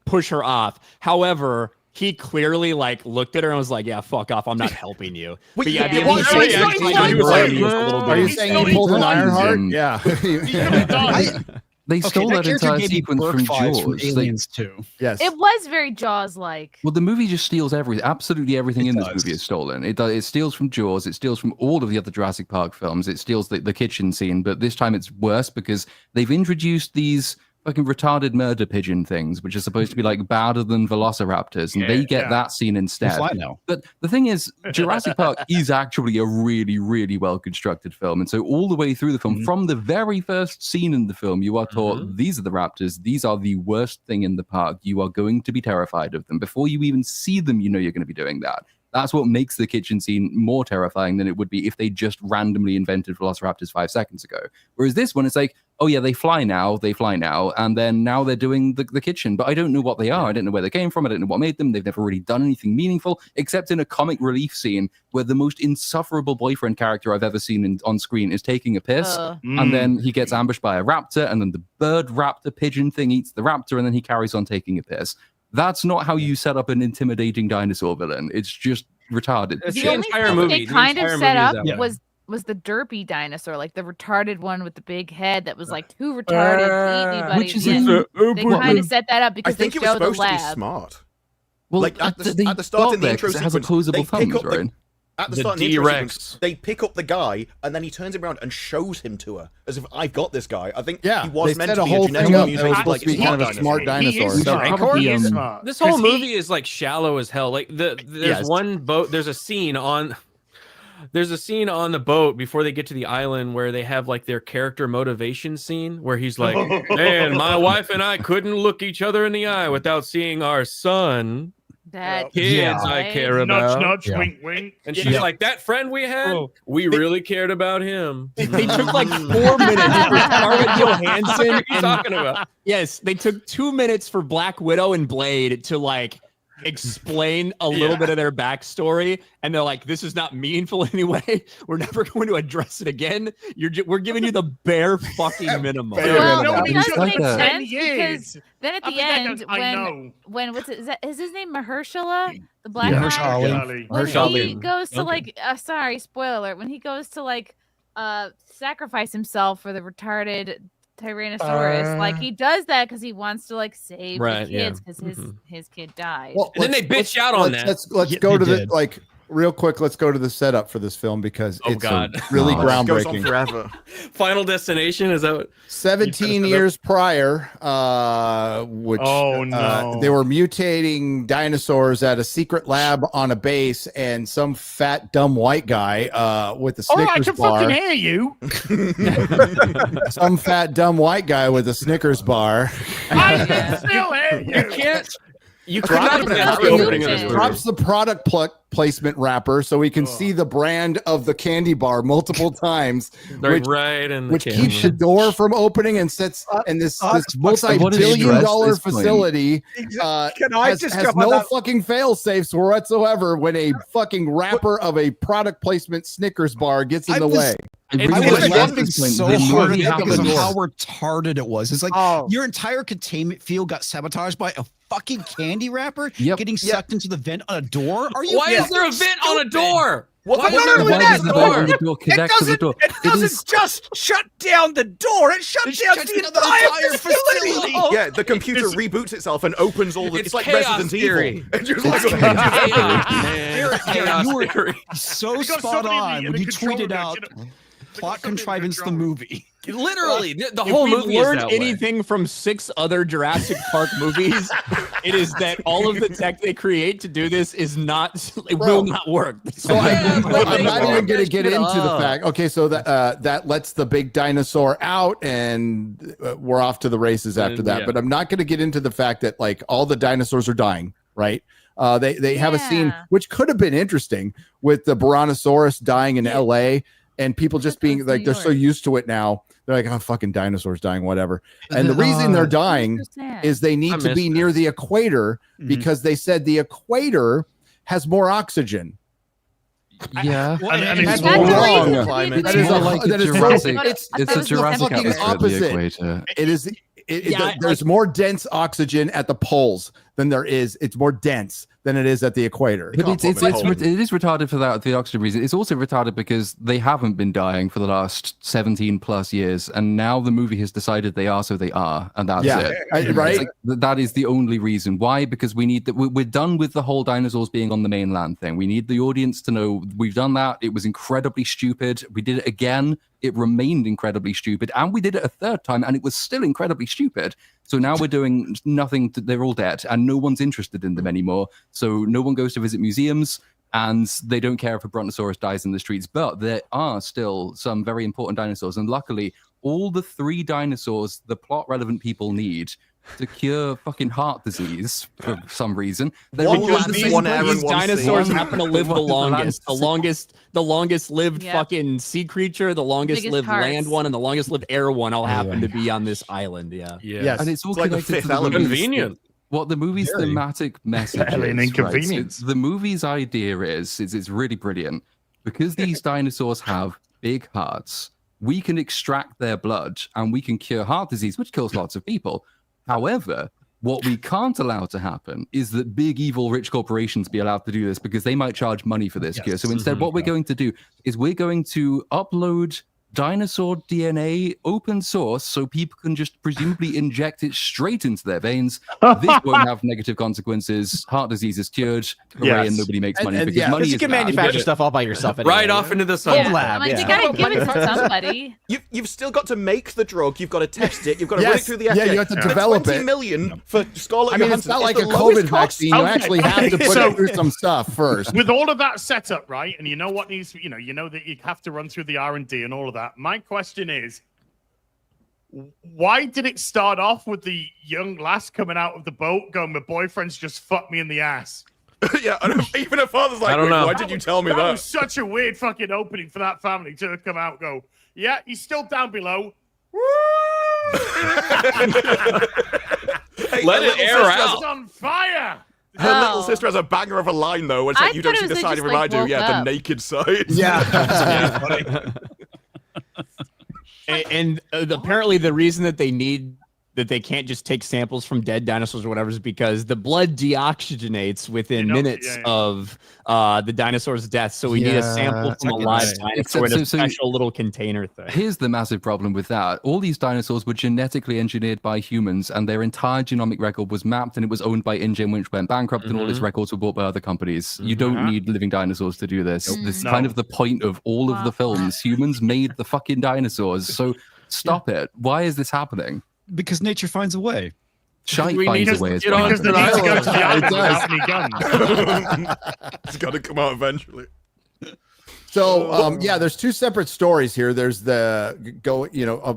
push her off. However, he clearly like looked at her and was like, "Yeah, fuck off. I'm not helping you." Wait, But yeah, yeah, the well, Elise no, actually he's like, not burned saying- me a little Are you bit. saying he pulled an Ironheart? Yeah. They stole that character entire gave me sequence Burke from vibes Jaws. Aliens too. Yes. It was very Jaws-like. Well, the movie just steals everything. Absolutely everything in this does. movie is stolen. It steals from Jaws. It steals from all of the other Jurassic Park films. It steals the kitchen scene, but this time it's worse because they've introduced these fucking retarded murder pigeon things, which are supposed to be like badder than velociraptors, and they get that scene instead. Fly now. But the thing is, Jurassic Park is actually a really, really well constructed film. And so all the way through the film, from the very first scene in the film, you are taught these are the raptors. These are the worst thing in the park. You are going to be terrified of them. Before you even see them, you know you're going to be doing that. That's what makes the kitchen scene more terrifying than it would be if they just randomly invented velociraptors 5 seconds ago. Whereas this one, it's like, oh yeah, they fly now, and then now they're doing the kitchen, but I don't know what they are. I don't know where they came from. I don't know what made them. They've never really done anything meaningful, except in a comic relief scene where the most insufferable boyfriend character I've ever seen on screen is taking a piss, and then he gets ambushed by a raptor, and then the bird raptor pigeon thing eats the raptor, and then he carries on taking a piss. That's not how you set up an intimidating dinosaur villain. It's just retarded. The only thing they kind of set up was the derpy dinosaur, like the retarded one with the big head that was like too retarded to eat anybody. Which is they kind of set that up I because think they it was showed the supposed to be lab. smart. Well, Like at the start in the intro it has sequence, opposable they pick thumbs, up right? At the The start in the intro D-Rex. sequence, they pick up the guy, and then he turns him around and shows him to her, as if I've got this guy. I think Yeah, he was they meant set to a be whole a thing genetic up. It mutant, was supposed to be kind of a smart He dinosaur. is smart. He He is is smart. This whole 'Cause he- movie is like shallow as hell. Like there's Yes. one boat. There's a scene on the boat before they get to the island where they have like their character motivation scene where he's like, "Man, my wife and I couldn't look each other in the eye without seeing our son, That kids I care about." Nudge, nudge, wink, wink. And she's like, "That friend we had, we really cared about him." They took like 4 minutes for Scarlett Johansson. What are you talking about? Yes, they took 2 minutes for Black Widow and Blade to like explain a little bit of their backstory, and they're like, "This is not meaningful anyway. We're never going to address it again. We're giving you the bare fucking minimum." Well, No, it we does should make have 10 sense years. because then at I the mean, that end, does- I know. when is his name Mahershala, the black Yeah, guy? Mahershala. When he Mahershala. goes to Okay. like, sorry, spoiler alert, when he goes to like, sacrifice himself for the retarded Tyrannosaurus, like he does that because he wants to like save Right, the yeah. kids because his kid died. Well, And then they bitch out on that. Let's Yeah, go they to the did. like real quick. Let's go to the setup for this film because Oh, it's God. really Goes on groundbreaking. forever. Final Destination, is that what? 17 years prior, which Oh, no. they were mutating dinosaurs at a secret lab on a base, and some fat dumb white guy with a All right, I Snickers can bar. fucking hear you. Some fat dumb white guy with a Snickers bar. I can still hear you. You drops could not have drops the product placement wrapper so we can see the brand of the candy bar multiple times, which, which keeps the door from opening and sets and this multi-billion-dollar facility has no fucking fail safes whatsoever when a fucking wrapper of a product placement Snickers bar gets in the way. I was laughing so hard because of how retarded it was. It's like your entire containment field got sabotaged by a fucking candy wrapper getting sucked into the vent on a door. Are you? Why is there a vent on a door? Why It doesn't just shut down the door. It shuts down the entire facility. Yeah, the computer reboots itself and opens all the. It's like chaos Resident theory. Evil. Just You were so spot on when you tweeted out plot contrivance the movie. Literally, the If whole we've movie is learned that way. anything from 6 other Jurassic Park movies, it is that all of the tech they create to do this is not. It will not work. So I'm not even going to get into the fact. Okay, so that lets the big dinosaur out, and we're off to the races after that. Yeah. But I'm not going to get into the fact that like all the dinosaurs are dying, right? They have a scene which could have been interesting with the Brontosaurus dying in L.A. and people just being like they're so used to it now. They're like, oh, fucking dinosaurs dying, whatever. And the reason they're dying is they need to be near the equator because they said the equator has more oxygen. Yeah, and it's more wrong. climate. That is More like a Jurassic. It's a Jurassic fucking atmosphere at the opposite. equator. It is. There's more dense oxygen at the poles than there is. It's more dense than it is at the equator. But it is retarded for that, the oxygen reason. It's also retarded because they haven't been dying for the last 17 plus years, and now the movie has decided they are, so they are, and that's it. Right? Like, that is the only reason. Why? Because we need that. We're done with the whole dinosaurs being on the mainland thing. We need the audience to know we've done that. It was incredibly stupid. We did it again. It remained incredibly stupid, and we did it a third time, and it was still incredibly stupid. So now we're doing nothing. They're all dead, and no one's interested in them anymore. So no one goes to visit museums, and they don't care if a brontosaurus dies in the streets. But there are still some very important dinosaurs, and luckily, all the 3 dinosaurs the plot-relevant people need to cure fucking heart disease for some reason. These dinosaurs happen to live the longest. The longest lived fucking sea creature, the longest lived land one, and the longest lived air one all happen to be on this island. Yes. And it's all like the connected fifth to the element. Convenient. What the movie's thematic message Alien is, inconvenience. right? The movie's idea is it's really brilliant. Because these dinosaurs have big hearts, we can extract their blood and we can cure heart disease, which kills lots of people. However, what we can't allow to happen is that big, evil, rich corporations be allowed to do this because they might charge money for this cure. So instead, what we're going to do is we're going to upload dinosaur DNA open source so people can just presumably inject it straight into their veins. This won't have negative consequences. Heart disease is cured. Hooray, and nobody makes money because money you is can bad. manufacture stuff all by yourself. Right off into the sun. I'm like, you gotta give it to somebody. You've still got to make the drug. You've got to test it. You've got to run it through the FDA. Yeah, you have to develop it. 20 million for Scarlett I mean, it's Johansson not is like the a lowest COVID cost. vaccine. You actually have to put it through some stuff first. With all of that set up, right, and you know what needs, you know that you have to run through the R&D and all of that. My question is, why did it start off with the young lass coming out of the boat going, my boyfriend's just fucked me in the ass? Yeah, and even her father's like, I don't know. why did you tell me that? That was such a weird fucking opening for that family to come out and go, yeah, he's still down below. Hey, Let it air out. It's on fire. Her little sister has a banger of a line though. It's like, I you don't thought see it the was side they of him just, I like, do. woke Yeah, the up. naked side. Yeah. And apparently the reason that they can't just take samples from dead dinosaurs or whatever is because the blood deoxygenates within minutes of the dinosaur's death. So we need a sample from a live dinosaur in a special little container thing. Here's the massive problem with that. All these dinosaurs were genetically engineered by humans, and their entire genomic record was mapped, and it was owned by InGen, which went bankrupt, and all its records were bought by other companies. You don't need living dinosaurs to do this. This is kind of the point of all of the films. Humans made the fucking dinosaurs, so stop it. Why is this happening? Because nature finds a way. Shite finds a way. Because they need to go to the island without any guns. It's got to come out eventually. So, yeah, there's 2 separate stories here. There's the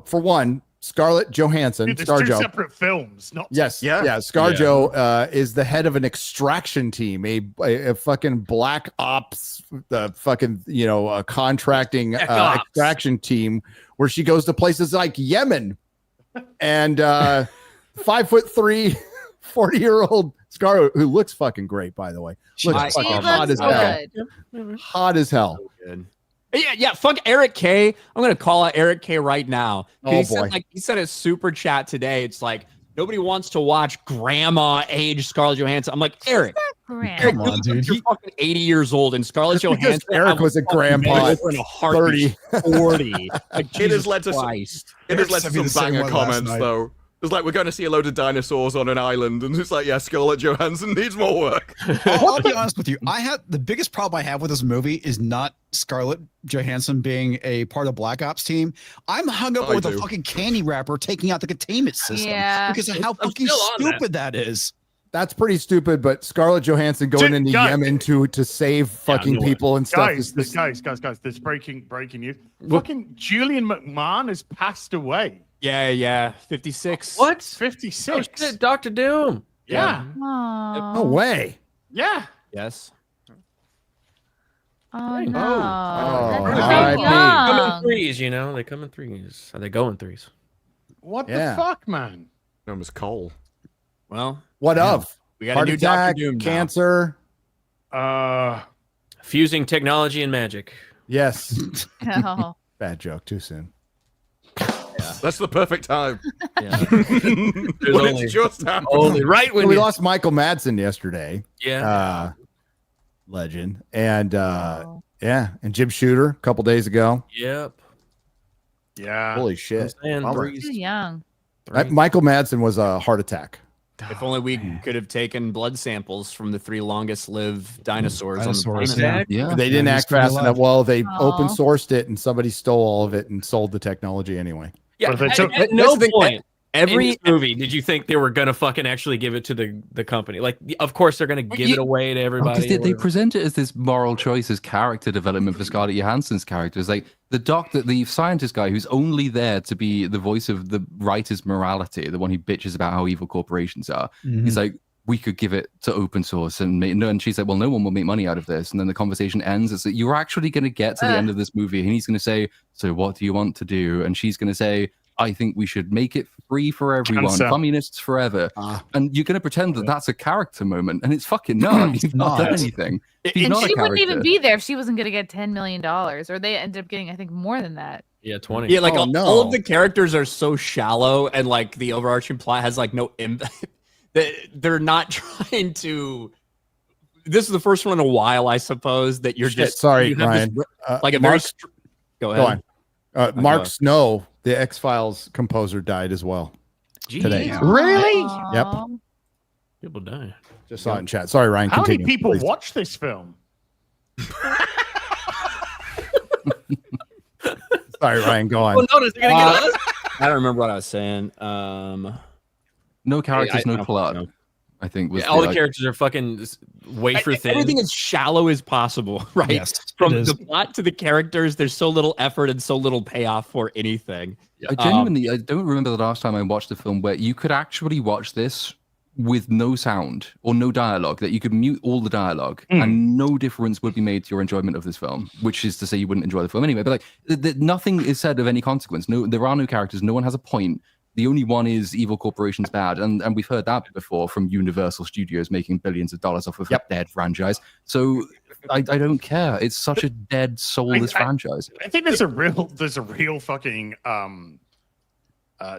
for one, Scarlett Johansson, Dude, there's two ScarJo. separate films, not Yes, Yeah. ScarJo is the head of an extraction team, a fucking black ops, fucking contracting extraction team, where she goes to places like Yemen, and 5'3", 40-year-old Scarlett, who looks fucking great, by the way. Looks She fucking hot as looks hell. good. Hot as hell. Yeah. Fuck Eric K. I'm gonna call out Eric K. right now. Oh, Said, he said a super chat today. It's like nobody wants to watch grandma age Scarlett Johansson. I'm like, Eric, Come on, dude. you're fucking 80 years old, and Scarlett Just because Johansson. Eric was a grandpa at 30, 40. Like, It has Jesus led to Christ. It has led to sent me the some same banger one last comments night. though. It's like we're going to see a load of dinosaurs on an island, and it's like, yeah, Scarlett Johansson needs more work. I'll be honest with you. The biggest problem I have with this movie is not Scarlett Johansson being a part of Black Ops team. I'm hung up I with do. a fucking candy wrapper taking out the containment system Yeah. because of how I'm fucking still on that. stupid that is. That's pretty stupid, but Scarlett Johansson going Dude, into guys- Yemen to save fucking people and stuff. Guys, is guys, there's breaking news. Fucking Julian McMahon has passed away. Yeah. 56. What? 56. Oh, shit, Dr. Doom. Yeah. no way. Yeah. Yes. Oh no. Oh, That's R.I.P. so Come in young. threes, they come in threes. They go in threes. What Yeah. the fuck, man? Known as Cole. Well, What of? we got Heart a new attack, Dr. Doom now. cancer. Fusing technology and magic. Yes. No. Bad joke. Too soon. That's the perfect time. Yeah. When it's just happened. Only right when we you- lost Michael Madsen yesterday. Yeah. Legend. And Oh. and Jim Shooter a couple days ago. Yep. Yeah. Holy shit. And Bummer. Too young. Michael Madsen was a heart attack. If only we could have taken blood samples from the 3 longest lived dinosaurs on the Dinosaurs, planet. Yeah. They didn't he's act still fast alive. enough. Well, they Aw. open sourced it and somebody stole all of it and sold the technology anyway. Yeah. But if they At, took- at That's no the thing, point in Every this movie did you think they were gonna fucking actually give it to the company. Like, of course they're gonna give it away to everybody. Because or they whatever. present it as this moral choice as character development for Scarlett Johansson's character. It's like the scientist guy who's only there to be the voice of the writer's morality, the one who bitches about how evil corporations are. He's like, we could give it to open source and she's like, well, no one will make money out of this. And then the conversation ends. It's that you're actually going to get to the end of this movie and he's going to say, so what do you want to do? And she's going to say, I think we should make it free for everyone. Cancer. Communists forever. And you're going to pretend that that's a character moment. And it's fucking not. You've not done not. anything. She's And not a she wouldn't even character. be there if she wasn't going to get $10 million. Or they ended up getting, I think, more than that. Yeah, 20. Yeah, like Oh, all, no. all of the characters are so shallow, and like the overarching plot has like no impact. They're not trying to. This is the first one in a while, I suppose, that you're Shit, just sorry, you have this Ryan. like a Mark, very. Go ahead. Go on. Mark Snow, the X-Files composer, died as well today. Jeez. Really? Yep. Aw. People die. Just saw it in chat. Sorry, Ryan. How many Continue, people please. watch this film? Sorry, Ryan. Go on. Oh, notice they're gonna get us. I don't remember what I was saying. No characters, I no don't plot. know. I think was All the like- characters are fucking wafer thin. Everything is shallow as possible, right? Yes, From it is. the plot to the characters, there's so little effort and so little payoff for anything. I genuinely, I don't remember the last time I watched a film where you could actually watch this with no sound or no dialogue, that you could mute all the dialogue and no difference would be made to your enjoyment of this film, which is to say you wouldn't enjoy the film anyway. But like, nothing is said of any consequence. No, there are no characters. No one has a point. The only one is evil corporations bad. And we've heard that before from Universal Studios making billions of dollars off of a dead franchise. So I don't care. It's such a dead, soulless franchise. I think there's a real fucking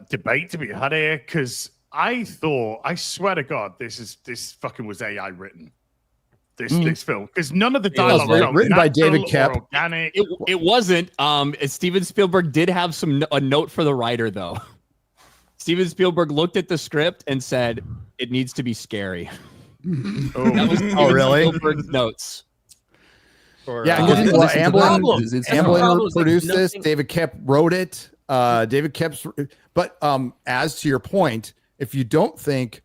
debate to be had here, because I swear to God, this fucking was AI written. This film, because none of the dialogue was felt written by natural David or Koepp. organic. It wasn't. Steven Spielberg did have a note for the writer, though. Steven Spielberg looked at the script and said, "It needs to be scary." That was Steven really? Spielberg's notes. Yeah, this is the Amblin, problem. It's the Amblin problem. produced Like, this. nothing- David Koepp wrote it. David Koepp's. But as to your point, if you don't think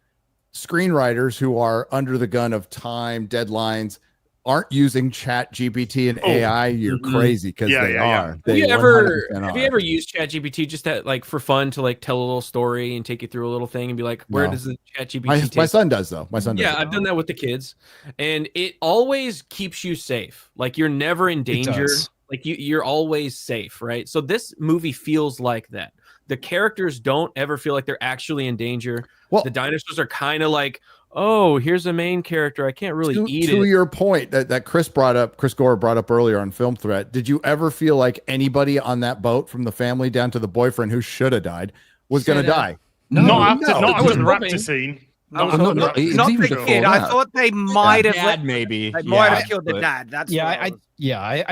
screenwriters who are under the gun of time, deadlines, aren't using Chat GPT and AI, you're crazy because they are. Have They you 100% ever are. used ChatGPT just that like for fun to like tell a little story and take you through a little thing and be like, where No. does the ChatGPT? My son does though. My son does. Yeah, I've done that with the kids, and it always keeps you safe. Like you're never in danger. does. Like you're always safe, right? So this movie feels like that. The characters don't ever feel like they're actually in danger. Well, the dinosaurs are kind of like, oh, here's a main character. I can't really eat to it. your point that Chris Gore brought up earlier on Film Threat, did you ever feel like anybody on that boat, from the family down to the boyfriend who should have died, was going to die? Not after the raptor scene. Not the kid. I thought they might have Dad, maybe. They might have killed the dad. That's I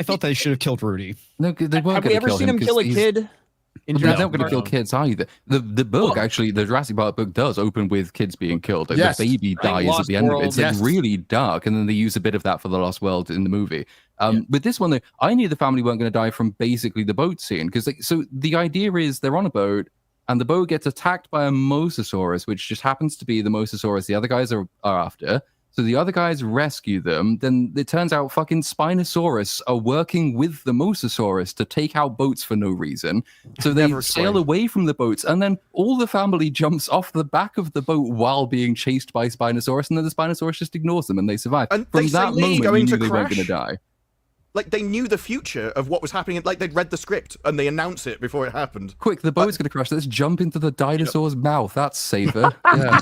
thought they should have killed Rudy. No, they weren't Have we going to ever kill seen him him kill a 'cause kid? They're not going to kill kids either. The book, actually, the Jurassic Park book does open with kids being killed. Like, Yes. the baby dies Lost at the end of it. World, It's like yes. really dark, and then they use a bit of that for the Lost World in the movie. With this one, though, I knew the family weren't going to die from basically the boat scene, because so the idea is they're on a boat, and the boat gets attacked by a mosasaurus, which just happens to be the mosasaurus the other guys are after. So the other guys rescue them. Then it turns out fucking Spinosaurus are working with the Mosasaurus to take out boats for no reason. So they sail away from the boats, and then all the family jumps off the back of the boat while being chased by Spinosaurus, and then the Spinosaurus just ignores them and they survive. And From they that say, "Lee, moment, going you to knew they weren't crash." going to die. Like they knew the future of what was happening. Like they'd read the script and they announce it before it happened. Quick, the boat's going to crash. Let's jump into the dinosaur's mouth. That's safer. Yeah.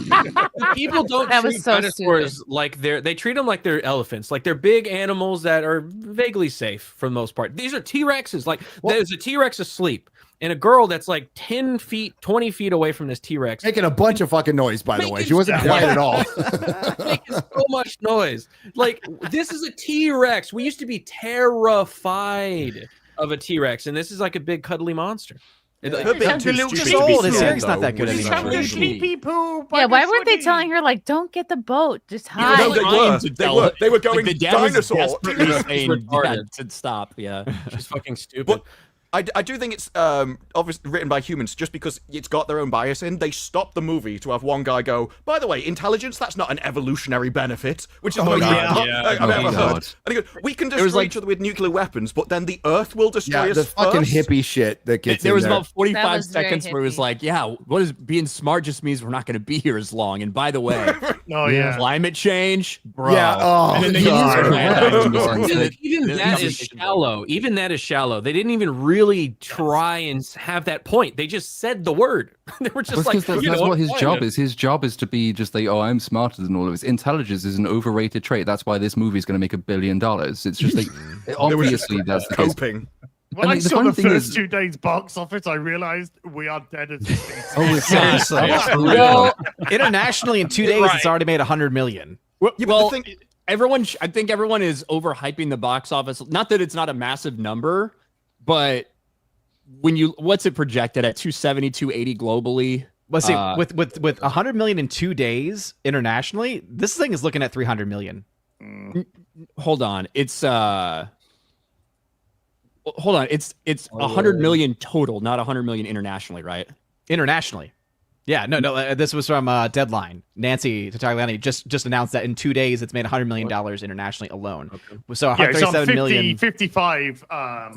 People don't That was treat so dinosaurs like they treat them like they're elephants, like they're big animals that are vaguely safe for the most part. These are T-Rexes. Like there's a T-Rex asleep, and a girl that's like 10 feet, 20 feet away from this T-Rex. Making a bunch of fucking noise, by the way. She wasn't quiet at all. Making so much noise. Like this is a T-Rex. We used to be terrified of a T-Rex, and this is like a big cuddly monster. Her being too Luke stupid is to be old. scared, His series not though, that good was anymore. crazy. sleepy poo. Yeah, why weren't they telling her like, don't get the boat, just No, hide? they were. They were going the dad was dinosaur. desperately saying retarded. to stop. Yeah. She's fucking stupid. But I do think it's obviously written by humans, just because it's got their own bias in. They stopped the movie to have one guy go, by the way, intelligence, that's not an evolutionary benefit, which is the most I've ever heard. And he goes, we can destroy each other with nuclear weapons, but then the Earth will destroy Yeah, us the fucking first. hippie shit that gets There in was there. about That 45 was very seconds where it was hippie. like, yeah, what is being smart just means we're not going to be here as long. And by the way, Oh yeah. climate change, bro. Yeah, oh, and then they God. Even that is shallow. Even that is shallow. They didn't even really try and have that point. They just said the word. They were just Well, like, because that's what his job is. His job is to be just like, oh, I'm smarter than all of us. Intelligence is an overrated trait. That's why this movie is going to make $1 billion. It's just like, obviously, that's the case. Coping. When I I mean, the saw funny the thing first is- 2 days box office, I realized we are dead as a species. Oh, seriously. Well, internationally in 2 days, it's already made 100 million. Well, I think everyone is overhyping the box office. Not that it's not a massive number, but what's it projected at 270, 280 globally? Let's see, with 100 million in 2 days internationally, this thing is looking at 300 million. Hold on. It's 100 million total, not 100 million internationally, right? Internationally. Yeah, no, this was from Deadline. Nancy Tagliani just announced that in 2 days it's made $100 million internationally alone. So Yeah, it's on 137 million. 55.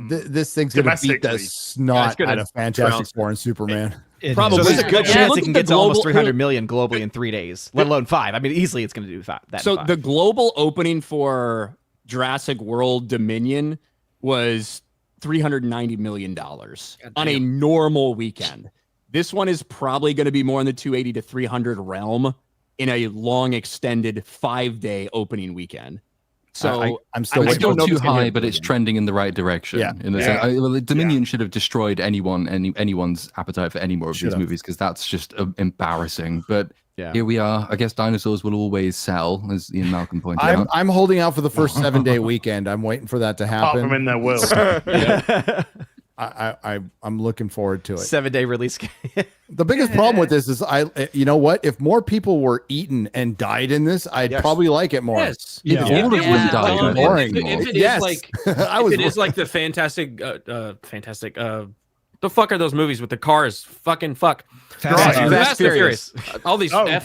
This thing's going to beat the domestically. snot out of Fantastic Four and Superman. Probably. So there's a good chance it can get to almost global- 300 million globally in 3 days, let alone 5. I mean, easily it's going to do that. So in 5. the global opening for Jurassic World Dominion was $390 million on a normal weekend. This one is probably going to be more in the 280 to 300 realm in a long extended 5-day opening weekend. So I'm still It's still waiting. too high, but it's trending in the right direction. Yeah. In the sense, well, Dominion should have destroyed anyone's appetite for any more of these movies, because that's just embarrassing. But here we are. I guess dinosaurs will always sell, as Ian Malcolm pointed out. I'm holding out for the first 7-day weekend. I'm waiting for that to Apart happen. from in their will. I'm looking forward to it. 7-day release. The biggest problem with this is you know what? If more people were eaten and died in this, I'd probably like it more. Yes. If all of them died, it'd be boring. If it Yes. is like I was if it is like the fantastic The fuck are those movies with the cars? Fucking fuck. Fast Fast and Furious. All these Oh, The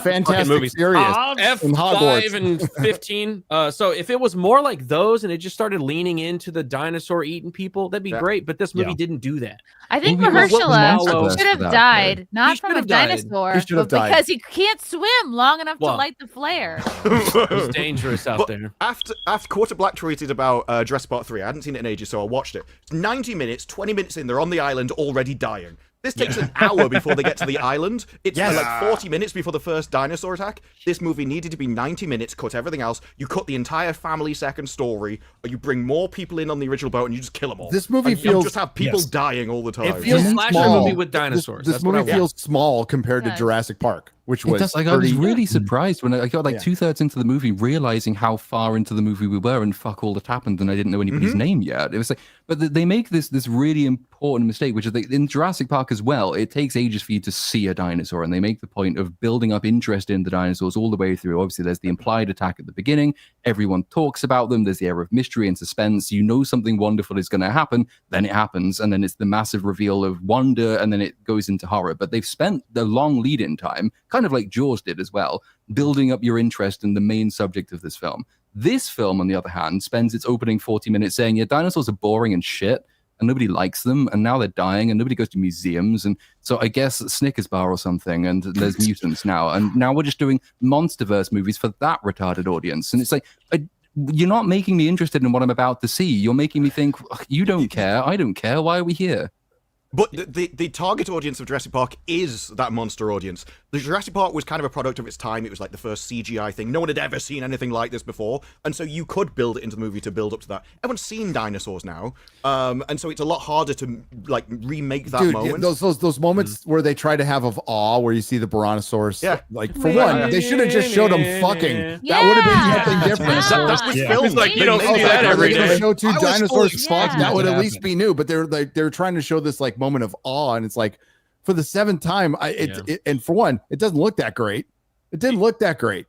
Fantastic movies. Furious. F5 and Hogwarts. and 15. So if it was more like those and it just started leaning into the dinosaur eating people, that'd be great. But this movie didn't do that. I think Maybe it was Mahershala Monster should have Bus died, He not should from a have died. dinosaur, He should have but died. because he can't swim long enough Well. to light the flare. It's dangerous out But there. After Quarter Black tweeted about Jurassic Park 3, I hadn't seen it in ages, so I watched it. 90 minutes, 20 minutes in, they're on the island already dying. This takes an hour before they get to the island. It's like 40 minutes before the first dinosaur attack. This movie needed to be 90 minutes, cut everything else. You cut the entire family second story, or you bring more people in on the original boat and you just kill them all. This movie And you feels- just have people dying all the time. It feels It's a slasher small. movie with dinosaurs. This That's what I movie want. feels small compared to Yes. Jurassic Park, which It was does, like, I was 30 really surprised when I got like Yeah. 2/3 into the movie, realizing how far into the movie we were, and fuck all that happened, and I didn't know anybody's name yet. It was like, but they make this really important mistake, which is that in Jurassic Park as well, it takes ages for you to see a dinosaur, and they make the point of building up interest in the dinosaurs all the way through. Obviously, there's the implied attack at the beginning. Everyone talks about them. There's the air of mystery and suspense. You know something wonderful is going to happen, then it happens, and then it's the massive reveal of wonder, and then it goes into horror. But they've spent the long lead-in time, kind of like Jaws did as well, building up your interest in the main subject of this film. This film, on the other hand, spends its opening 40 minutes saying, yeah, dinosaurs are boring and shit, and nobody likes them, and now they're dying, and nobody goes to museums, and so I guess Snickers bar or something, and there's mutants now, and now we're just doing MonsterVerse movies for that retarded audience. And it's like, you're not making me interested in what I'm about to see. You're making me think, you don't care, I don't care, why are we here? But the target audience of Jurassic Park is that monster audience. The Jurassic Park was kind of a product of its time. It was like the first CGI thing. No one had ever seen anything like this before. And so you could build it into the movie to build up to that. Everyone's seen dinosaurs now. And so it's a lot harder to like remake that moment. Those moments where they try to have of awe, where you see the Brontosaurus. Yeah. Like, for one, they should have just showed them fucking. That would have been something different. That was filmed. Like, you don't see that every day. Show two dinosaurs fuck. Yeah. That would at least be new. But they're trying to show this like moment of awe, and it's like for the 7th time. And for one, it doesn't look that great. It didn't look that great.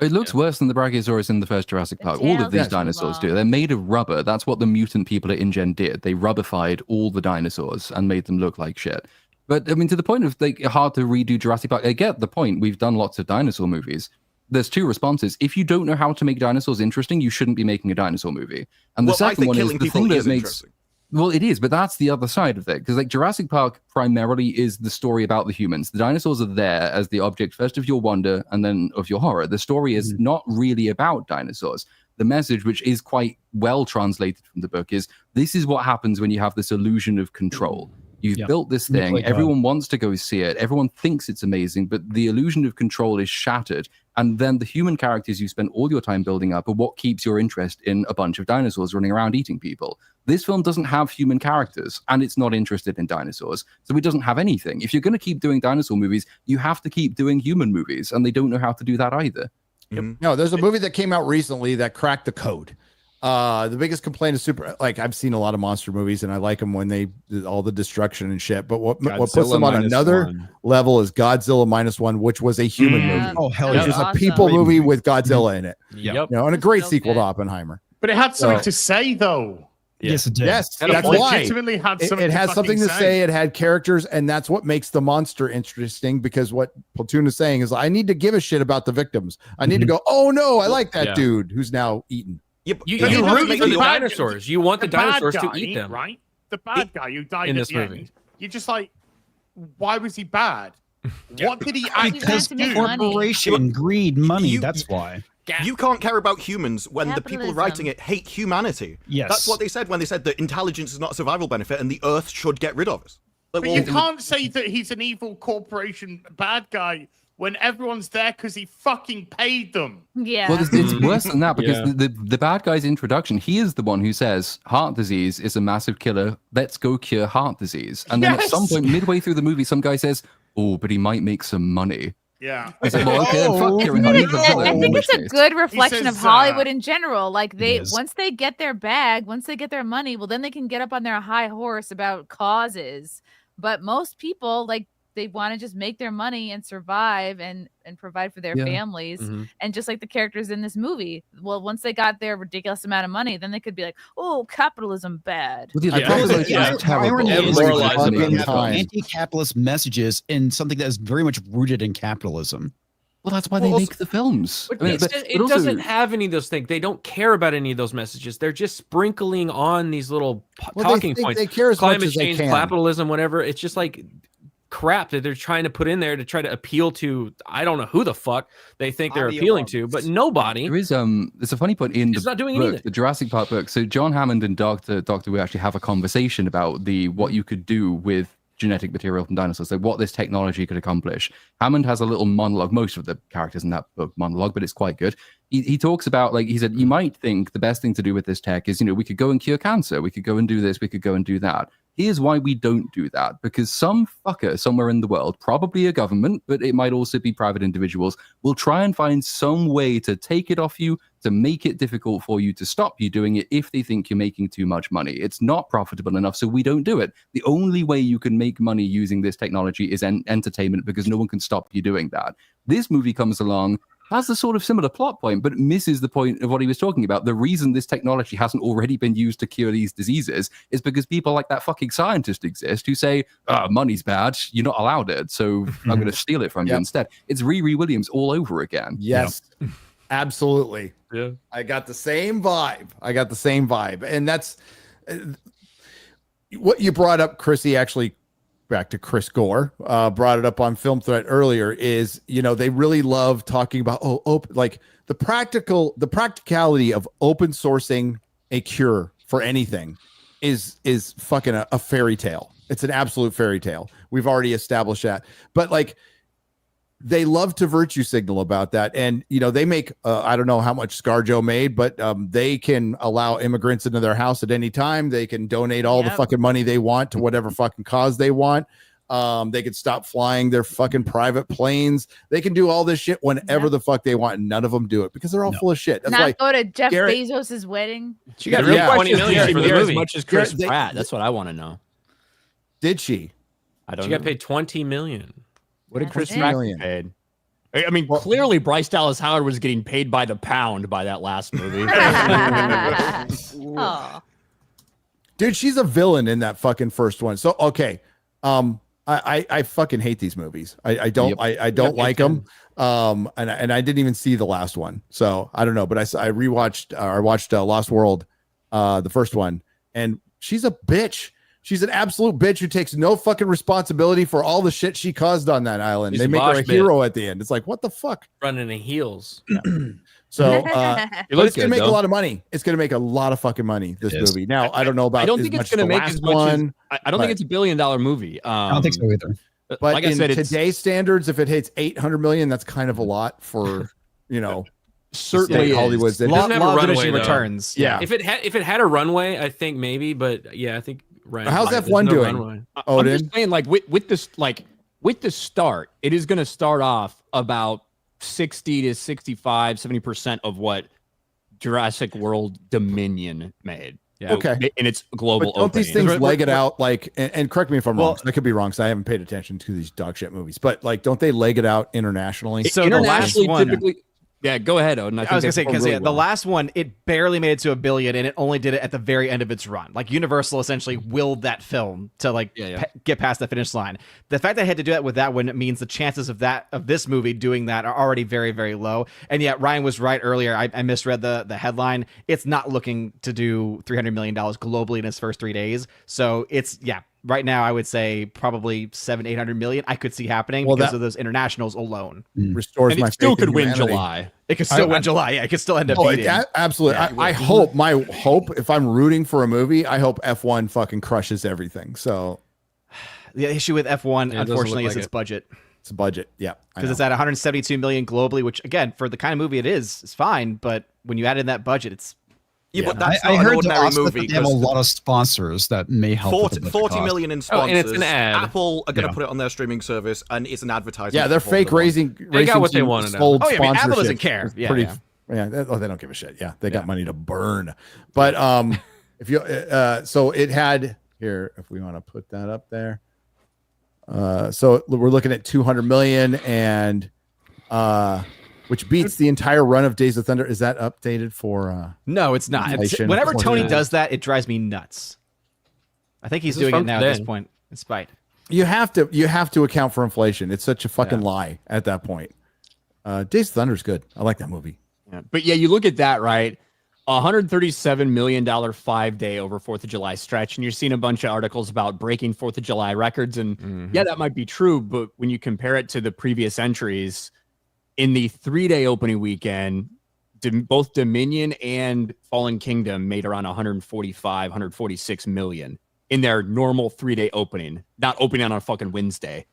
It looks worse than the Brachiosaurus in the first Jurassic Park. All of these tail's too dinosaurs do. long. They're made of rubber. That's what the mutant people at InGen did. They rubberfied all the dinosaurs and made them look like shit. But I mean, to the point of like hard to redo Jurassic Park. I get the point. We've done lots of dinosaur movies. There's two responses. If you don't know how to make dinosaurs interesting, you shouldn't be making a dinosaur movie. And the Well, I second think one is killing the people thing that is makes. interesting. Well, it is, but that's the other side of it. Because like Jurassic Park primarily is the story about the humans. The dinosaurs are there as the object first of your wonder and then of your horror. The story is not really about dinosaurs. The message, which is quite well translated from the book, is this is what happens when you have this illusion of control. You've built this thing. Like, Everyone wants to go see it. Everyone thinks it's amazing, but the illusion of control is shattered. And then the human characters you spend all your time building up are what keeps your interest in a bunch of dinosaurs running around eating people. This film doesn't have human characters, and it's not interested in dinosaurs. So it doesn't have anything. If you're going to keep doing dinosaur movies, you have to keep doing human movies, and they don't know how to do that either. No, there's a movie that came out recently that cracked the code. The biggest complaint is like I've seen a lot of monster movies and I like them when they all the destruction and shit. But what puts them on another level is Godzilla -1, which was a human movie. Oh, hell Which yeah. is a people movie with Godzilla in it. Yep. You know, and a great So sequel to good. Oppenheimer. But it had something to say, though. Yes, it did. Yes, It that's why. legitimately had It, something it has to something to fucking say. It had characters, and that's what makes the monster interesting. Because what Platoon is saying is, I need to give a shit about the victims. I need to go, oh no, I like that Yeah. dude who's now eaten. Yeah, You But it root doesn't for make the the bad- dinosaurs. You want the bad dinosaurs to guy, eat them. right? The bad guy who died In at this the movie. end. You're just like, why was he bad? What did he He actually Because wanted to do? make money. corporation, greed, money. You- That's why. You can't care about humans when the people Capitalism. writing it hate humanity. Yes. That's what they said when they said that intelligence is not a survival benefit and the Earth should get rid of us. Like, But well, you can't say that he's an evil corporation bad guy when everyone's there because he fucking paid them. Yeah. Well, it's worse than that because Yeah. the bad guy's introduction, he is the one who says heart disease is a massive killer. Let's go cure heart disease. And then at some Yes! point, midway through the movie, some guy says, "Oh, but he might make some money." Yeah. I said, "Well, okay, then fuck Oh. curing I heart think disease." it's- I in think which it's a case. good reflection of says, Hollywood in general. Like they, is. once they get their bag, once they get their money, well, then they can get up on their high horse about causes. But most people, like they want to just make their money and survive and provide for their families. And just like the characters in this movie, well, once they got their ridiculous amount of money, then they could be like, oh, capitalism bad. Well, the capitalism is terrible. Anti-capitalist messages in something that is very much rooted in capitalism. Well, that's why they make the films. But it doesn't have any of those things. They don't care about any of those messages. They're just sprinkling on these little talking points. They care as climate much as change, they can. capitalism, whatever. It's just like crap that they're trying to put in there to try to appeal to. I don't know who the fuck they think they're appealing to, but nobody. There's a funny point in not doing book, anything. the Jurassic Park book. So John Hammond and Dr. Wu actually have a conversation about what you could do with genetic material from dinosaurs, like what this technology could accomplish. Hammond has a little monologue. Most of the characters in that book monologue, but it's quite good. He talks about, like, he said, you might think the best thing to do with this tech is, we could go and cure cancer, we could go and do this, we could go and do that. Here's why we don't do that, because some fucker somewhere in the world, probably a government, but it might also be private individuals, will try and find some way to take it off you, to make it difficult for you, to stop you doing it if they think you're making too much money. It's not profitable enough, so we don't do it. The only way you can make money using this technology is entertainment, because no one can stop you doing that. This movie comes along, has a sort of similar plot point, but it misses the point of what he was talking about. The reason this technology hasn't already been used to cure these diseases is because people like that fucking scientist exist who say, money's bad, you're not allowed it, so I'm going to steal it from you instead. It's Riri Williams all over again. Yes, absolutely. Yeah, I got the same vibe. And that's what you brought up, Chrissy, actually. Back to Chris Gore, brought it up on Film Threat earlier, is, they really love talking about, like the practicality of open sourcing a cure for anything is fucking a fairy tale. It's an absolute fairy tale. We've already established that. But like, they love to virtue signal about that. And, they make, I don't know how much ScarJo made, but they can allow immigrants into their house at any time. They can donate all the fucking money they want to whatever fucking cause they want. They can stop flying their fucking private planes. They can do all this shit whenever the fuck they want. And none of them do it because they're all full of shit. That's why go to Jeff Bezos's wedding. She got 20 million for the movie. As much as Chris Pratt. That's what I want to know. Did she? I don't She know. got paid $20 million. What did Chris Pratt get paid? I mean, clearly Bryce Dallas Howard was getting paid by the pound by that last movie. Dude, she's a villain in that fucking first one. So okay, I fucking hate these movies. I don't like them. And I didn't even see the last one, so I don't know. But I rewatched or watched Lost World, the first one, and she's a bitch. She's an absolute bitch who takes no fucking responsibility for all the shit she caused on that island. She's they make her a hero at the end. It's like, what the fuck? Running in heels. So but it's gonna make a lot of money. It's gonna make a lot of fucking money, this movie. Now I don't know about. I don't think it's gonna make as much as I don't think it's $1 billion movie. I don't think so either. But like I said, today's standards, if it hits 800 million, that's kind of a lot for certainly Hollywood's. It doesn't have a runway, returns. Yeah. If it had a runway, I think maybe, but yeah, I think right. How's F1 doing? I'm just saying, like with the start, it is going to start off about 60 to 65, 70% of what Jurassic World Dominion made. Yeah. Okay. And it's global. But don't these opening. things leg it out like? And correct me if I'm wrong. I could be wrong because I haven't paid attention to these dog shit movies. But like, don't they leg it out internationally? So internationally, typically. Yeah, go ahead, Odin. I was gonna say because the last one, it barely made it to $1 billion, and it only did it at the very end of its run. Like Universal essentially willed that film to get past the finish line. The fact that I had to do that with that one means the chances of this movie doing that are already very, very low. And yet Ryan was right earlier. I misread the headline. It's not looking to do $300 million globally in its first 3 days. So it's right now, I would say probably 700-800 million. I could see happening because of those internationals alone. Restores and my it still faith in could win humanity. July. It could still win July. Yeah, it could still end up beating. Absolutely. I hope, my hope, if I'm rooting for a movie, I hope F1 fucking crushes everything. So the issue with F1, unfortunately, is its budget. It's a budget. Yeah. Because it's at 172 million globally, which again, for the kind of movie it is fine. But when you add in that budget, it's but that's I not an heard ordinary also that movie. they have a lot of sponsors that may help. 40 million in sponsors. and it's an ad. Apple are going to put it on their streaming service, and it's an advertisement. Yeah, they're fake raising. They got what they wanted. Sold Oh, yeah, I mean, Apple doesn't sponsorships. care. It's Yeah, pretty. yeah. They don't give a shit. Yeah, they got money to burn. But if you, so it had here. If we want to put that up there, So we're looking at 200 million, and which beats the entire run of Days of Thunder. Is that updated for? No, it's not. inflation? Whenever Tony does that, it drives me nuts. I think he's doing it now at this point. In spite. You have to account for inflation. It's such a fucking lie at that point. Days of Thunder is good. I like that movie. Yeah. But yeah, you look at that, right? $137 million 5-day over 4th of July stretch. And you're seeing a bunch of articles about breaking 4th of July records. And yeah, that might be true. But when you compare it to the previous entries in the 3-day opening weekend, both Dominion and Fallen Kingdom made around 146 million in their normal 3-day opening, not opening on a fucking Wednesday.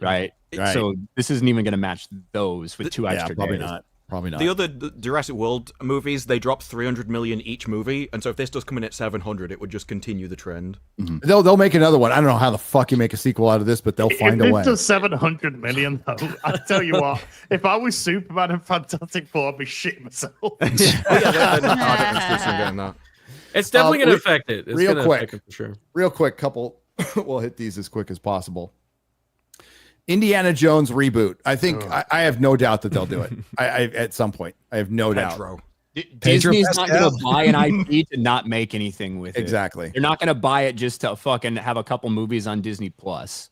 Right. So this isn't even going to match those with 2 extra probably days. Probably not. The other Jurassic World movies, they drop 300 million each movie, and so if this does come in at 700, it would just continue the trend. They'll make another one. I don't know how the fuck you make a sequel out of this, but they'll find a way. If it does 700 million, though, I tell you what, if I was Superman and Fantastic Four, I'd be shitting myself. It's definitely going to affect it. It's real gonna quick, affect it for sure. Real quick, couple. We'll hit these as quick as possible. Indiana Jones reboot. I think I have no doubt that they'll do it. I at some point. I have no doubt. Disney's not going to buy an IP to not make anything with it. Exactly. They're not going to buy it just to fucking have a couple movies on Disney Plus.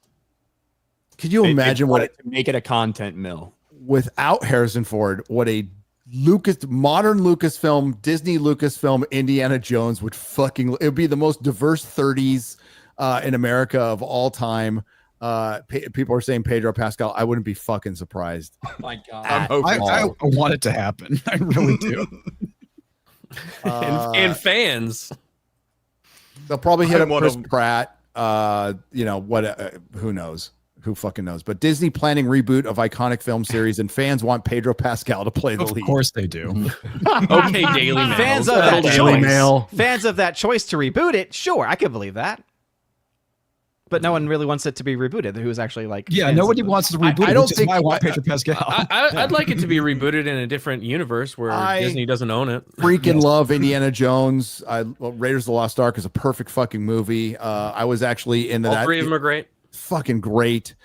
Could you imagine what to make it a content mill without Harrison Ford? What a modern Lucasfilm, Disney Lucasfilm, Indiana Jones would fucking. It would be the most diverse 30s in America of all time. People are saying Pedro Pascal. I wouldn't be fucking surprised. Oh my God. I want it to happen. I really do. And fans. They'll probably hit up Chris Pratt. Who knows? Who fucking knows? But Disney planning reboot of iconic film series, and fans want Pedro Pascal to play the lead. Of course they do. Okay, Daily Mail. Fans of that Daily choice. Mail. Fans of that choice to reboot it. Sure, I can believe that. But no one really wants it to be rebooted. Who's actually like? Yeah, nobody wants to reboot it. I don't which is think why I want Pedro Pascal. I'd like it to be rebooted in a different universe where Disney doesn't own it. Freaking love Indiana Jones. Raiders of the Lost Ark is a perfect fucking movie. I was actually into that. All three of them are great. Fucking great.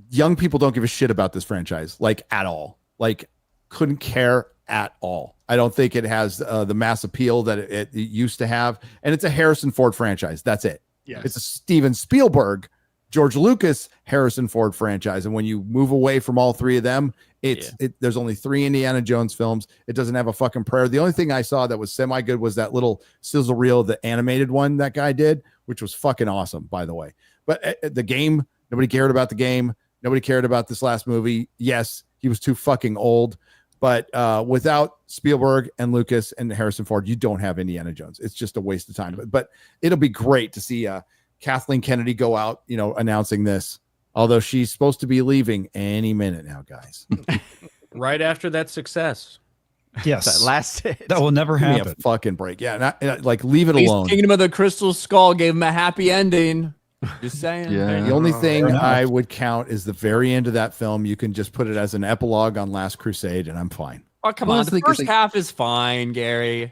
Young people don't give a shit about this franchise, like at all. Like, couldn't care at all. I don't think it has the mass appeal that it used to have, and it's a Harrison Ford franchise. That's it. Yes. It's a Steven Spielberg, George Lucas, Harrison Ford franchise. And when you move away from all three of them, there's only 3 Indiana Jones films. It doesn't have a fucking prayer. The only thing I saw that was semi good was that little sizzle reel, the animated one that guy did, which was fucking awesome, by the way. But the game, nobody cared about the game. Nobody cared about this last movie. Yes, he was too fucking old. But without Spielberg and Lucas and Harrison Ford, you don't have Indiana Jones. It's just a waste of time. But it'll be great to see Kathleen Kennedy go out, announcing this. Although she's supposed to be leaving any minute now, guys. Right after that success. Yes. That last hit. That will never Give me happen. a fucking break. Yeah, like leave it alone. Kingdom of the Crystal Skull gave him a happy ending. Just saying. Yeah. The only thing I would count is the very end of that film. You can just put it as an epilogue on Last Crusade, and I'm fine. Oh, come on. The first half is fine, Gary.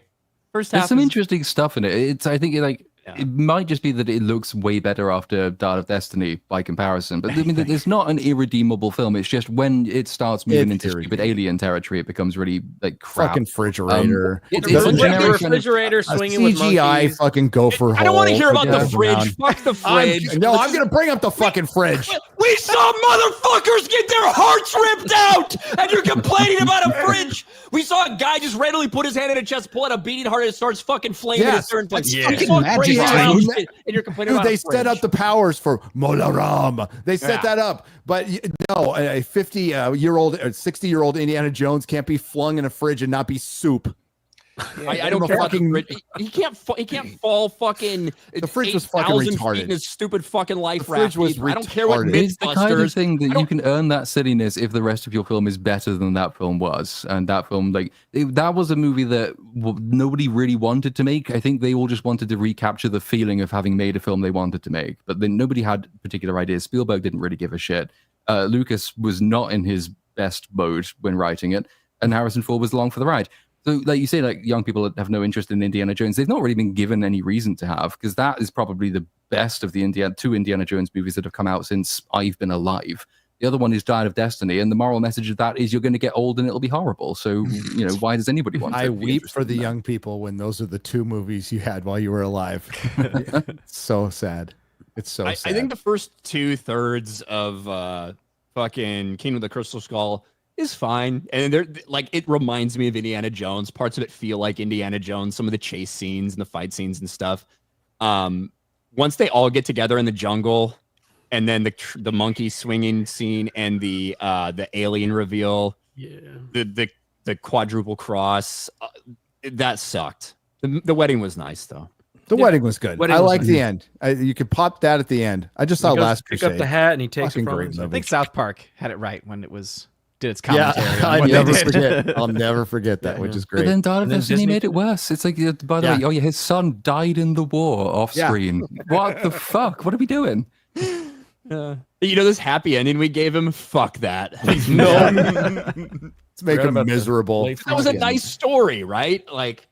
First half. There's some interesting stuff in it. I think it might just be that it looks way better after Dart of Destiny by comparison. But I mean, it's not an irredeemable film. It's just when it starts moving into stupid alien territory, it becomes really like crap. Fucking refrigerator. It's a generic refrigerator swinging with CGI monkeys. fucking gopher. I don't want to hear about the hole fridge. Fuck the fridge. I'm going to bring up the fucking fridge. We saw motherfuckers get their hearts ripped out, and you're complaining about a fridge. We saw a guy just randomly put his hand in a chest, pull out a beating heart, and it starts fucking flaming at a certain place. Yeah. We saw Magic, crazy right? shit, and you're complaining Dude, about they a set up fridge. the powers for Molaram. They set that up. But no, a 50-year-old or 60-year-old Indiana Jones can't be flung in a fridge and not be soup. I don't care about the fridge. He can't fall fucking. The fridge was fucking 8,000 retarded. feet in his stupid fucking life The fridge raft. was I don't care what retarded. It's the kind of Mythbusters. thing that you can earn that silliness if the rest of your film is better than that film was. And that film, that was a movie that nobody really wanted to make. I think they all just wanted to recapture the feeling of having made a film they wanted to make. But then nobody had particular ideas. Spielberg didn't really give a shit. Lucas was not in his best mode when writing it. And Harrison Ford was along for the ride. So, like you say, like young people that have no interest in Indiana Jones, they've not really been given any reason to have, because that is probably the best of the two Indiana Jones movies that have come out since I've been alive. The other one is Dial of Destiny, and the moral message of that is you're going to get old and it'll be horrible. So, why does anybody want to I be weep for interested the in that? young people when those are the two movies you had while you were alive. It's so sad. It's so sad. I think the first 2/3 of fucking Kingdom of the Crystal Skull is fine, and they're like, it reminds me of Indiana Jones. Parts of it feel like Indiana Jones, some of the chase scenes and the fight scenes and stuff. Once they all get together in the jungle, and then the monkey swinging scene and the alien reveal, the quadruple cross, that sucked. The wedding was nice though. The wedding was good. Wedding I was like nice. the end. You could pop that at the end. I just saw He goes Last to pick Crusade. up the hat and he takes Fucking it from great him. I movie. think South Park had it right when it did its Yeah, commentary. on I what they never did. forget. I'll never forget that, which is But great. then Dial of And then Destiny Disney- made it worse. It's like, by the Yeah. way, his son died in the war off Yeah. screen. What the fuck? What are we doing? This happy ending we gave him, fuck that. Let's make Forgot him about the miserable. late That was a Yeah. nice story, right? Like,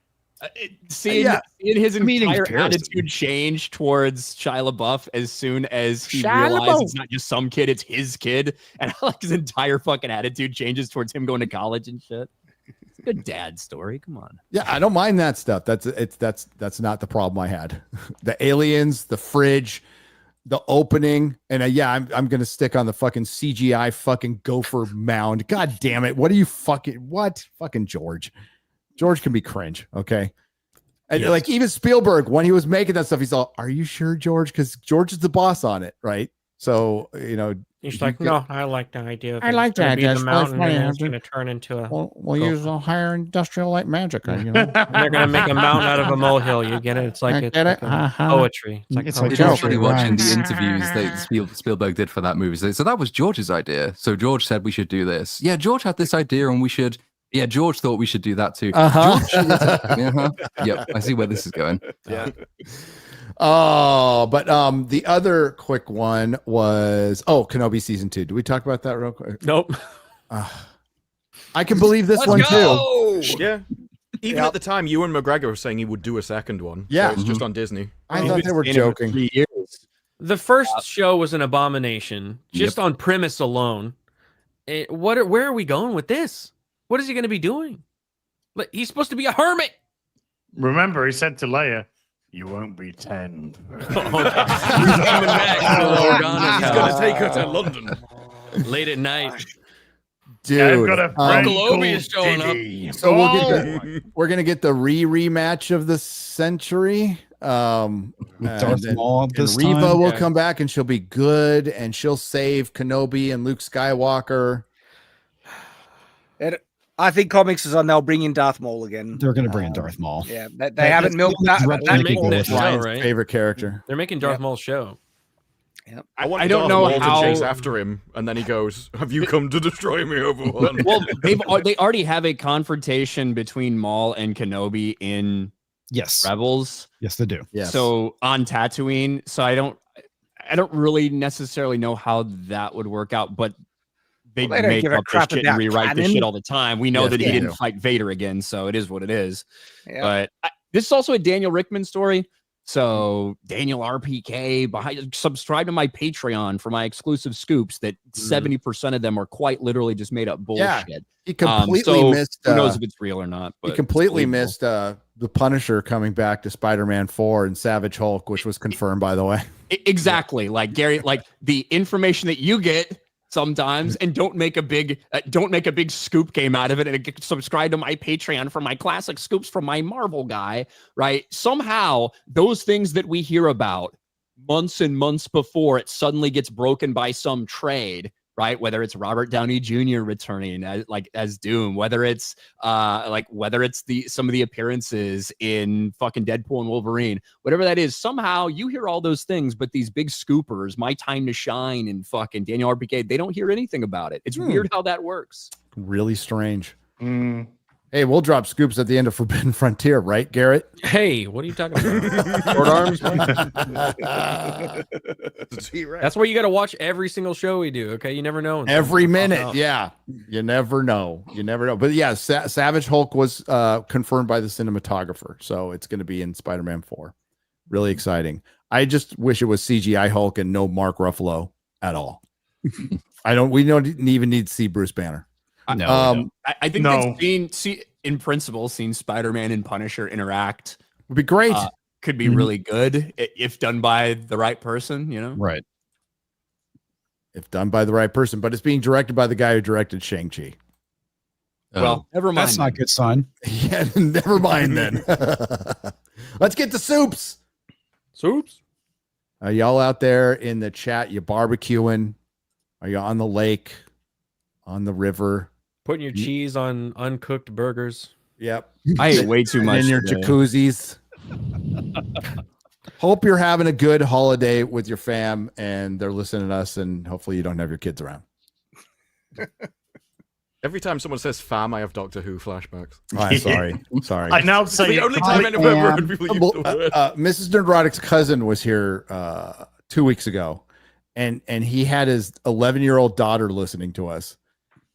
seeing his entire attitude change towards Shia LaBeouf as soon as he realized it's not just some kid, it's his kid, and like his entire fucking attitude changes towards him going to college and shit. It's a good dad story. Come on. Yeah, I don't mind that stuff. That's not the problem I had. The aliens, the fridge, the opening, and I'm gonna stick on the fucking CGI fucking gopher mound. God damn it! What fucking George? George can be cringe, okay? And Yes. like even Spielberg, when he was making that stuff, he's all, "Are you sure, George? Because George is the boss on it, right?" So He's like, no, I like the idea. Of I like that. Be the That's mountain, funny. and it's going to turn into a. We'll use a higher industrial light magic. And they're going to make a mountain out of a molehill. You get it? It's like it's like poetry. It's like It's poetry. actually watching the interviews that Spielberg did for that movie. So that was George's idea. So George said we should do this. Yeah, George had this idea, and we should. Yeah, George thought we should do that too. George, Yep, I see where this is going. Yeah. Oh, but the other quick one was Kenobi season 2. Did we talk about that real quick? Nope. I can believe this one too. Yeah. Even at the time, Ewan McGregor was saying he would do a second one. Yeah. So it's just on Disney. I thought they were joking. 3 years. The first show was an abomination, just on premise alone. Where are we going with this? What is he going to be doing? Like, he's supposed to be a hermit. Remember, he said to Leia, "You won't be 10." He's coming back to Organa's He's going to house take her to London. late at night. Dude, I've got a friend Uncle Obi is called showing up. Diddy. so we're gonna get the rematch of the century. Darth Maul and this Reva time. will come back and she'll be good and she'll save Kenobi and Luke Skywalker. I think comics is on. They'll bring in Darth Maul again. They're going to bring in Darth Maul. Yeah, they haven't milked that. Direct They're to making people that with show, Ryan's right? favorite character. They're making Darth Maul's show. I don't Darth know Maul how- to chase after him, and then he goes, "Have you come to destroy me, Obi-Wan?" Well, they already have a confrontation between Maul and Kenobi in Yes. Rebels. Yes, they do. Yes. So on Tatooine. So I don't really necessarily know how that would work out, but they Well, they don't make give a up this crap shit and about rewrite this canon. shit all the time. We know Yes, that he they didn't do. fight Vader again, so it is what it is. Yeah. But this is also a Daniel Rickman story. So Daniel RPK, subscribe to my Patreon for my exclusive scoops that 70% of them are quite literally just made up Yeah. bullshit. He completely So missed. Who knows if it's real or not? He But completely it's missed the Punisher coming back to Spider-Man 4 and Savage Hulk, which was confirmed, by the way. Exactly. Like Gary, like the information that you get sometimes, and don't make a big scoop game out of it, and subscribe to my Patreon for my classic scoops from my Marvel guy, right? Somehow those things that we hear about months and months before it suddenly gets broken by some trade, right? Whether it's Robert Downey Jr. returning as Doom, whether it's some of the appearances in fucking Deadpool and Wolverine, whatever that is, somehow you hear all those things, but these big scoopers, My Time to Shine and fucking Daniel RPK, they don't hear anything about it. It's weird how that works. Really strange. Hey, we'll drop scoops at the end of Forbidden Frontier, right, Garrett? Hey, what are you talking about? Short arms. That's why you got to watch every single show we do. Okay, you never know. Every minute, yeah. You never know. But yeah, Savage Hulk was confirmed by the cinematographer, so it's going to be in Spider-Man 4. Really exciting. I just wish it was CGI Hulk and no Mark Ruffalo at all. We don't even need to see Bruce Banner. No, I think that in principle, seeing Spider-Man and Punisher interact would be great. Could be really good if done by the right person, you know? Right. If done by the right person, but it's being directed by the guy who directed Shang-Chi. Well, never mind. That's not a good sign. Yeah, never mind then. Let's get to soups. Soups? Are y'all out there in the chat? You barbecuing? Are you on the lake? On the river? Putting your cheese on uncooked burgers. Yep. I ate way too much in your today. jacuzzis. Hope you're having a good holiday with your fam and they're listening to us, and hopefully you don't have your kids around. Every time someone says fam, I have Doctor Who flashbacks. Oh, I'm sorry. I'm sorry. I now say the only time I've ever heard people use the word. Mrs. Nerdrotic's cousin was here 2 weeks ago, and he had his 11-year-old daughter listening to us.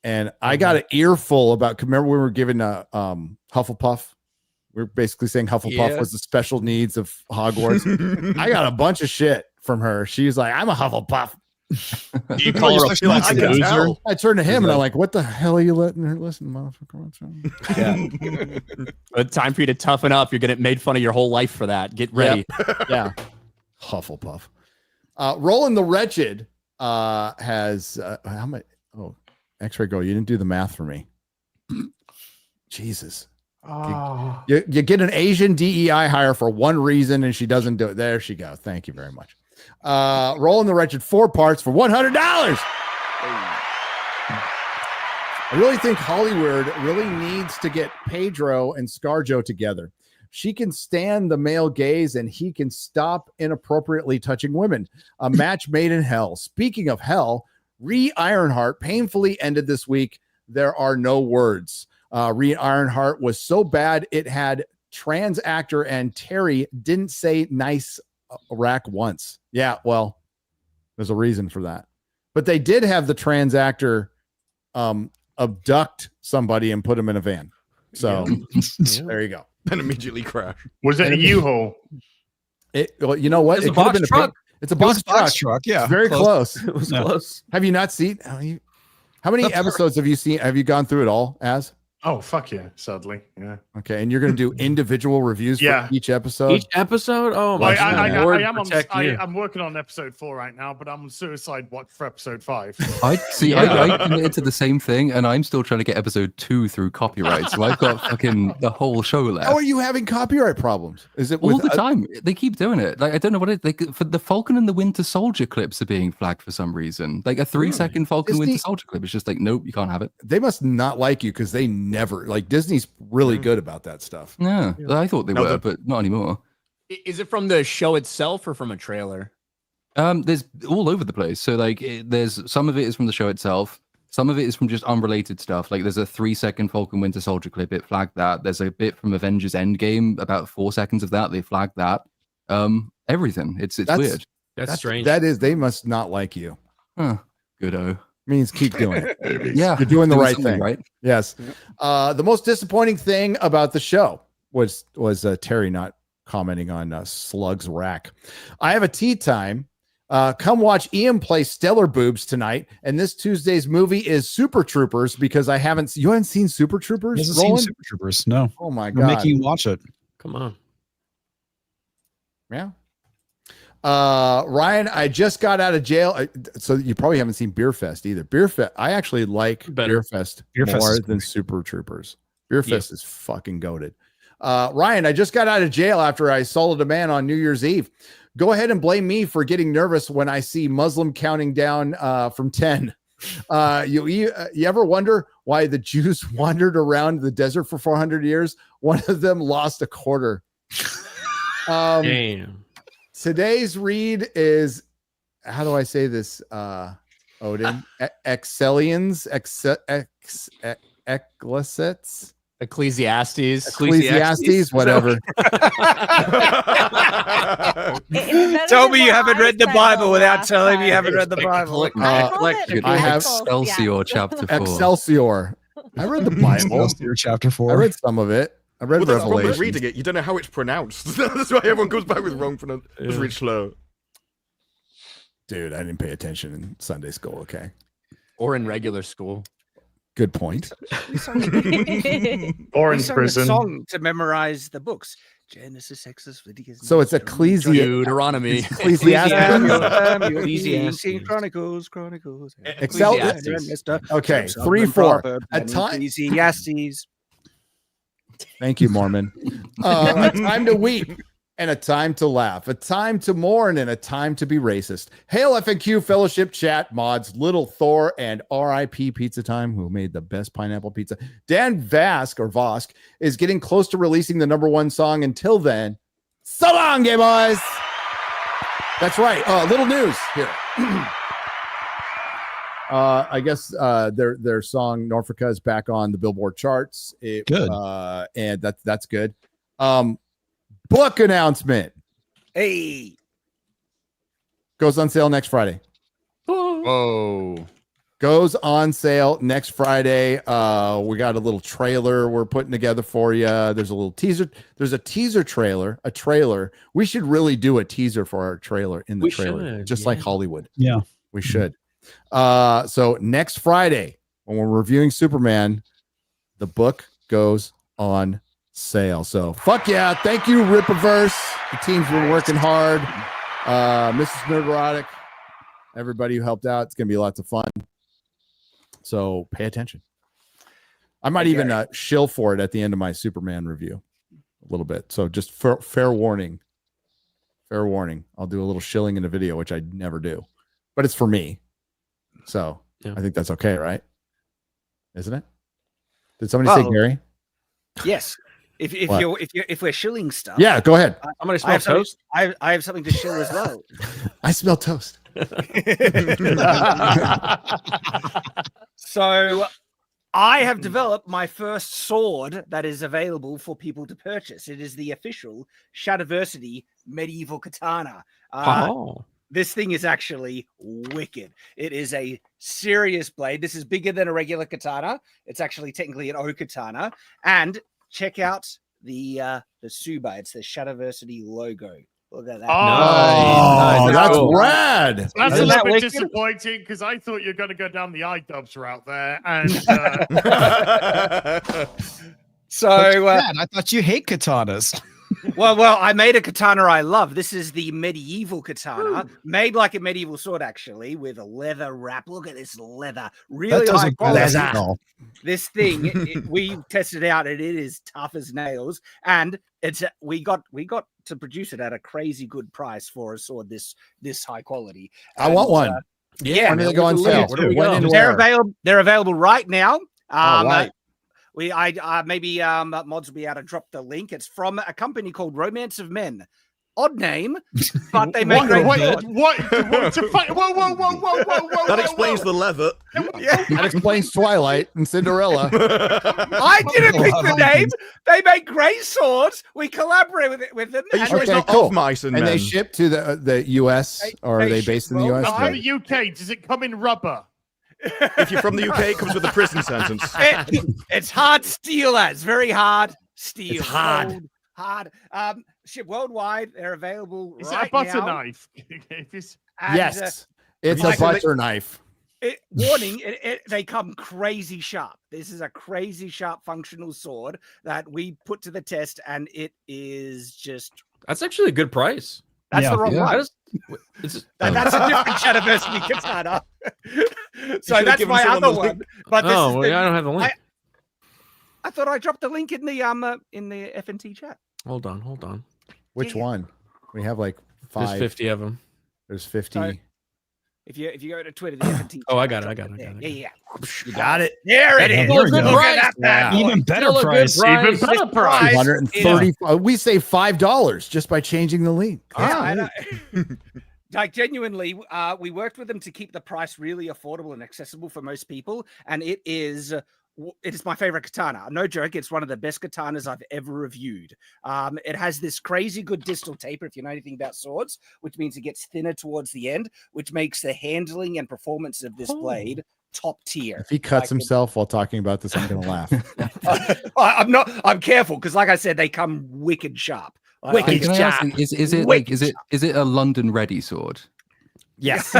And I got an earful about, remember we were giving Hufflepuff? We were basically saying Hufflepuff was the special needs of Hogwarts. I got a bunch of shit from her. She's like, I'm a Hufflepuff. You call her a I can tell. I turned to him and I'm like, what the hell are you letting her listen, motherfucker? Yeah. But time for you to toughen up. You're getting made fun of your whole life for that. Get ready. Yep. Yeah. Hufflepuff. Roland the Wretched has how much? Oh, X-Ray Go. You didn't do the math for me. Jesus. You get an Asian DEI hire for one reason and she doesn't do it. There she goes. Thank you very much. Roland the Wretched 4 parts for $100. I really think Hollywood really needs to get Pedro and ScarJo together. She can stand the male gaze and he can stop inappropriately touching women. A match made in hell. Speaking of hell, Ironheart painfully ended this week. There are no words. Ironheart was so bad it had trans actor and Terry didn't say nice rack once. Yeah, well, there's a reason for that. But they did have the trans actor abduct somebody and put him in a van. So there you go. And immediately crash. Was it a U-Haul? Well, you know what? It's a box truck. It's a box truck. Yeah, it's very close. It was close. Have you not seen? How many episodes have you seen? Have you gone through it all? Oh, fuck yeah, sadly. Yeah. Okay, and you're going to do individual reviews for each episode? Each episode? Oh, my God. I'm working on episode 4 right now, but I'm on suicide watch for episode 5. I committed to the same thing, and I'm still trying to get episode 2 through copyright, so I've got fucking the whole show left. How are you having copyright problems? Is it all the time? They keep doing it. Like, I don't know what for the Falcon and the Winter Soldier clips are being flagged for some reason. Like a 3-second Falcon Winter Soldier clip. It's just like, nope, you can't have it. They must not like you because they never, like, Disney's really good about that stuff. Yeah, I thought they were, but not anymore. Is it from the show itself or from a trailer? There's all over the place. So like, there's some of it is from the show itself. Some of it is from just unrelated stuff. Like there's a 3-second Falcon Winter Soldier clip. It flagged that. There's a bit from Avengers Endgame, about 4 seconds of that. They flagged that. Everything. It's weird. That's strange. That is, they must not like you. Huh. Good-o. Means keep doing it. Yeah, you're doing the right thing, right? Yes. The most disappointing thing about the show was Terry not commenting on Slug's rack. I have a tea time. Come watch Ian play Stellar Boobs tonight, and this Tuesday's movie is Super Troopers because you haven't seen Super Troopers? Hasn't seen Super Troopers? No. Oh my We're God! making you watch it. Come on. Yeah. Ryan, I just got out of jail. So you probably haven't seen Beer Fest either. Beer Fest, I actually like Beer Fest more than Super Troopers. Beer Fest is fucking goated. Ryan, I just got out of jail after I assaulted a man on New Year's Eve. Go ahead and blame me for getting nervous when I see Muslim counting down from 10. You ever wonder why the Jews wandered around the desert for 400 years? One of them lost a quarter. Damn. Today's read is, how do I say this, Odin? Excellians, Eclicets. Ecclesiastes, whatever. Tell me you haven't read the Bible without telling me you haven't read the Bible. I have Excelsior chapter 4. Excelsior. I read the Bible. Excelsior chapter 4. I read some of it. I read Well, that's the problem with Revelation. reading it. You don't know how it's pronounced. That's why everyone comes back with wrong pronunciation. Just read slow. Dude, I didn't pay attention in Sunday school. Okay. or in regular school. Good point. Or We in sang prison. a song to memorize the books. Genesis, Exodus, Leviticus. So it's Deuteronomy. Ecclesiastes, Chronicles. Excel. Okay, 3-4. A time. Ecclesiastes. Thank you, Mormon. A time to weep and a time to laugh, a time to mourn and a time to be racist. Hail FNQ Fellowship Chat Mods, Little Thor, and RIP Pizza Time, who made the best pineapple pizza. Dan Vosk is getting close to releasing the #1 song. Until then, so long, gay boys. That's right. Little news here. I guess their song Norfolka is back on the Billboard charts. Good. And that's good. Book announcement. Hey. Goes on sale next Friday. Whoa. Goes on sale next Friday. We got a little trailer we're putting together for you. There's a little teaser. There's a teaser trailer, a trailer. We should really do a teaser for our trailer in the trailer, just like Hollywood. Yeah. We should. So next Friday, when we're reviewing Superman, the book goes on sale. So fuck yeah. Thank you, Rippaverse. The team's been working hard. Mrs. Nerdrotic, everybody who helped out. It's gonna be lots of fun. So pay attention. I might even shill for it at the end of my Superman review a little bit. So just fair warning. Fair warning. I'll do a little shilling in the video, which I never do, but it's for me. So I think that's okay, right? Isn't it? Did somebody say Gary? Yes. If we're shilling stuff. Yeah, go ahead. I'm gonna smell toast. I have something to shill as well. I smell toast. So I have developed my first sword that is available for people to purchase. It is the official Shadowversity medieval katana. This thing is actually wicked. It is a serious blade. This is bigger than a regular katana. It's actually technically an O katana. And check out the Suba. It's the Shadowversity logo. Look at that. Oh, that's rad. That's a little bit disappointing because I thought you were going to go down the iDubbbz route there. And so I thought you hate katanas. well, I made a katana I love. This is the medieval katana, made like a medieval sword, actually, with a leather wrap. Look at this leather, really high quality. This thing, we tested out, and it is tough as nails. And we got to produce it at a crazy good price for a sword this high quality. I want one. When do they go on sale? They're available right now. Right. Maybe mods will be able to drop the link. It's from a company called Romance of Men. Odd name, but they make great swords. Whoa. That explains the leather. That explains Twilight and Cinderella. I didn't pick the name. They make great swords. We collaborate with them. Are you sure it's not of mice and men? They ship to the US, or are they based in the US? In the UK, does it come in rubber? If you're from the UK, it comes with a prison sentence. It's hard steel. It's very hard steel. It's hard. Hard. Ship worldwide. They're available. Is right it a butter now. Knife? Yes, it's a butter knife. Warning, they come crazy sharp. This is a crazy sharp functional sword that we put to the test, and it is just... That's actually a good price. That's the wrong one. That's a different Shadowversity katana. So that's my other one. But I don't have the link. I thought I dropped the link in the FNT chat. Hold on. Which one? We have like 5. There's 50 of them. There's 50. So, if you go to Twitter, the FNT. Oh, I got it. Yeah. You got it. There it is. There we go. Look at that. Even better price. Even better price. 230. We save $5 just by changing the link. I know. Like, genuinely, we worked with them to keep the price really affordable and accessible for most people, and it is it is my favorite katana. No joke. It's one of the best katanas I've ever reviewed. It has this crazy good distal taper, if you know anything about swords, which means it gets thinner towards the end, which makes the handling and performance of this blade top tier. If he cuts himself while talking about this, I'm gonna laugh. I'm careful because, like I said, they come wicked sharp. Can I ask, is it a London ready sword? Yes.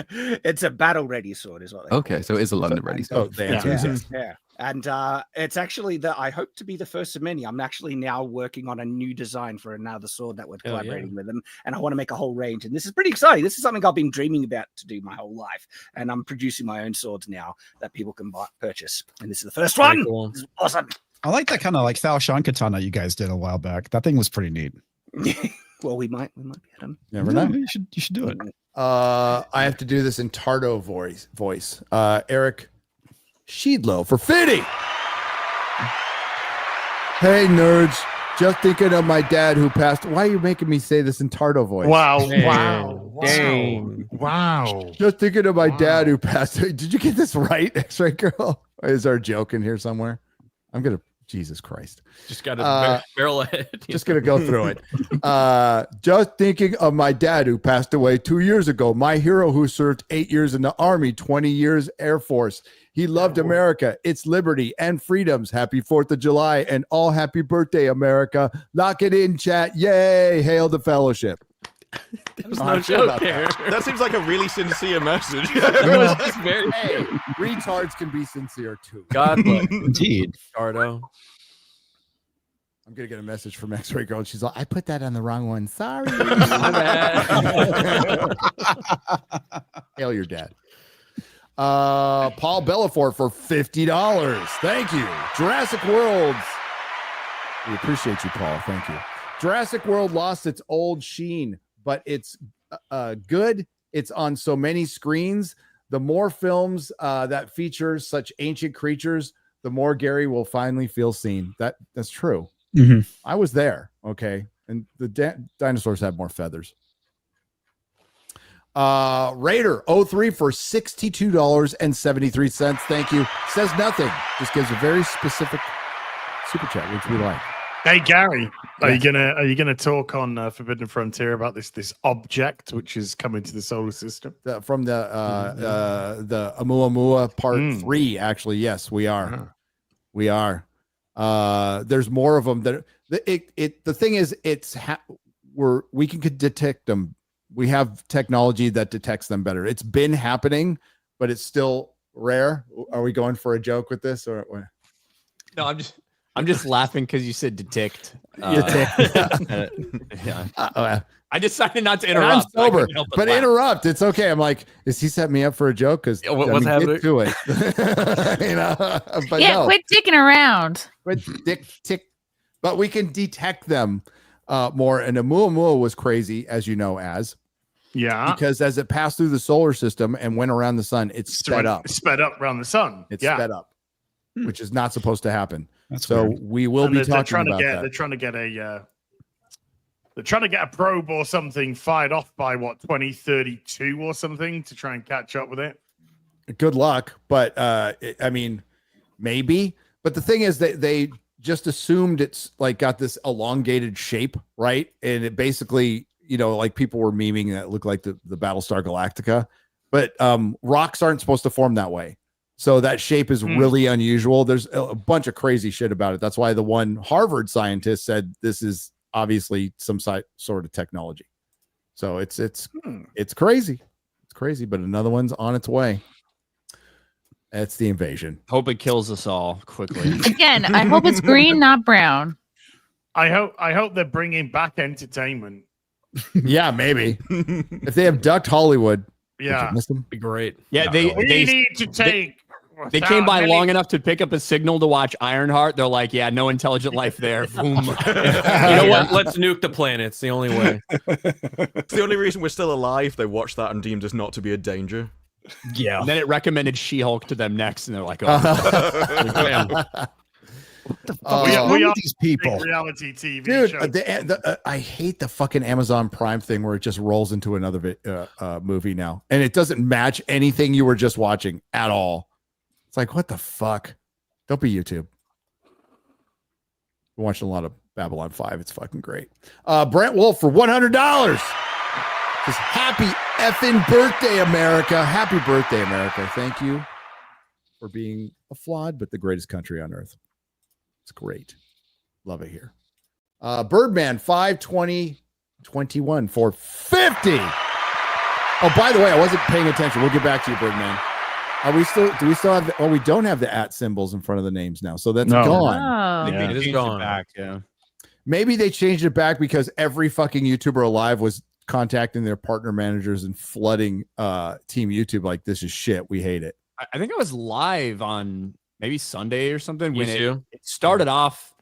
It's a battle ready sword, is what they Okay, so it is a London ready sword. Yeah. And it's actually I hope to be the first of many. I'm actually now working on a new design for another sword that we're collaborating with them, and I want to make a whole range. And this is pretty exciting. This is something I've been dreaming about to do my whole life, and I'm producing my own swords now that people can purchase. And this is the first one. Cool. This is awesome. I like that kind of like Thao Shan katana you guys did a while back. That thing was pretty neat. Well, we might be at them. Never know. You should do it. I have to do this in Tardo voice. Eric Sheedlow for Fitty. Hey nerds, just thinking of my dad who passed. Why are you making me say this in Tardo voice? Wow. Dang. Wow. Just thinking of my dad who passed. Did you get this right, X-Ray Girl? Is there a joke in here somewhere? I'm gonna. Jesus Christ. Just got to barrel ahead. Just going to go through it. Just thinking of my dad who passed away 2 years ago. My hero who served 8 years in the Army, 20 years Air Force. He loved America, its liberty and freedoms. Happy 4th of July and all happy birthday, America. Lock it in, chat. Yay. Hail the fellowship. There's no joke there. That seems like a really sincere message. Hey, retards can be sincere too. God bless. Indeed. Tardo. I'm gonna get a message from X-Ray Girl. She's like, I put that on the wrong one. Sorry. My bad. Hail your dad. Paul Belafort for $50. Thank you. Jurassic World. We appreciate you, Paul. Thank you. Jurassic World lost its old sheen, but it's good. It's on so many screens. The more films that feature such ancient creatures, the more Gary will finally feel seen. That's true. Mm-hmm. I was there. Okay. And the dinosaurs have more feathers. Raider 03 for $62.73. Thank you. Says nothing. Just gives a very specific super chat, which we like. Hey Gary, are you gonna talk on Forbidden Frontier about this object which is coming to the solar system? From the Oumuamua Part 3, actually, yes, we are. We are. There's more of them. The thing is, we can detect them. We have technology that detects them better. It's been happening, but it's still rare. Are we going for a joke with this or? No, I'm just laughing because you said detect. Yeah. I decided not to And interrupt. I'm sober, but interrupt. It's okay. I'm like, is he setting me up for a joke? Because what's happening? To it. But no. Quit dicking around. Tick. But we can detect them more. And Oumuamua was crazy, as you know, because as it passed through the solar system and went around the sun, it sped up. Sped up around the sun. It sped up, which is not supposed to happen. That's so weird. we will be talking about that. They're trying to get a probe or something fired off by 2032 or something to try and catch up with it. Good luck, but I mean, maybe. But the thing is that they just assumed it's like got this elongated shape, right? And it basically, like people were memeing that it looked like the Battlestar Galactica, but rocks aren't supposed to form that way. So that shape is really unusual. There's a bunch of crazy shit about it. That's why the one Harvard scientist said this is obviously some sort of technology. So it's crazy. It's crazy, but another one's on its way. That's the invasion. Hope it kills us all quickly. Again, I hope it's green, not brown. I hope they're bringing back entertainment. Yeah, maybe. If they have ducked Hollywood, yeah, miss them. Be great. Yeah, we need to take. They came by long enough to pick up a signal to watch Ironheart. They're like, yeah, no intelligent life there. Boom. You know what? Let's nuke the planet. It's the only way. It's the only reason we're still alive. They watched that and deemed us not to be a danger. Yeah. And then it recommended She-Hulk to them next, and they're like, oh. We are these people. Reality TV Dude, shows. I hate the fucking Amazon Prime thing where it just rolls into another movie now, and it doesn't match anything you were just watching at all. It's like, what the fuck? Don't be YouTube. We're watching a lot of Babylon 5. It's fucking great. Brent Wolf for $100. Just happy effing birthday, America. Happy birthday, America. Thank you for being a flawed but the greatest country on earth. It's great. Love it here. Birdman 52021 for 50. Oh, by the way, I wasn't paying attention. We'll get back to you, Birdman. Do we still have we don't have the @ symbols in front of the names now. So that's gone. Oh. Yeah, It is gone. back. Yeah. Maybe they changed it back because every fucking YouTuber alive was contacting their partner managers and flooding Team YouTube like, this is shit. We hate it. I think I was live on maybe Sunday or something when You it started off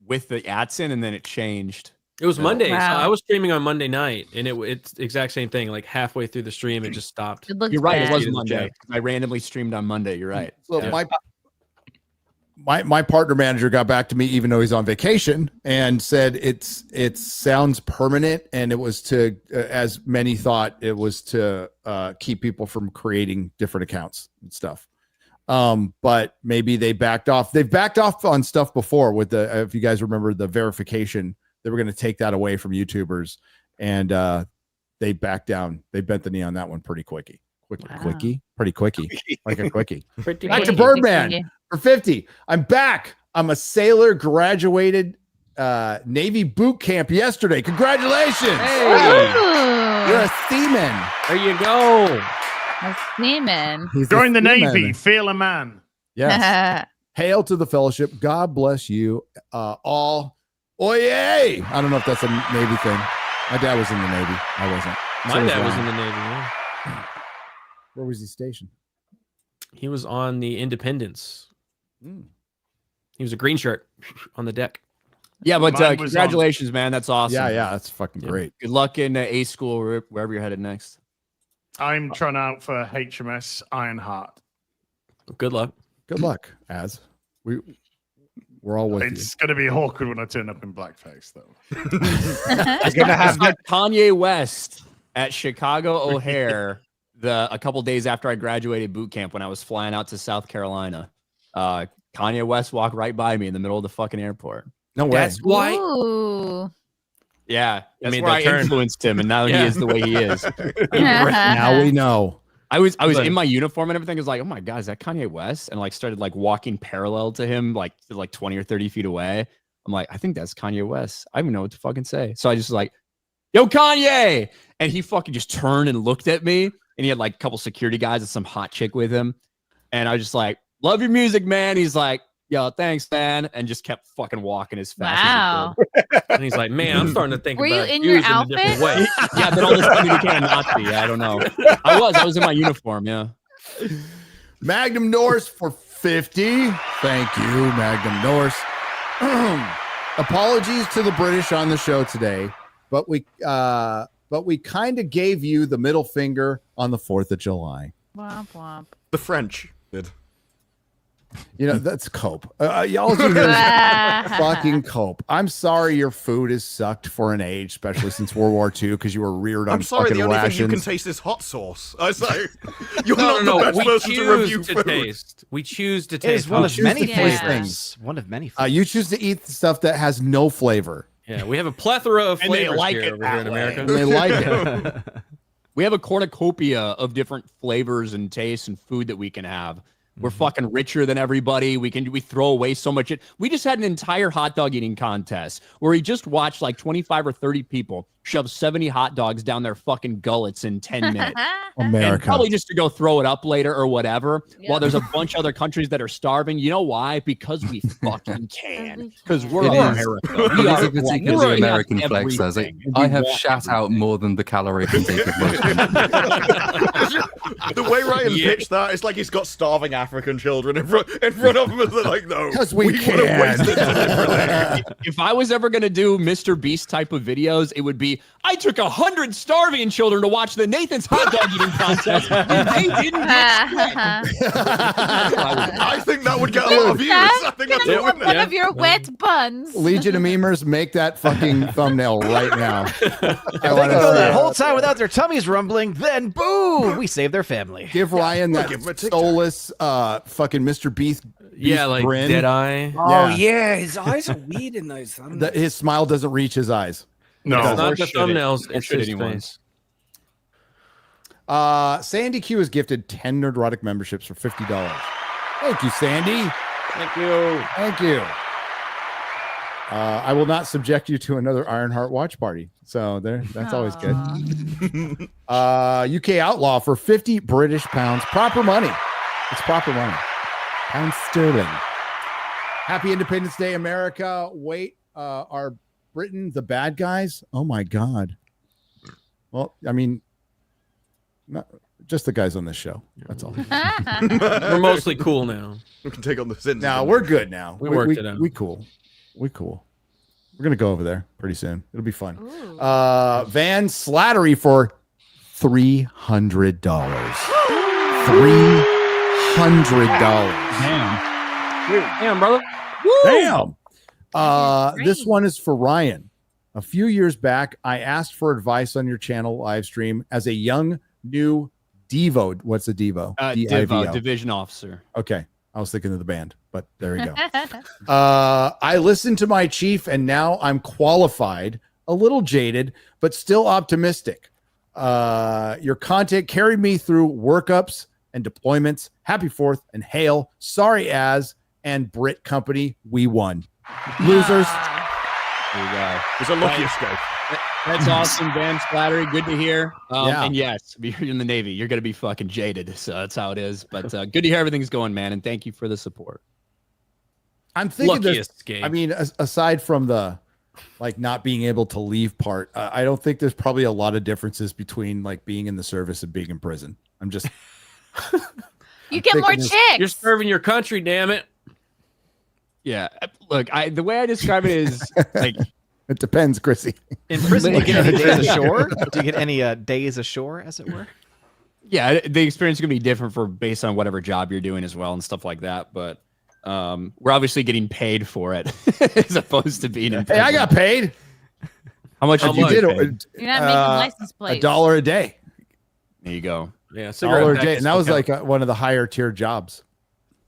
with the @sin and then it changed. It was Monday. So Wow. I was streaming on Monday night, and it's the exact same thing. Like halfway through the stream, it just stopped. It looks You're right. bad. It was Monday. I randomly streamed on Monday. You're right. So Yeah. my partner manager got back to me even though he's on vacation and said it sounds permanent, and it was to as many thought it was to keep people from creating different accounts and stuff. But maybe they backed off. They've backed off on stuff before with the if you guys remember the verification, they were going to take that away from YouTubers, and they backed down. They bent the knee on that one pretty quickie. Pretty quickie, like a quickie. Back to Birdman for 50. I'm back. I'm a sailor, graduated Navy boot camp yesterday. Congratulations. Ooh. You're a seaman. There you go. A seaman. Join the Navy. Feel a man. Yes. Hail to the fellowship. God bless you all. Oh, yay. I don't know if that's a Navy thing. My dad was in the Navy. I wasn't. My dad was in the Navy. Yeah. Where was he stationed? He was on the Independence. He was a green shirt on the deck. Yeah, but Mine was congratulations, man. That's awesome. Yeah, that's fucking great. Good luck in A school or wherever you're headed next. I'm trying out for HMS Ironheart. Good luck. Good luck, Az. We're all with It's going to be awkward when I turn up in blackface, though. I'm gonna have Kanye West at Chicago O'Hare a couple days after I graduated boot camp when I was flying out to South Carolina. Kanye West walked right by me in the middle of the fucking airport. No way. That's why. Ooh. Yeah, that's made where that I turn. influenced him, and now he is the way he is. Now we know. I was in my uniform and everything. I was like, oh my god, is that Kanye West? And like started like walking parallel to him, like 20 or 30 feet away. I'm like, I think that's Kanye West. I don't even know what to fucking say. So I just like, yo, Kanye. And he fucking just turned and looked at me. And he had like a couple security guys and some hot chick with him. And I was just like, love your music, man. He's like, yo, thanks, man. And just kept fucking walking as fast Wow. as he could. And he's like, man, I'm starting to think Were you about in your Hughes in a different outfit? way. Yeah, then all this time you can't not be. I don't know. I was in my uniform. Yeah. Magnum Norse for 50. Thank you, Magnum Norse. Apologies to the British on the show today, but we kind of gave you the middle finger on the 4th of July. Womp womp. The French did. You know, that's cope. Y'all do this fucking cope. I'm sorry your food is sucked for an age, especially since World War II, because you were reared on I'm sorry, fucking the only rations. thing you can taste is hot sauce. I was like, you're No, not the best we person to review choose to food. taste. We choose to It is taste. one hot of many to taste flavors. One of many flavors. You choose to eat the stuff that has no flavor. Yeah, we have a plethora of And they flavors like here it over here in that way. America. And they like it. We have a cornucopia of different flavors and tastes and food that we can have. We're fucking richer than everybody. We throw away so much. We just had an entire hot dog eating contest where we just watched like 25 or 30 people shove 70 hot dogs down their fucking gullets in 10 minutes. And America. probably just to go throw it up later or whatever. Yeah. While there's a bunch of other countries that are starving. You know why? Because we fucking can. Because we're It is. America. It We is are a particularly we have American flex, as it. everything. I We have want shat out more than the calorie intake of most people. The way Ryan pitched that, it's like he's got starving African children in front of him, and they're like, no, 'Cause we want to can. waste it deliberately. If I was ever going to do Mr. Beast type of videos, it would be, I took 100 starving children to watch the Nathan's hot dog eating contest, and they didn't get shit. I think that would get a lot of views. I think that's a One winner. of your wet buns. Legion of Memers, make that fucking thumbnail right now. If they can go that whole time without their tummies rumbling, then boom, we save their family. Give Ryan that give him a TikTok. soulless fucking Mr. Beast Yeah, like grin. dead eye. Oh yeah, his eyes are weird in those. His smile doesn't reach his eyes. No, It's not Or the should it? thumbnails. Or It's should his anyone? face. Sandy Q is gifted 10 Nerdrotic memberships for $50. Thank you, Sandy. Thank you. Thank you. I will not subject you to another Ironheart watch party. So that's always good. UK Outlaw for 50 British pounds. Proper money. It's proper money. Pound sterling. Happy Independence Day, America. Wait, are Britain the bad guys? Oh my God. Well, I mean, not just the guys on this show. That's all. We're mostly cool now. We can take on the sins. Now we're good now. We worked it out. We cool. We cool. We're gonna go over there pretty soon. It'll be fun. Van Slattery for $300. $300. Damn, brother. Damn. This one is for Ryan. A few years back, I asked for advice on your channel live stream as a young new Devo. What's a Devo? D-I-V-O. Division officer. Okay. I was thinking of the band, but there we go. I listened to my chief and now I'm qualified, a little jaded, but still optimistic. Your content carried me through workups and deployments. Happy 4th and hail. Sorry as and Brit Company, we won. Losers. There you go. It's a lucky escape. That's awesome, Van Splattery. Good to hear. Yeah. And yes, if you're in the Navy, you're going to be fucking jaded. So that's how it is. But good to hear everything's going, man. And thank you for the support. I'm thinking Lucky this, escape. I mean, aside from the like not being able to leave part, I don't think there's probably a lot of differences between like being in the service and being in prison. I'm just You get more chicks. You're serving your country, damn it. Yeah. Look, the way I describe it is like it depends, Chrissy. In prison, do you get any days ashore? Do you get any days ashore, as it were? Yeah, the experience is going to be different based on whatever job you're doing as well and stuff like that. But we're obviously getting paid for it as opposed to being in prison. Hey, I got paid. How much did you did get paid? You're not making license plates. $1 a day. There you go. Yeah, $1 a day. And that was like one of the higher tier jobs.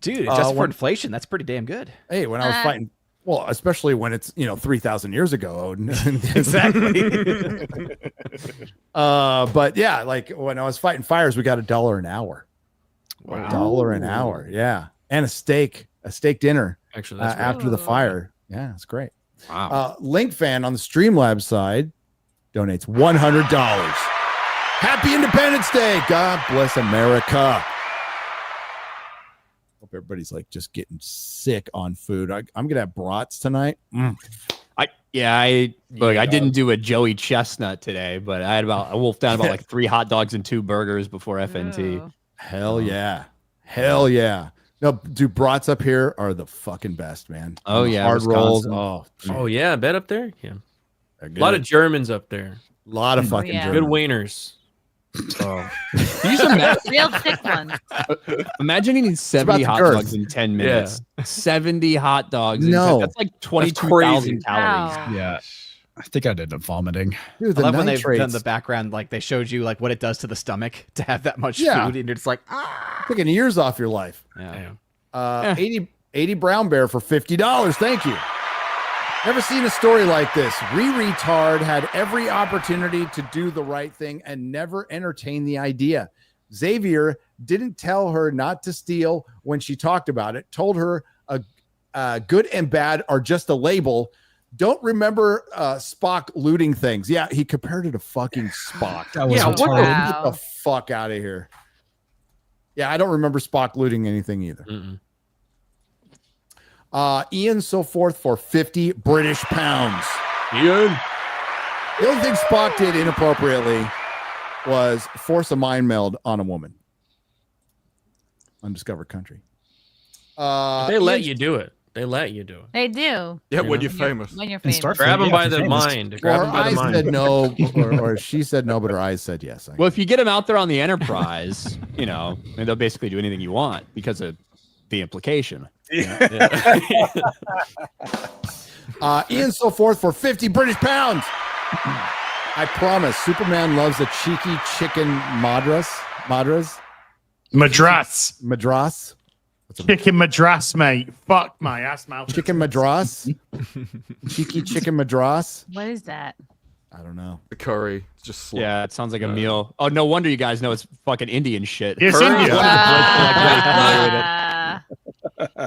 Dude, just for inflation, that's pretty damn good. Hey, when I was fighting, well, especially when it's 3,000 years ago, Odin. Exactly. But yeah, like when I was fighting fires, we got $1 an hour. Wow. $1 an hour, yeah, and a steak dinner. Actually, that's great. after the fire. Yeah, it's great. Wow. Link fan on the Streamlabs side donates $100. Happy Independence Day. God bless America. Hope everybody's like just getting sick on food. I'm gonna have brats tonight. I didn't do a Joey Chestnut today, but I wolfed down about like 3 hot dogs and 2 burgers before FNT. Ooh. Hell yeah. Hell yeah. No, dude, brats up here are the fucking best, man. Oh, yeah, Hard rolls. Wisconsin. Oh yeah, I bet up there. Yeah, they're a good. lot of Germans up there. A lot of fucking yeah. Good Germans. wieners. Oh. You just Real thick ones. imagine eating 70 about hot the girth. dogs in 10 minutes. 70 hot dogs. No. That's like 22,000 calories. Wow. Yeah. I think I'd end up vomiting. Dude, I the love when they've nitrates. done the background, like they showed you like what it does to the stomach to have that much Yeah. food, and you're just like, ah. Taking years off your life. Yeah. 80 brown bear for $50. Thank you. Never seen a story like this. Retard had every opportunity to do the right thing and never entertained the idea. Xavier didn't tell her not to steal when she talked about it, told her good and bad are just a label. Don't remember Spock looting things. Yeah, he compared it to fucking Spock. That was Get Wow. the fuck out of here. Yeah, I don't remember Spock looting anything either. Mm-mm. Ian so forth for 50 British pounds. Ian. The only thing Spock did inappropriately was force a mind meld on a woman. Undiscovered country. They let you do it. They let you do it. They do. Yeah, when you're famous. When you're In famous. Starfleet, Grab them yeah, by if the you're famous. mind. Well, Grab her them by the eyes mind. said no, or she said no, but her eyes said yes. Well, if you get them out there on the Enterprise, and they'll basically do anything you want because of the implication. Ian so forth for 50 British pounds. I promise, Superman loves a cheeky chicken madras. Madras. That's Chicken madras, mate. Fuck my ass mouth. Chicken madras? Cheeky chicken madras? What is that? I don't know. The curry. It's just slop. Yeah, it sounds like a meal. Oh, no wonder you guys know it's fucking Indian shit. It's Curry? India.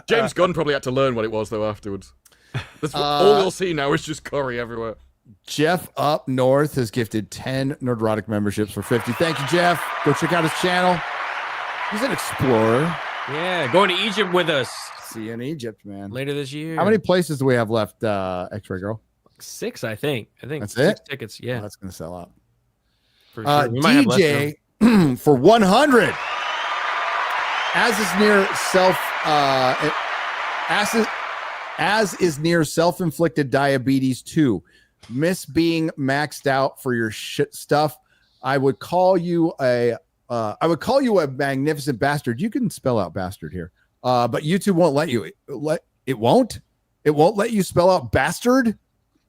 James Gunn probably had to learn what it was though afterwards. That's all you'll see now is just curry everywhere. Jeff up north has gifted 10 Nerdrotic memberships for 50. Thank you, Jeff. Go check out his channel. He's an explorer. Yeah, going to Egypt with us. See you in Egypt, man. Later this year. How many places do we have left, X-Ray Girl? 6, I think. That's 6 it? tickets. Yeah, That's going to sell out. for sure. We might have less now. DJ for 100. As is near self-inflicted diabetes too. Miss being maxed out for your shit stuff. I would call you a magnificent bastard. You can spell out bastard here. But YouTube won't let you. It won't let you spell out bastard.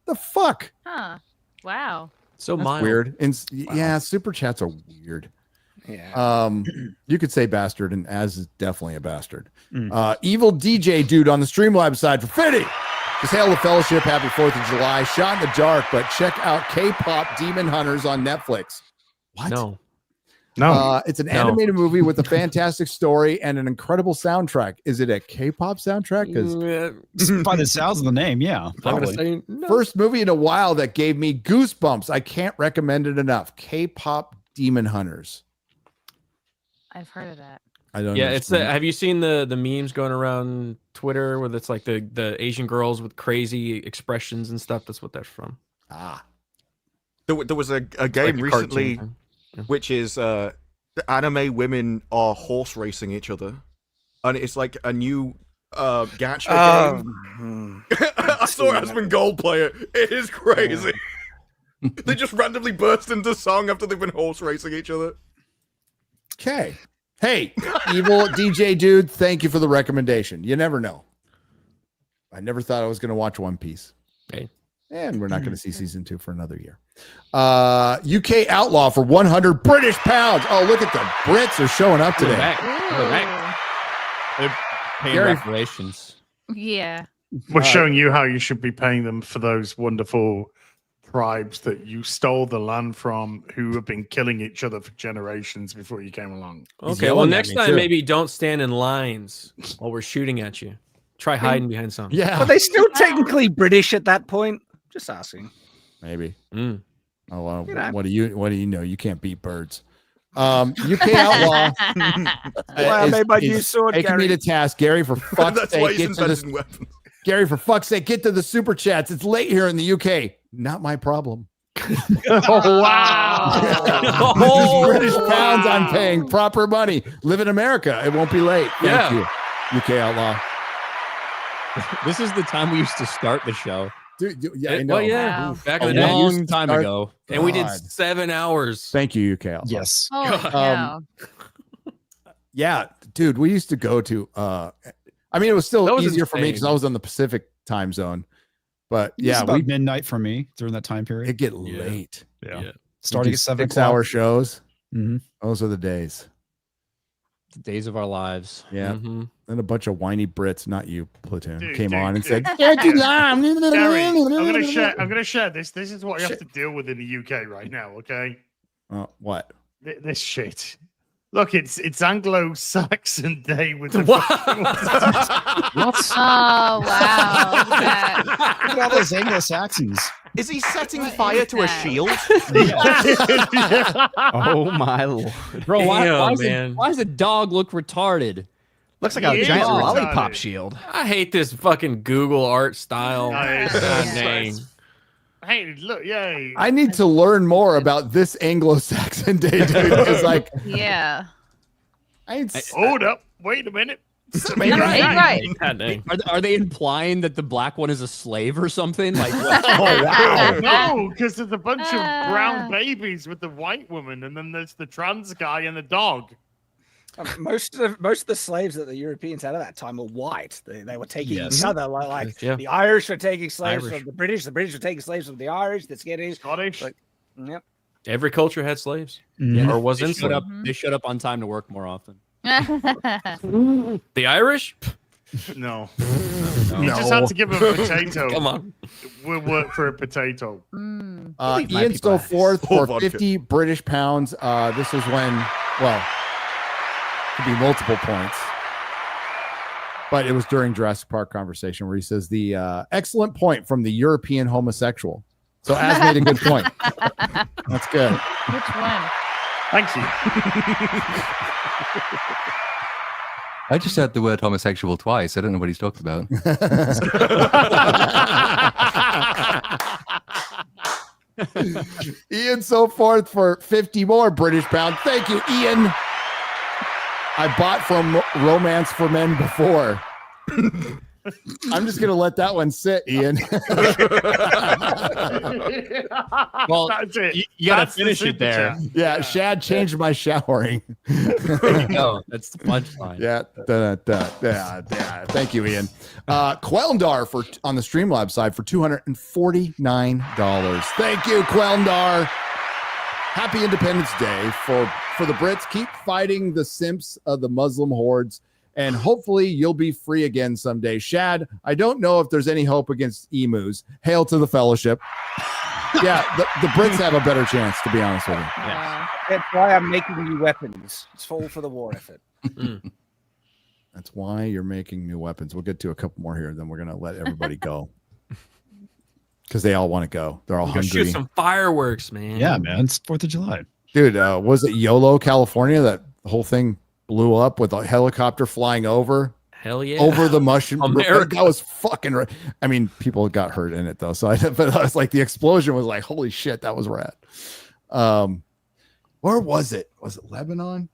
The fuck? Huh. Wow. So That's mild. weird. And yeah, super chats are weird. Yeah. You could say bastard, and as is definitely a bastard. Evil DJ dude on the Streamlabs side for 50. Just hail the fellowship. Happy 4th of July. Shot in the dark, but check out K-pop Demon Hunters on Netflix. What? No. It's an animated movie with a fantastic story and an incredible soundtrack. Is it a K-pop soundtrack? Because By the sounds of the name, yeah. I'm gonna Probably. say no. first movie in a while that gave me goosebumps. I can't recommend it enough. K-pop Demon Hunters. I've heard of that. I don't. Yeah, it's have you seen the memes going around Twitter where it's like the Asian girls with crazy expressions and stuff? That's what that's from. There was a It's game like a recently, cartoon. which is the anime women are horse racing each other, and it's like a new gacha game. I saw Asmongold play it. It is crazy. They just randomly burst into song after they've been horse racing each other. Okay. Hey, evil DJ dude, thank you for the recommendation. You never know. I never thought I was going to watch One Piece. Okay. And we're not going to see season 2 for another year. UK Outlaw for 100 British pounds. Oh, look at the Brits are showing up today. They're paying Gary- reparations. Yeah. We're showing you how you should be paying them for those wonderful tribes that you stole the land from, who have been killing each other for generations before you came along. Okay, well, next time maybe don't stand in lines while we're shooting at you. Try hiding behind something. Yeah. Are they still technically British at that point? Just asking. Maybe. Mm. Oh, well, You know. what do you know? You can't beat birds. UK Outlaw. Why I made my new sword, taking me Gary. to task, Gary. For fuck's That's why sake, he's get to invented the, weapons. Gary. For fuck's sake, get to the super chats. It's late here in the UK. Not my problem. Oh, wow. British pounds I'm paying. Proper money. Live in America. It won't be late. Thank you, UK Outlaw. This is the time we used to start the show. Dude, yeah, I know. Well, yeah, Wow. back A in the day, long time start- ago. and we did God. 7 hours. Thank you, UK Outlaw. Yes. Holy cow. Yeah, dude, we used to go to I mean, it was still That was easier for me insane. because I was on the Pacific time zone. But It's yeah, about we midnight for me during that time period. it get Yeah. late. Yeah. Starting We at do 7 6-hour shows. Mhm. Those are the days. The days of our lives. Yeah. Mhm. Then a bunch of whiny Brits, not you, Platoon, Dude, came dude, on and dude. said, Gary, I'm gonna share this. This is what you have to deal with in the UK right now, okay? What? This shit. Look, it's Anglo-Saxon Day with the What? What? Oh, wow. Look at that. Look at all those Anglo-Saxons. Is he setting What fire is to a that? shield? Oh my lord, bro! Damn, Why does the dog look retarded? Looks like a He is giant retarded. lollipop shield. I hate this fucking Google art style. Nice. God Yeah. dang. Hey, look, yay. I need to learn more about this Anglo-Saxon day, dude. It's like Yeah. Hold up. Wait a minute. Ain't right. God dang. Are they implying that the black one is a slave or something? Like, what? Oh, wow. No, because there's a bunch of brown Ah. babies with the white woman, and then there's the trans guy and the dog. Most of the slaves that the Europeans had at that time were white. They were taking Yes. each other like Yeah. the Irish were taking slaves Irish. from the British were taking slaves from the Irish, the Scottish. Scottish. Like, yep. Every culture had slaves, Mhm. or was They in showed up. Mhm. They showed up on time to work more often. The Irish? No. No. You just had to give him a potato. Come on. We'll work for a potato. Ian so forth for 50 British pounds. This is when, well, could be multiple points. But it was during Jurassic Park conversation where he says the excellent point from the European homosexual. So Az made a good point. That's good. Which one? Thank you. I just said the word homosexual twice. I don't know what he's talking about. Ian so forth for 50 more British pounds. Thank you, Ian. I bought from Romance for Men before. I'm just going to let that one sit, Ian. Well, that's it. You got to That's the finish it super there. chat. Yeah, Shad changed my showering. No, that's the punchline. Yeah, yeah. Thank you, Ian. Quelndar for on the Streamlabs side for $249. Thank you, Quelndar. Happy Independence Day for the Brits. Keep fighting the simps of the Muslim hordes, and hopefully you'll be free again someday. Shad, I don't know if there's any hope against emus. Hail to the Fellowship. Yeah, the Brits have a better chance, to be honest with you. That's why I'm making new weapons. It's all for the war effort. That's why you're making new weapons. We'll get to a couple more here, then we're going to let everybody go. Because they all want to go. They're all Go hungry. shoot some fireworks, man. Yeah, man. It's 4th of July. Dude, was it YOLO, California? That whole thing blew up with a helicopter flying over Hell over the mushroom. America. That was fucking. I mean, people got hurt in it though. So but I was like, the explosion was like, holy shit, that was rad. Where was it? Was it Lebanon?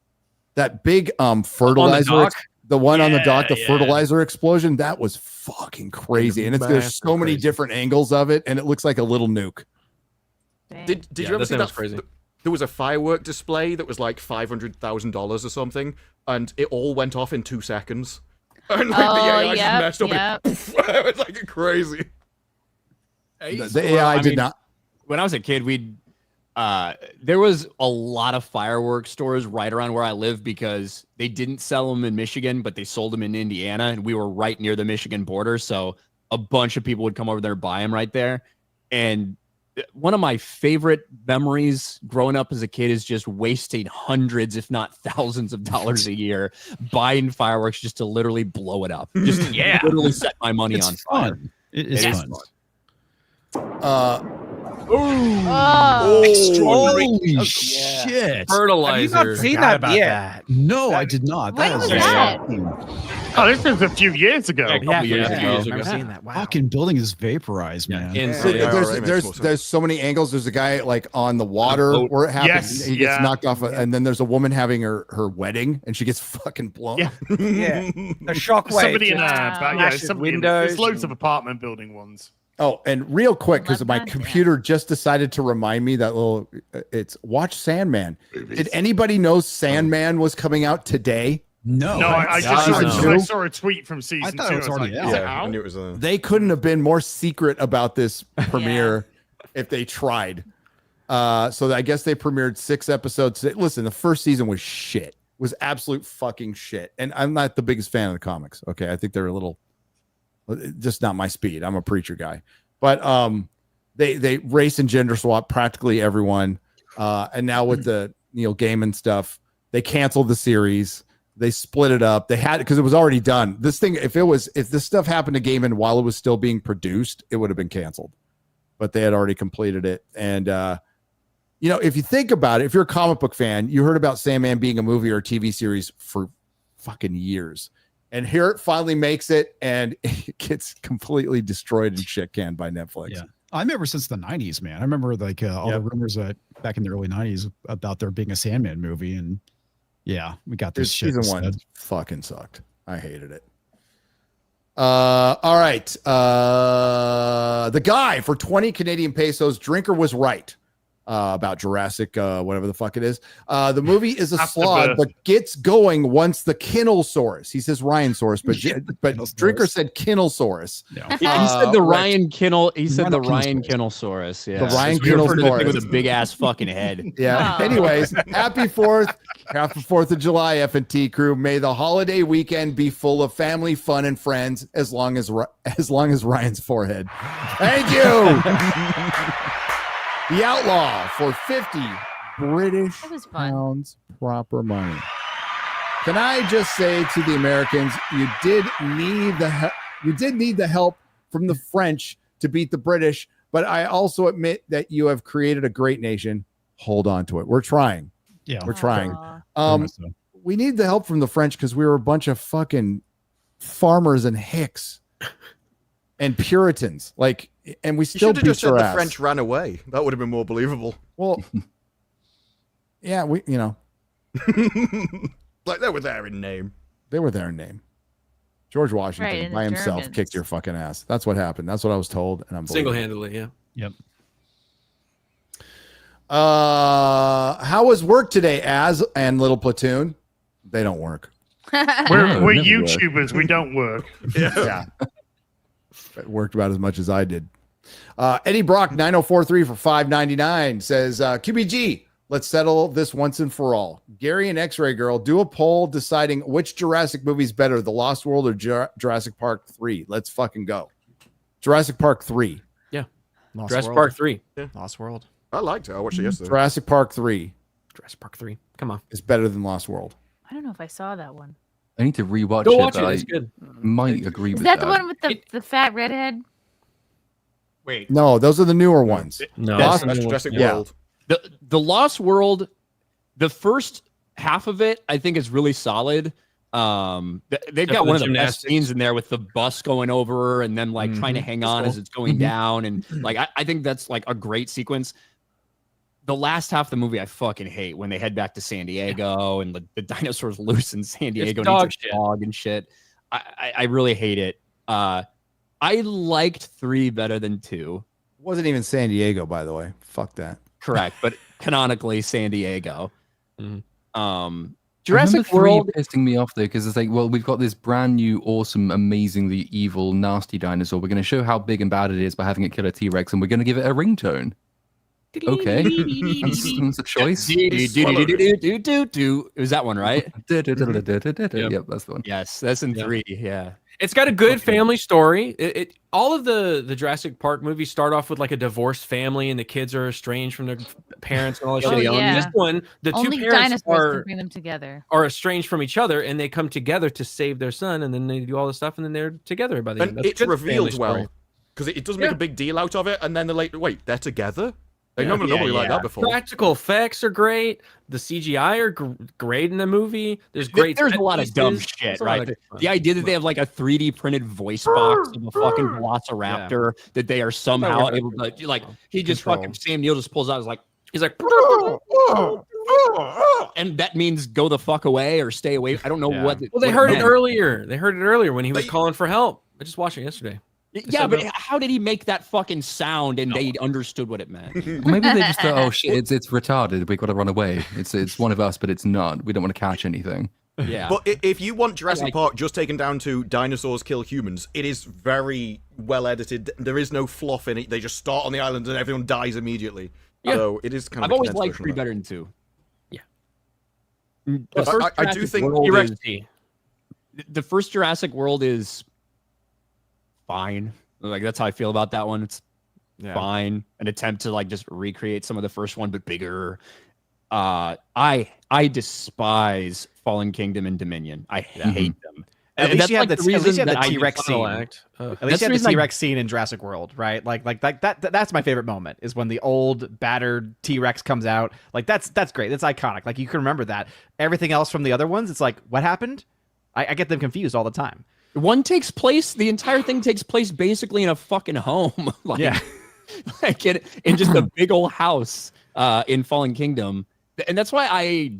That big fertilizer. The one on the dock, the fertilizer explosion, that was fucking crazy. And there's so many different angles of it, and it looks like a little nuke. Did you ever see that? Crazy. There was a firework display that was like $500,000 or something, and it all went off in 2 seconds. And like the AI just messed up. It was like crazy. The AI did not. When I was a kid, there was a lot of fireworks stores right around where I live because they didn't sell them in Michigan, but they sold them in Indiana, and we were right near the Michigan border. So a bunch of people would come over there and buy them right there. And one of my favorite memories growing up as a kid is just wasting hundreds, if not thousands of dollars a year buying fireworks just to literally blow it up. Just literally set my money on fire. It is fun. Holy shit. Fertilizer. Have you not seen that yet? No, I did not. When was that? Oh, this was a few years ago. A couple years ago. I've never seen that. Wow. Fucking building is vaporized, man. There's so many angles. There's a guy like on the water where it happens. Yes, he gets knocked off, and then there's a woman having her wedding, and she gets fucking blown. Yeah. A shockwave. Somebody in massive windows. There's loads of apartment building ones. Oh, and real quick, because my computer just decided to remind me that little, it's watch Sandman. Did anybody know Sandman was coming out today? No, I saw a tweet from season 2. I thought it was already out. I knew it was They couldn't have been more secret about this premiere if they tried. So I guess they premiered 6 episodes. Listen, the first season was shit. It was absolute fucking shit. And I'm not the biggest fan of the comics. Okay, I think they're a little, just not my speed. I'm a preacher guy. But they race and gender swap practically everyone. And now with the Neil Gaiman stuff, they canceled the series. They split it up. They had it because it was already done. This thing, if this stuff happened to Gaiman while it was still being produced, it would have been canceled. But they had already completed it. And if you think about it, if you're a comic book fan, you heard about Sandman being a movie or a TV series for fucking years. And here it finally makes it, and it gets completely destroyed and shit canned by Netflix. Yeah. I remember since the 90s, man. I remember like all the rumors that back in the early 90s about there being a Sandman movie. And yeah, we got this shit. Season 1 fucking sucked. I hated it. All right. The guy for 20 Canadian pesos, Drinker was right. about Jurassic, whatever the fuck it is. The movie is a slog, but gets going once the Kinnelsaurus. He says Ryansaurus, but Drinker said Kinnelsaurus. He said the Ryan Kinnel. He said the Ryan Ryan Kinnelsaurus. Yeah, the Ryan Kinnelsaurus with a big ass fucking head. Yeah. Oh. Anyways, happy 4th of July, FNT crew. May the holiday weekend be full of family, fun, and friends. As long as Ryan's forehead. Thank you. The Outlaw for 50 British pounds proper money. Can I just say to the Americans, you did need the help from the French to beat the British, but I also admit that you have created a great nation. Hold on to it. We're trying. Yeah, we're trying. We need the help from the French because we were a bunch of fucking farmers and hicks and Puritans. Like, and we still should have just beat said their the ass. French ran away. That would have been more believable. Well, yeah, like they were there in name. They were there in name. George Washington Right, by the himself Germans. kicked your fucking ass. That's what happened. That's what I was told, and I'm Single-handedly, yeah. Yep. How was work today, and Little Platoon? They don't work. We're never YouTubers. We don't work. Yeah. It worked about as much as I did. Eddie Brock 9043 for $5.99 says, QBG, let's settle this once and for all. Gary and X-Ray Girl, do a poll deciding which Jurassic movie is better, The Lost World or Jurassic Park 3. Let's fucking go. Jurassic Park 3. Yeah. Lost Jurassic World. Park 3. Yeah. Lost World. I liked it. I watched it yesterday. Jurassic Park 3 Jurassic Park 3. Come on. is better than Lost World. I don't know if I saw that one. I need to rewatch Go it. watch but it. It's I good. might agree Is with that the one with the fat redhead? Wait. No, those are the newer ones. No. Lost- That's Jurassic yeah. World. The Lost World, the first half of it, I think is really solid. They've got one of the best scenes in there with the bus going over and them like trying to hang on as it's going down, and like I think that's like a great sequence. The last half of the movie I fucking hate when they head back to San Diego and the dinosaurs loose in San Diego and dog eats shit. a dog and shit. I really hate it. I liked 3 better than 2. Wasn't even San Diego, by the way. Fuck that. Correct, but canonically San Diego. Jurassic World pissing me off though, because it's like, well, we've got this brand new, awesome, amazingly evil, nasty dinosaur. We're going to show how big and bad it is by having it kill a T-Rex, and we're going to give it a ringtone. Okay, that's a choice. It was that one, right? Yep, that's the one. Yes, that's in 3. Yeah. It's got a good family story. All of the Jurassic Park movies start off with like a divorced family and the kids are estranged from their parents and all that Oh, shit. yeah. This one, the Only two parents dinosaurs can bring them together. are estranged from each other and they come together to save their son, and then they do all this stuff and then they're together by the end. And That's a it's good revealed family story. well because it does make a big deal out of it, and then they're like, "Wait, they're together." Like nobody like that before. Practical effects are great. The CGI are great in the movie. There's great. There's a set lot of dumb pieces. shit, It's a lot right? of- The idea that they have like a 3D printed voice box of a fucking Velociraptor that they are somehow able to like. He just fucking Sam Neill just pulls out. He's like, and that means go the fuck away or stay away. I don't know what. Well, they what heard it meant. earlier. They heard it earlier when he was calling for help. I just watched it yesterday. Yeah, but how did he make that fucking sound and they understood what it meant? Maybe they just thought, oh shit, it's retarded. We've got to run away. It's one of us, but it's not. We don't want to catch anything. Yeah. But if you want Jurassic Park just taken down to dinosaurs kill humans, it is very well edited. There is no fluff in it. They just start on the island and everyone dies immediately. Yeah. So it is kind of. I've always liked 3 better than 2. Yeah. The first I do Jurassic think World the first Jurassic World is fine. Like that's how I feel about that one. It's fine. An attempt to like just recreate some of the first one, but bigger. I despise Fallen Kingdom and Dominion. I hate them. At least you have the T-Rex scene. Act. At least you have the T-Rex scene in Jurassic World, right? Like that's my favorite moment is when the old battered T-Rex comes out. Like that's great. That's iconic. Like you can remember that. Everything else from the other ones, it's like, what happened? I get them confused all the time. The entire thing takes place basically in a fucking home. Like in just a big old house in Fallen Kingdom. And that's why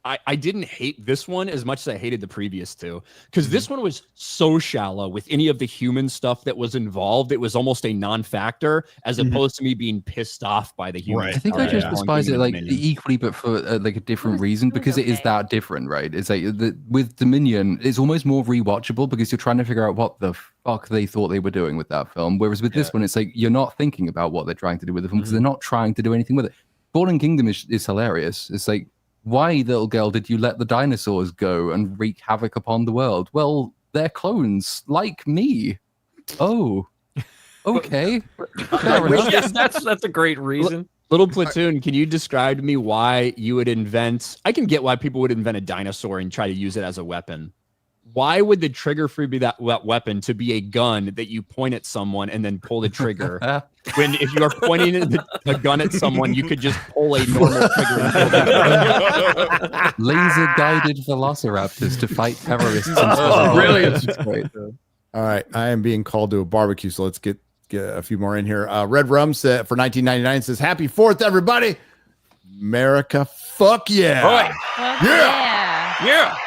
I didn't hate this one as much as I hated the previous two, because this one was so shallow with any of the human stuff that was involved. It was almost a non-factor, as opposed to me being pissed off by the human. I think I just despise it like equally, but for like a different reason, because it is that different, right? It's like with Dominion, it's almost more rewatchable because you're trying to figure out what the fuck they thought they were doing with that film. Whereas with this one, it's like you're not thinking about what they're trying to do with the film because they're not trying to do anything with it. Fallen Kingdom is hilarious. It's like, why, little girl, did you let the dinosaurs go and wreak havoc upon the world? Well, they're clones, like me. Oh, okay. Yes, that's a great reason. Little Platoon, can you describe to me why you would invent... I can get why people would invent a dinosaur and try to use it as a weapon. Why would the trigger free be that weapon to be a gun that you point at someone and then pull the trigger? When if you are pointing a gun at someone, you could just pull a normal trigger. Laser-guided velociraptors to fight terrorists. Brilliant. All right, I am being called to a barbecue, so let's get a few more in here. Red Rum said for $19.99 says, "Happy 4th, everybody! America, fuck yeah! Yeah. Yeah.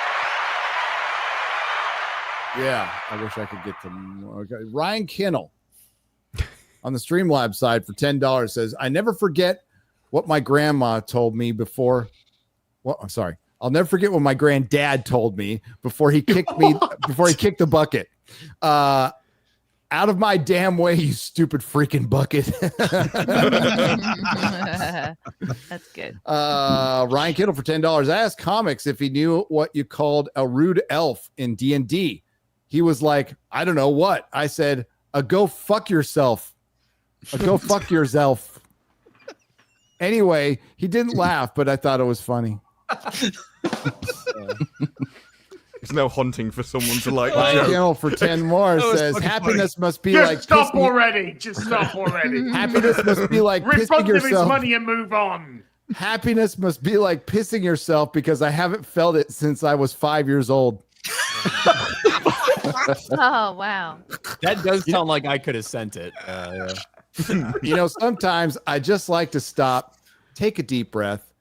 Yeah, I wish I could get to more. Okay. Ryan Kinnell on the Streamlabs side for $10 says, "I never forget what my grandma told me before." Well, I'm sorry. I'll never forget what my granddad told me before he kicked me, before he kicked the bucket. Out of my damn way, you stupid freaking bucket. That's good. Ryan Kittle for $10. I asked Comics if he knew what you called a rude elf in D&D. He was like, I don't know what. I said, a go fuck yourself. A go fuck yourself. Anyway, he didn't laugh, but I thought it was funny. It's now hunting for someone to like. Ryan Kittle for 10 more says, happiness must be like. Stop already. Just stop already. Happiness must be like pissing his yourself. money and move on. Happiness must be like pissing yourself because I haven't felt it since I was 5 years old. Oh, wow. That does sound like I could have sent it. You know, sometimes I just like to stop, take a deep breath,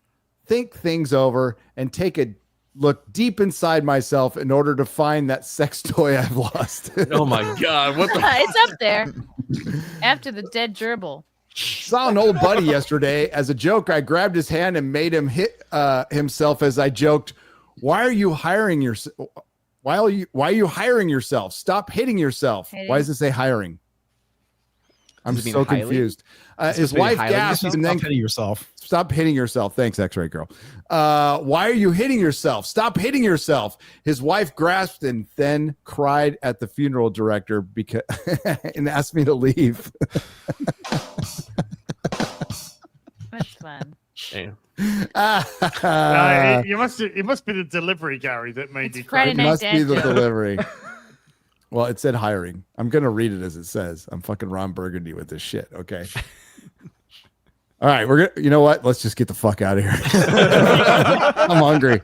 think things over, and take a look deep inside myself in order to find that sex toy I've lost. Oh my God. What the? It's up there after the dead gerbil. Saw an old buddy yesterday. As a joke, I grabbed his hand and made him hit himself as I joked, why are you hiring yourself? Why are you hiring yourself? Stop hitting yourself. Why does it say hiring? I'm so confused. His wife gasped and then hitting yourself. Stop hitting yourself. Thanks, X-Ray girl. Why are you hitting yourself? Stop hitting yourself. His wife grasped and then cried at the funeral director because and asked me to leave. That's fun. Damn. It must be the delivery, Gary, that made you cry. It must be the delivery. Well, it said hiring. I'm gonna read it as it says. I'm fucking Ron Burgundy with this shit. Okay. All right, we're gonna. You know what? Let's just get the fuck out of here. I'm hungry.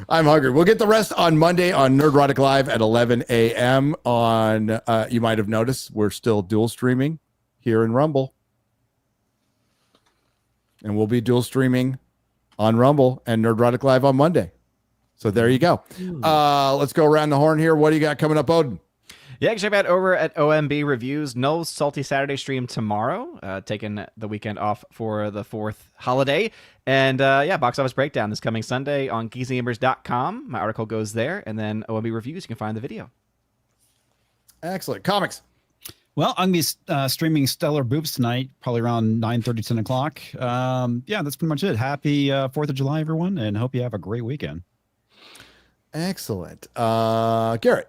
I'm hungry. We'll get the rest on Monday on Nerdrotic Live at 11 a.m. on. You might have noticed we're still dual streaming here in Rumble. And we'll be dual streaming on Rumble and Nerdrotic Live on Monday. So there you go. Let's go around the horn here. What do you got coming up, Odin? Yeah, check out over at OMB Reviews. No Salty Saturday stream tomorrow. Taking the weekend off for the 4th holiday. And box office breakdown this coming Sunday on geeksandgamers.com. My article goes there. And then OMB Reviews, you can find the video. Excellent. Comics. Well, I'm going to be streaming Stellar Boobs tonight, probably around 9:30, 10 o'clock. That's pretty much it. Happy 4th of July, everyone, and hope you have a great weekend. Excellent. Garrett.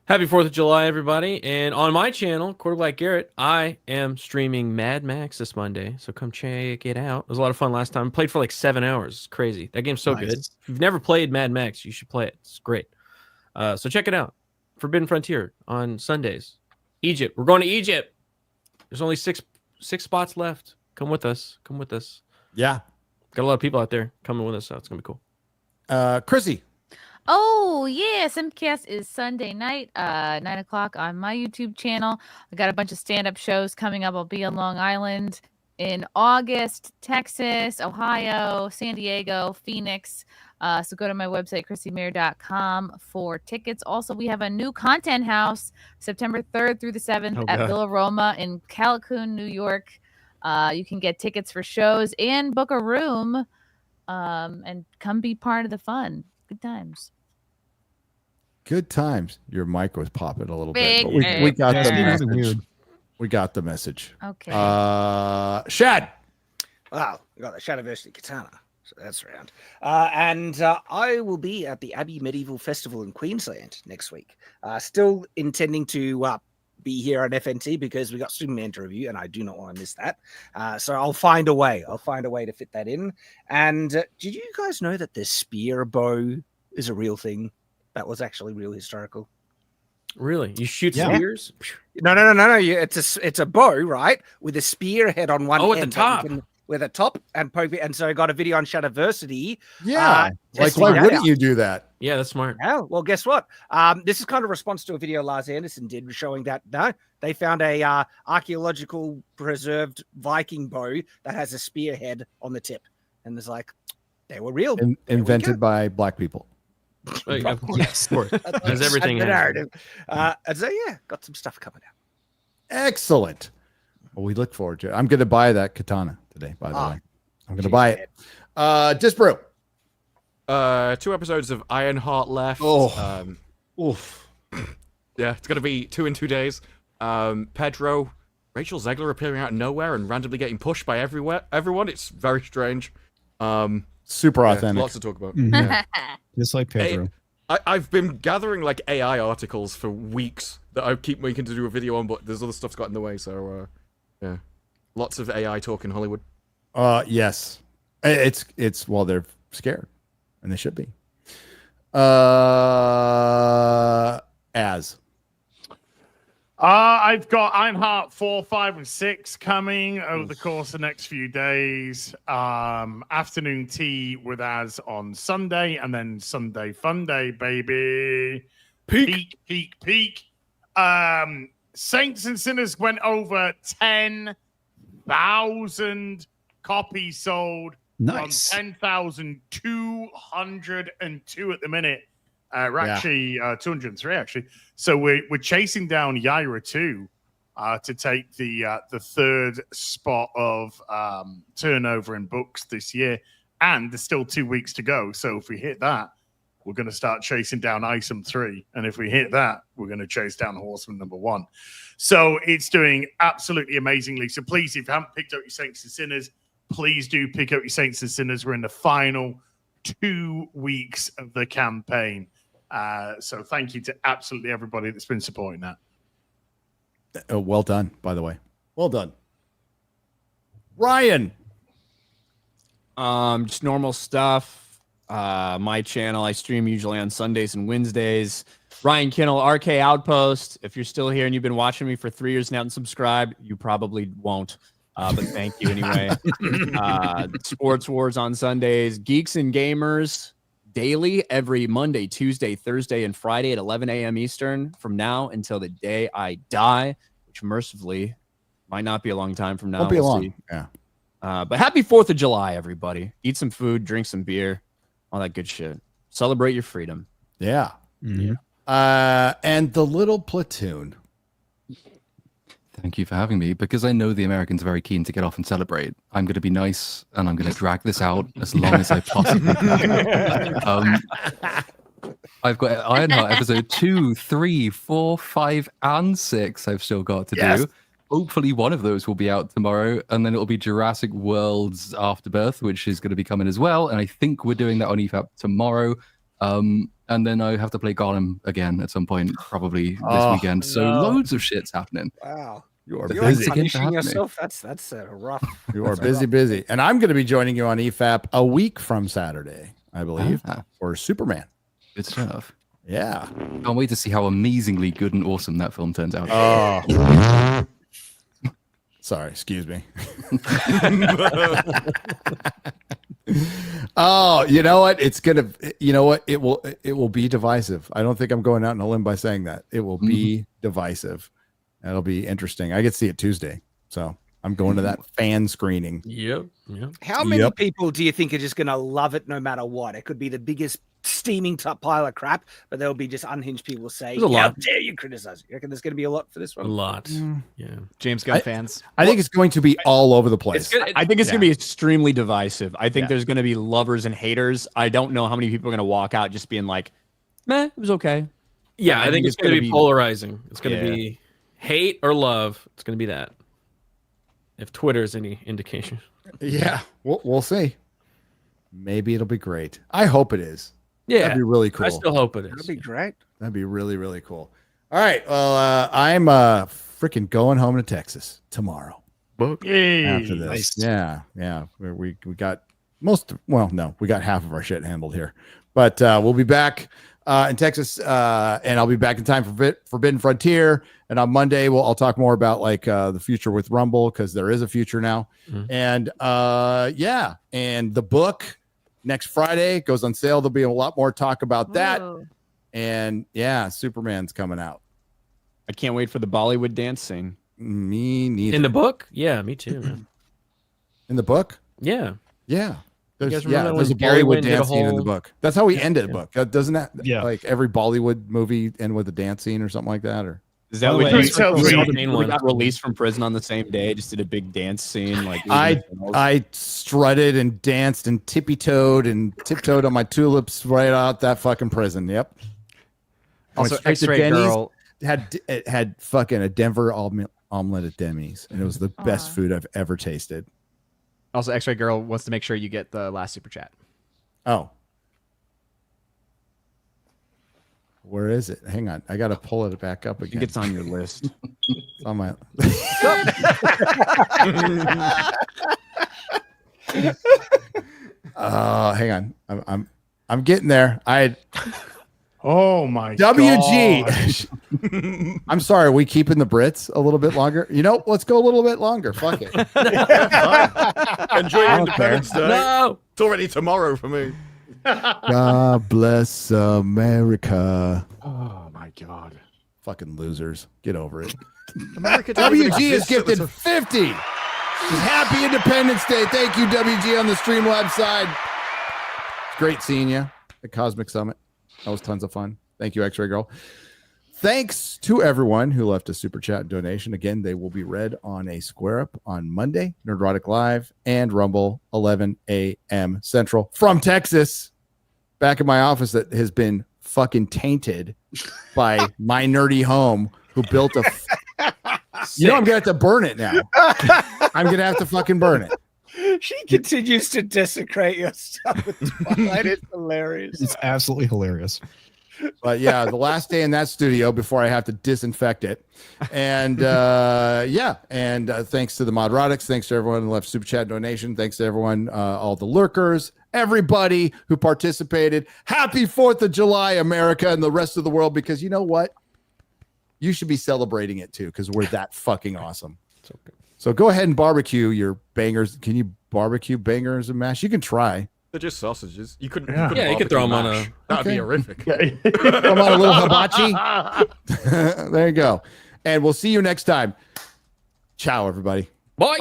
Happy 4th of July, everybody. And on my channel, Quarterback Garrett, I am streaming Mad Max this Monday. So come check it out. It was a lot of fun last time. I played for like 7 hours. It's crazy. That game's so good. If you've never played Mad Max, you should play it. It's great. So check it out. Forbidden Frontier on Sundays. Egypt. We're going to Egypt. There's only six spots left. Come with us. Come with us. Yeah. Got a lot of people out there coming with us, so it's going to be cool. Chrissy. Oh, yeah. Simcast is Sunday night, 9 o'clock on my YouTube channel. I got a bunch of stand-up shows coming up. I'll be on Long Island in August, Texas, Ohio, San Diego, Phoenix. So go to my website, chrissymayer.com for tickets. Also, we have a new content house September 3rd through the 7th at Villa Roma in Callicoon, New York. You can get tickets for shows and book a room and come be part of the fun. Good times. Good times. Your mic was popping a little bit. Big, But we got the big. message. Weird. We got the message. Okay. Shad. Wow, we got the Shadowversity Katana. So that's around. And I will be at the Abbey Medieval Festival in Queensland next week. Still intending to be here at FNT because we got Superman to review, and I do not want to miss that. So I'll find a way. I'll find a way to fit that in. And did you guys know that the spear bow is a real thing? That was actually real historical. Really? You shoot spears? No. It's a bow, right? With a spearhead on one end. Oh, at the top. With a top and poke it. And so I got a video on Shadowversity. Yeah. Like, why wouldn't you do that? Yeah, that's smart. Yeah, well, guess what? This is kind of a response to a video Lars Anderson did showing that they found a archaeological preserved Viking bow that has a spearhead on the tip. And it's like, they were real. Invented by black people. Of course. As everything the has. narrative. And so, yeah, got some stuff coming out. Excellent. Well, we look forward to it. I'm going to buy that katana today, by the way. I'm going to buy it. Disparu. 2 episodes of Ironheart left. Oof. Yeah, it's going to be 2 in 2 days. Pedro, Rachel Zegler appearing out of nowhere and randomly getting pushed by everyone. It's very strange. Super authentic. Lots to talk about. Mhm. Yeah. Just like Pedro. I've been gathering like AI articles for weeks that I keep making to do a video on, but there's other stuff's got in the way. So yeah, lots of AI talk in Hollywood. Yes, it's well, they're scared, and they should be. I've got Ironheart 4, 5, and 6 coming over the course of the next few days. Afternoon tea with Az on Sunday, and then Sunday Fun Day, baby. Peak. Saints and Sinners went over 10,000 copies sold. Nice. 10,202 at the minute. We're actually 203 actually. So we're chasing down Yaira 2 to take the third spot of turnover in books this year, and there's still 2 weeks to go. So if we hit that, we're going to start chasing down Isom 3, and if we hit that, we're going to chase down Horseman number 1. So it's doing absolutely amazingly. So please, if you haven't picked up your Saints and Sinners, please do pick up your Saints and Sinners. We're in the final 2 weeks of the campaign. So thank you to absolutely everybody that's been supporting that. Well done, by the way. Well done. Ryan. Just normal stuff. My channel, I stream usually on Sundays and Wednesdays. Ryan Kinnell, RK Outpost. If you're still here and you've been watching me for 3 years now and subscribed, you probably won't. But thank you anyway. Sports Wars on Sundays. Geeks and Gamers daily every Monday, Tuesday, Thursday, and Friday at 11 a.m. Eastern from now until the day I die, which mercifully might not be a long time from now. Won't be long. See. Yeah. But happy 4th of July, everybody. Eat some food, drink some beer, all that good shit. Celebrate your freedom. Yeah. Mhm. And the little platoon. Thank you for having me. Because I know the Americans are very keen to get off and celebrate, I'm going to be nice and I'm going to drag this out as long as I possibly can. I've got Ironheart episode 2, 3, 4, 5, and 6 I've still got to do. Hopefully one of those will be out tomorrow, and then it'll be Jurassic World's Afterbirth, which is going to be coming as well. And I think we're doing that on EFAP tomorrow. And then I have to play Gollum again at some point, probably this weekend. So loads of shit's happening. Wow. You are You're busy. punishing yourself. That's rough. You are busy. And I'm going to be joining you on EFAP a week from Saturday, I believe, for Superman. Good stuff. Yeah. Can't wait to see how amazingly good and awesome that film turns out. Oh. Sorry, excuse me. Oh, you know what? It's gonna. You know what? It will be divisive. I don't think I'm going out on a limb by saying that. It will be divisive. That'll be interesting. I get to see it Tuesday, so I'm going to that fan screening. Yep. How many people do you think are just going to love it no matter what? It could be the biggest steaming top pile of crap, but there'll be just unhinged people say, There's a lot. how dare you criticize it? You reckon there's going to be a lot for this one? A lot. Yeah. James Gunn fans. I think it's going to be all over the place. I think it's going to be extremely divisive. I think there's going to be lovers and haters. I don't know how many people are going to walk out just being like, meh, it was okay. Yeah, I think it's going to be polarizing. It's going to be hate or love. It's going to be that. If Twitter's any indication. Yeah, we'll see. Maybe it'll be great. I hope it is. Yeah, that'd be really cool. I still hope it is. That'd be great. That'd be really, really cool. All right. Well, I'm freaking going home to Texas tomorrow. Yay. After this, Nice. yeah. We got we got half of our shit handled here, but we'll be back in Texas, and I'll be back in time for Forbidden Frontier. And on Monday, I'll talk more about like the future with Rumble, because there is a future now. And and the book next Friday goes on sale. There'll be a lot more talk about that. Whoa. And yeah, Superman's coming out. I can't wait for the Bollywood dance scene. Me neither. In the book? Yeah, me too. Man. In the book? Yeah. Yeah. guys remember There's a when Gary Bollywood Wynn did a dance scene in the whole- book. That's how we ended the book. Doesn't that Yeah. like every Bollywood movie end with a dance scene or something like that? Or Is that By the what way, you so we got released from prison on the same day? Just did a big dance scene, like I strutted and danced and tippy-toed and tiptoed on my tulips right out that fucking prison. Yep. I went Also, straight to X-Ray Denny's. Girl. It had fucking a Denver omelet at Denny's, and it was the best Aw. food I've ever tasted. Also, X-Ray Girl wants to make sure you get the last super chat. Oh. Where is it? Hang on. I got to pull it back up I think again. it's on your list. It's on my. Hang on. I'm getting there. Oh my WG. I'm sorry. Are we keeping the Brits a little bit longer? You know, let's go a little bit longer. Fuck it. Enjoy your I don't care. Independence Day. No. It's already tomorrow for me. God bless America. Oh my god. Fucking losers. Get over it. America doesn't even WG is exist at the gifted 50. Happy Independence Day. Thank you, WG, on the Streamlabs side. Great seeing you at Cosmic Summit. That was tons of fun. Thank you, X-Ray Girl. Thanks to everyone who left a super chat donation. Again, they will be read on a Square Up on Monday, Nerdrotic Live, and Rumble, 11 a.m. Central from Texas. Back in my office that has been fucking tainted by my nerdy home who built a... You know, I'm going to have to burn it now. I'm going to have to fucking burn it. She continues to desecrate your stuff with Twilight. It's hilarious. It's absolutely hilarious. But yeah, the last day in that studio before I have to disinfect it. And thanks to the Modrotics. Thanks to everyone who left super chat donation. Thanks to everyone, all the lurkers, everybody who participated. Happy 4th of July, America, and the rest of the world, because you know what? You should be celebrating it too, because we're that fucking awesome. So go ahead and barbecue your bangers. Can you barbecue bangers and mash? You can try. They're just sausages. You couldn't. Yeah, you could throw them on a. That'd be Okay. horrific. Come on, a little hibachi. There you go. And we'll see you next time. Ciao, everybody. Bye.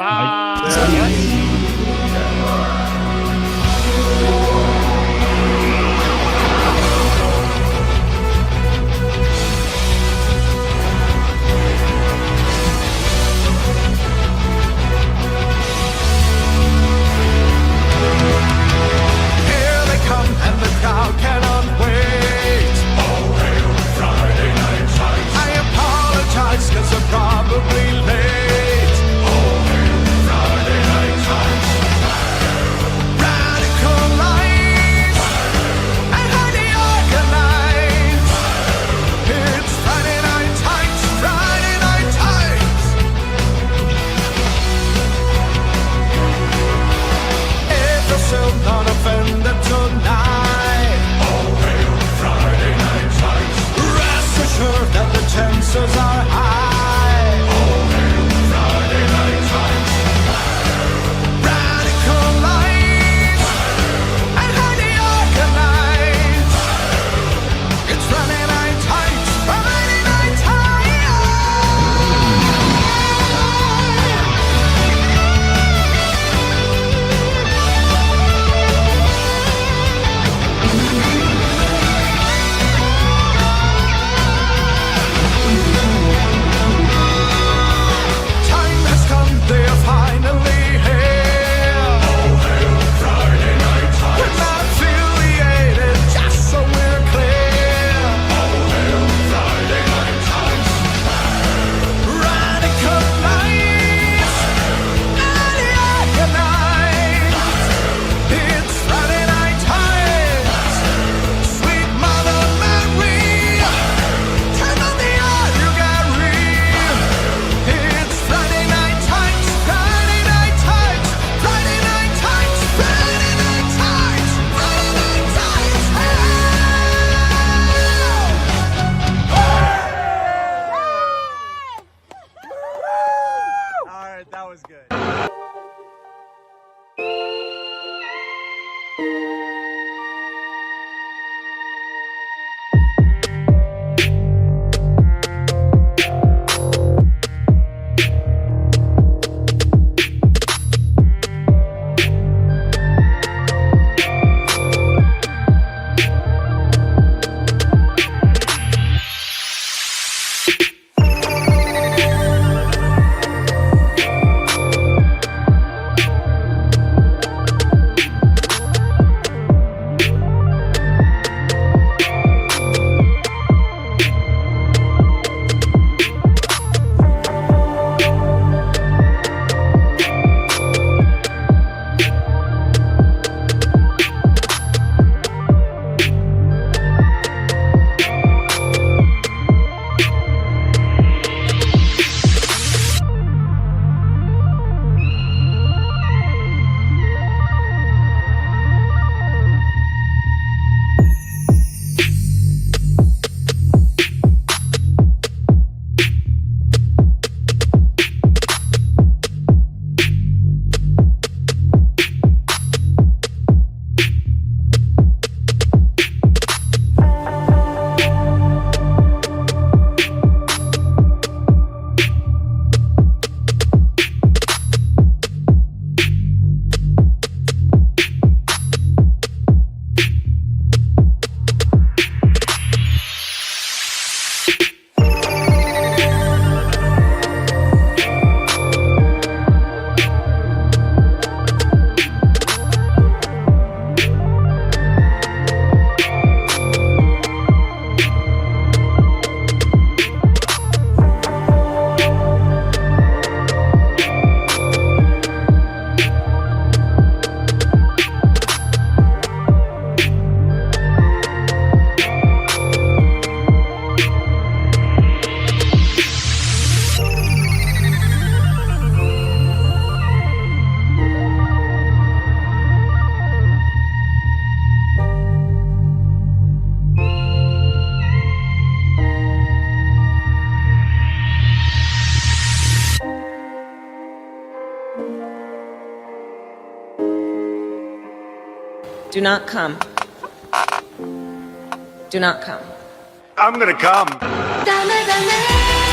Here they come and the crowd cannot wait. Oh, hail Friday Night Lights. I apologize cause I'm probably late. Oh, hail Friday Night Lights. Do not come. Do not come. I'm gonna come. Dame, dame.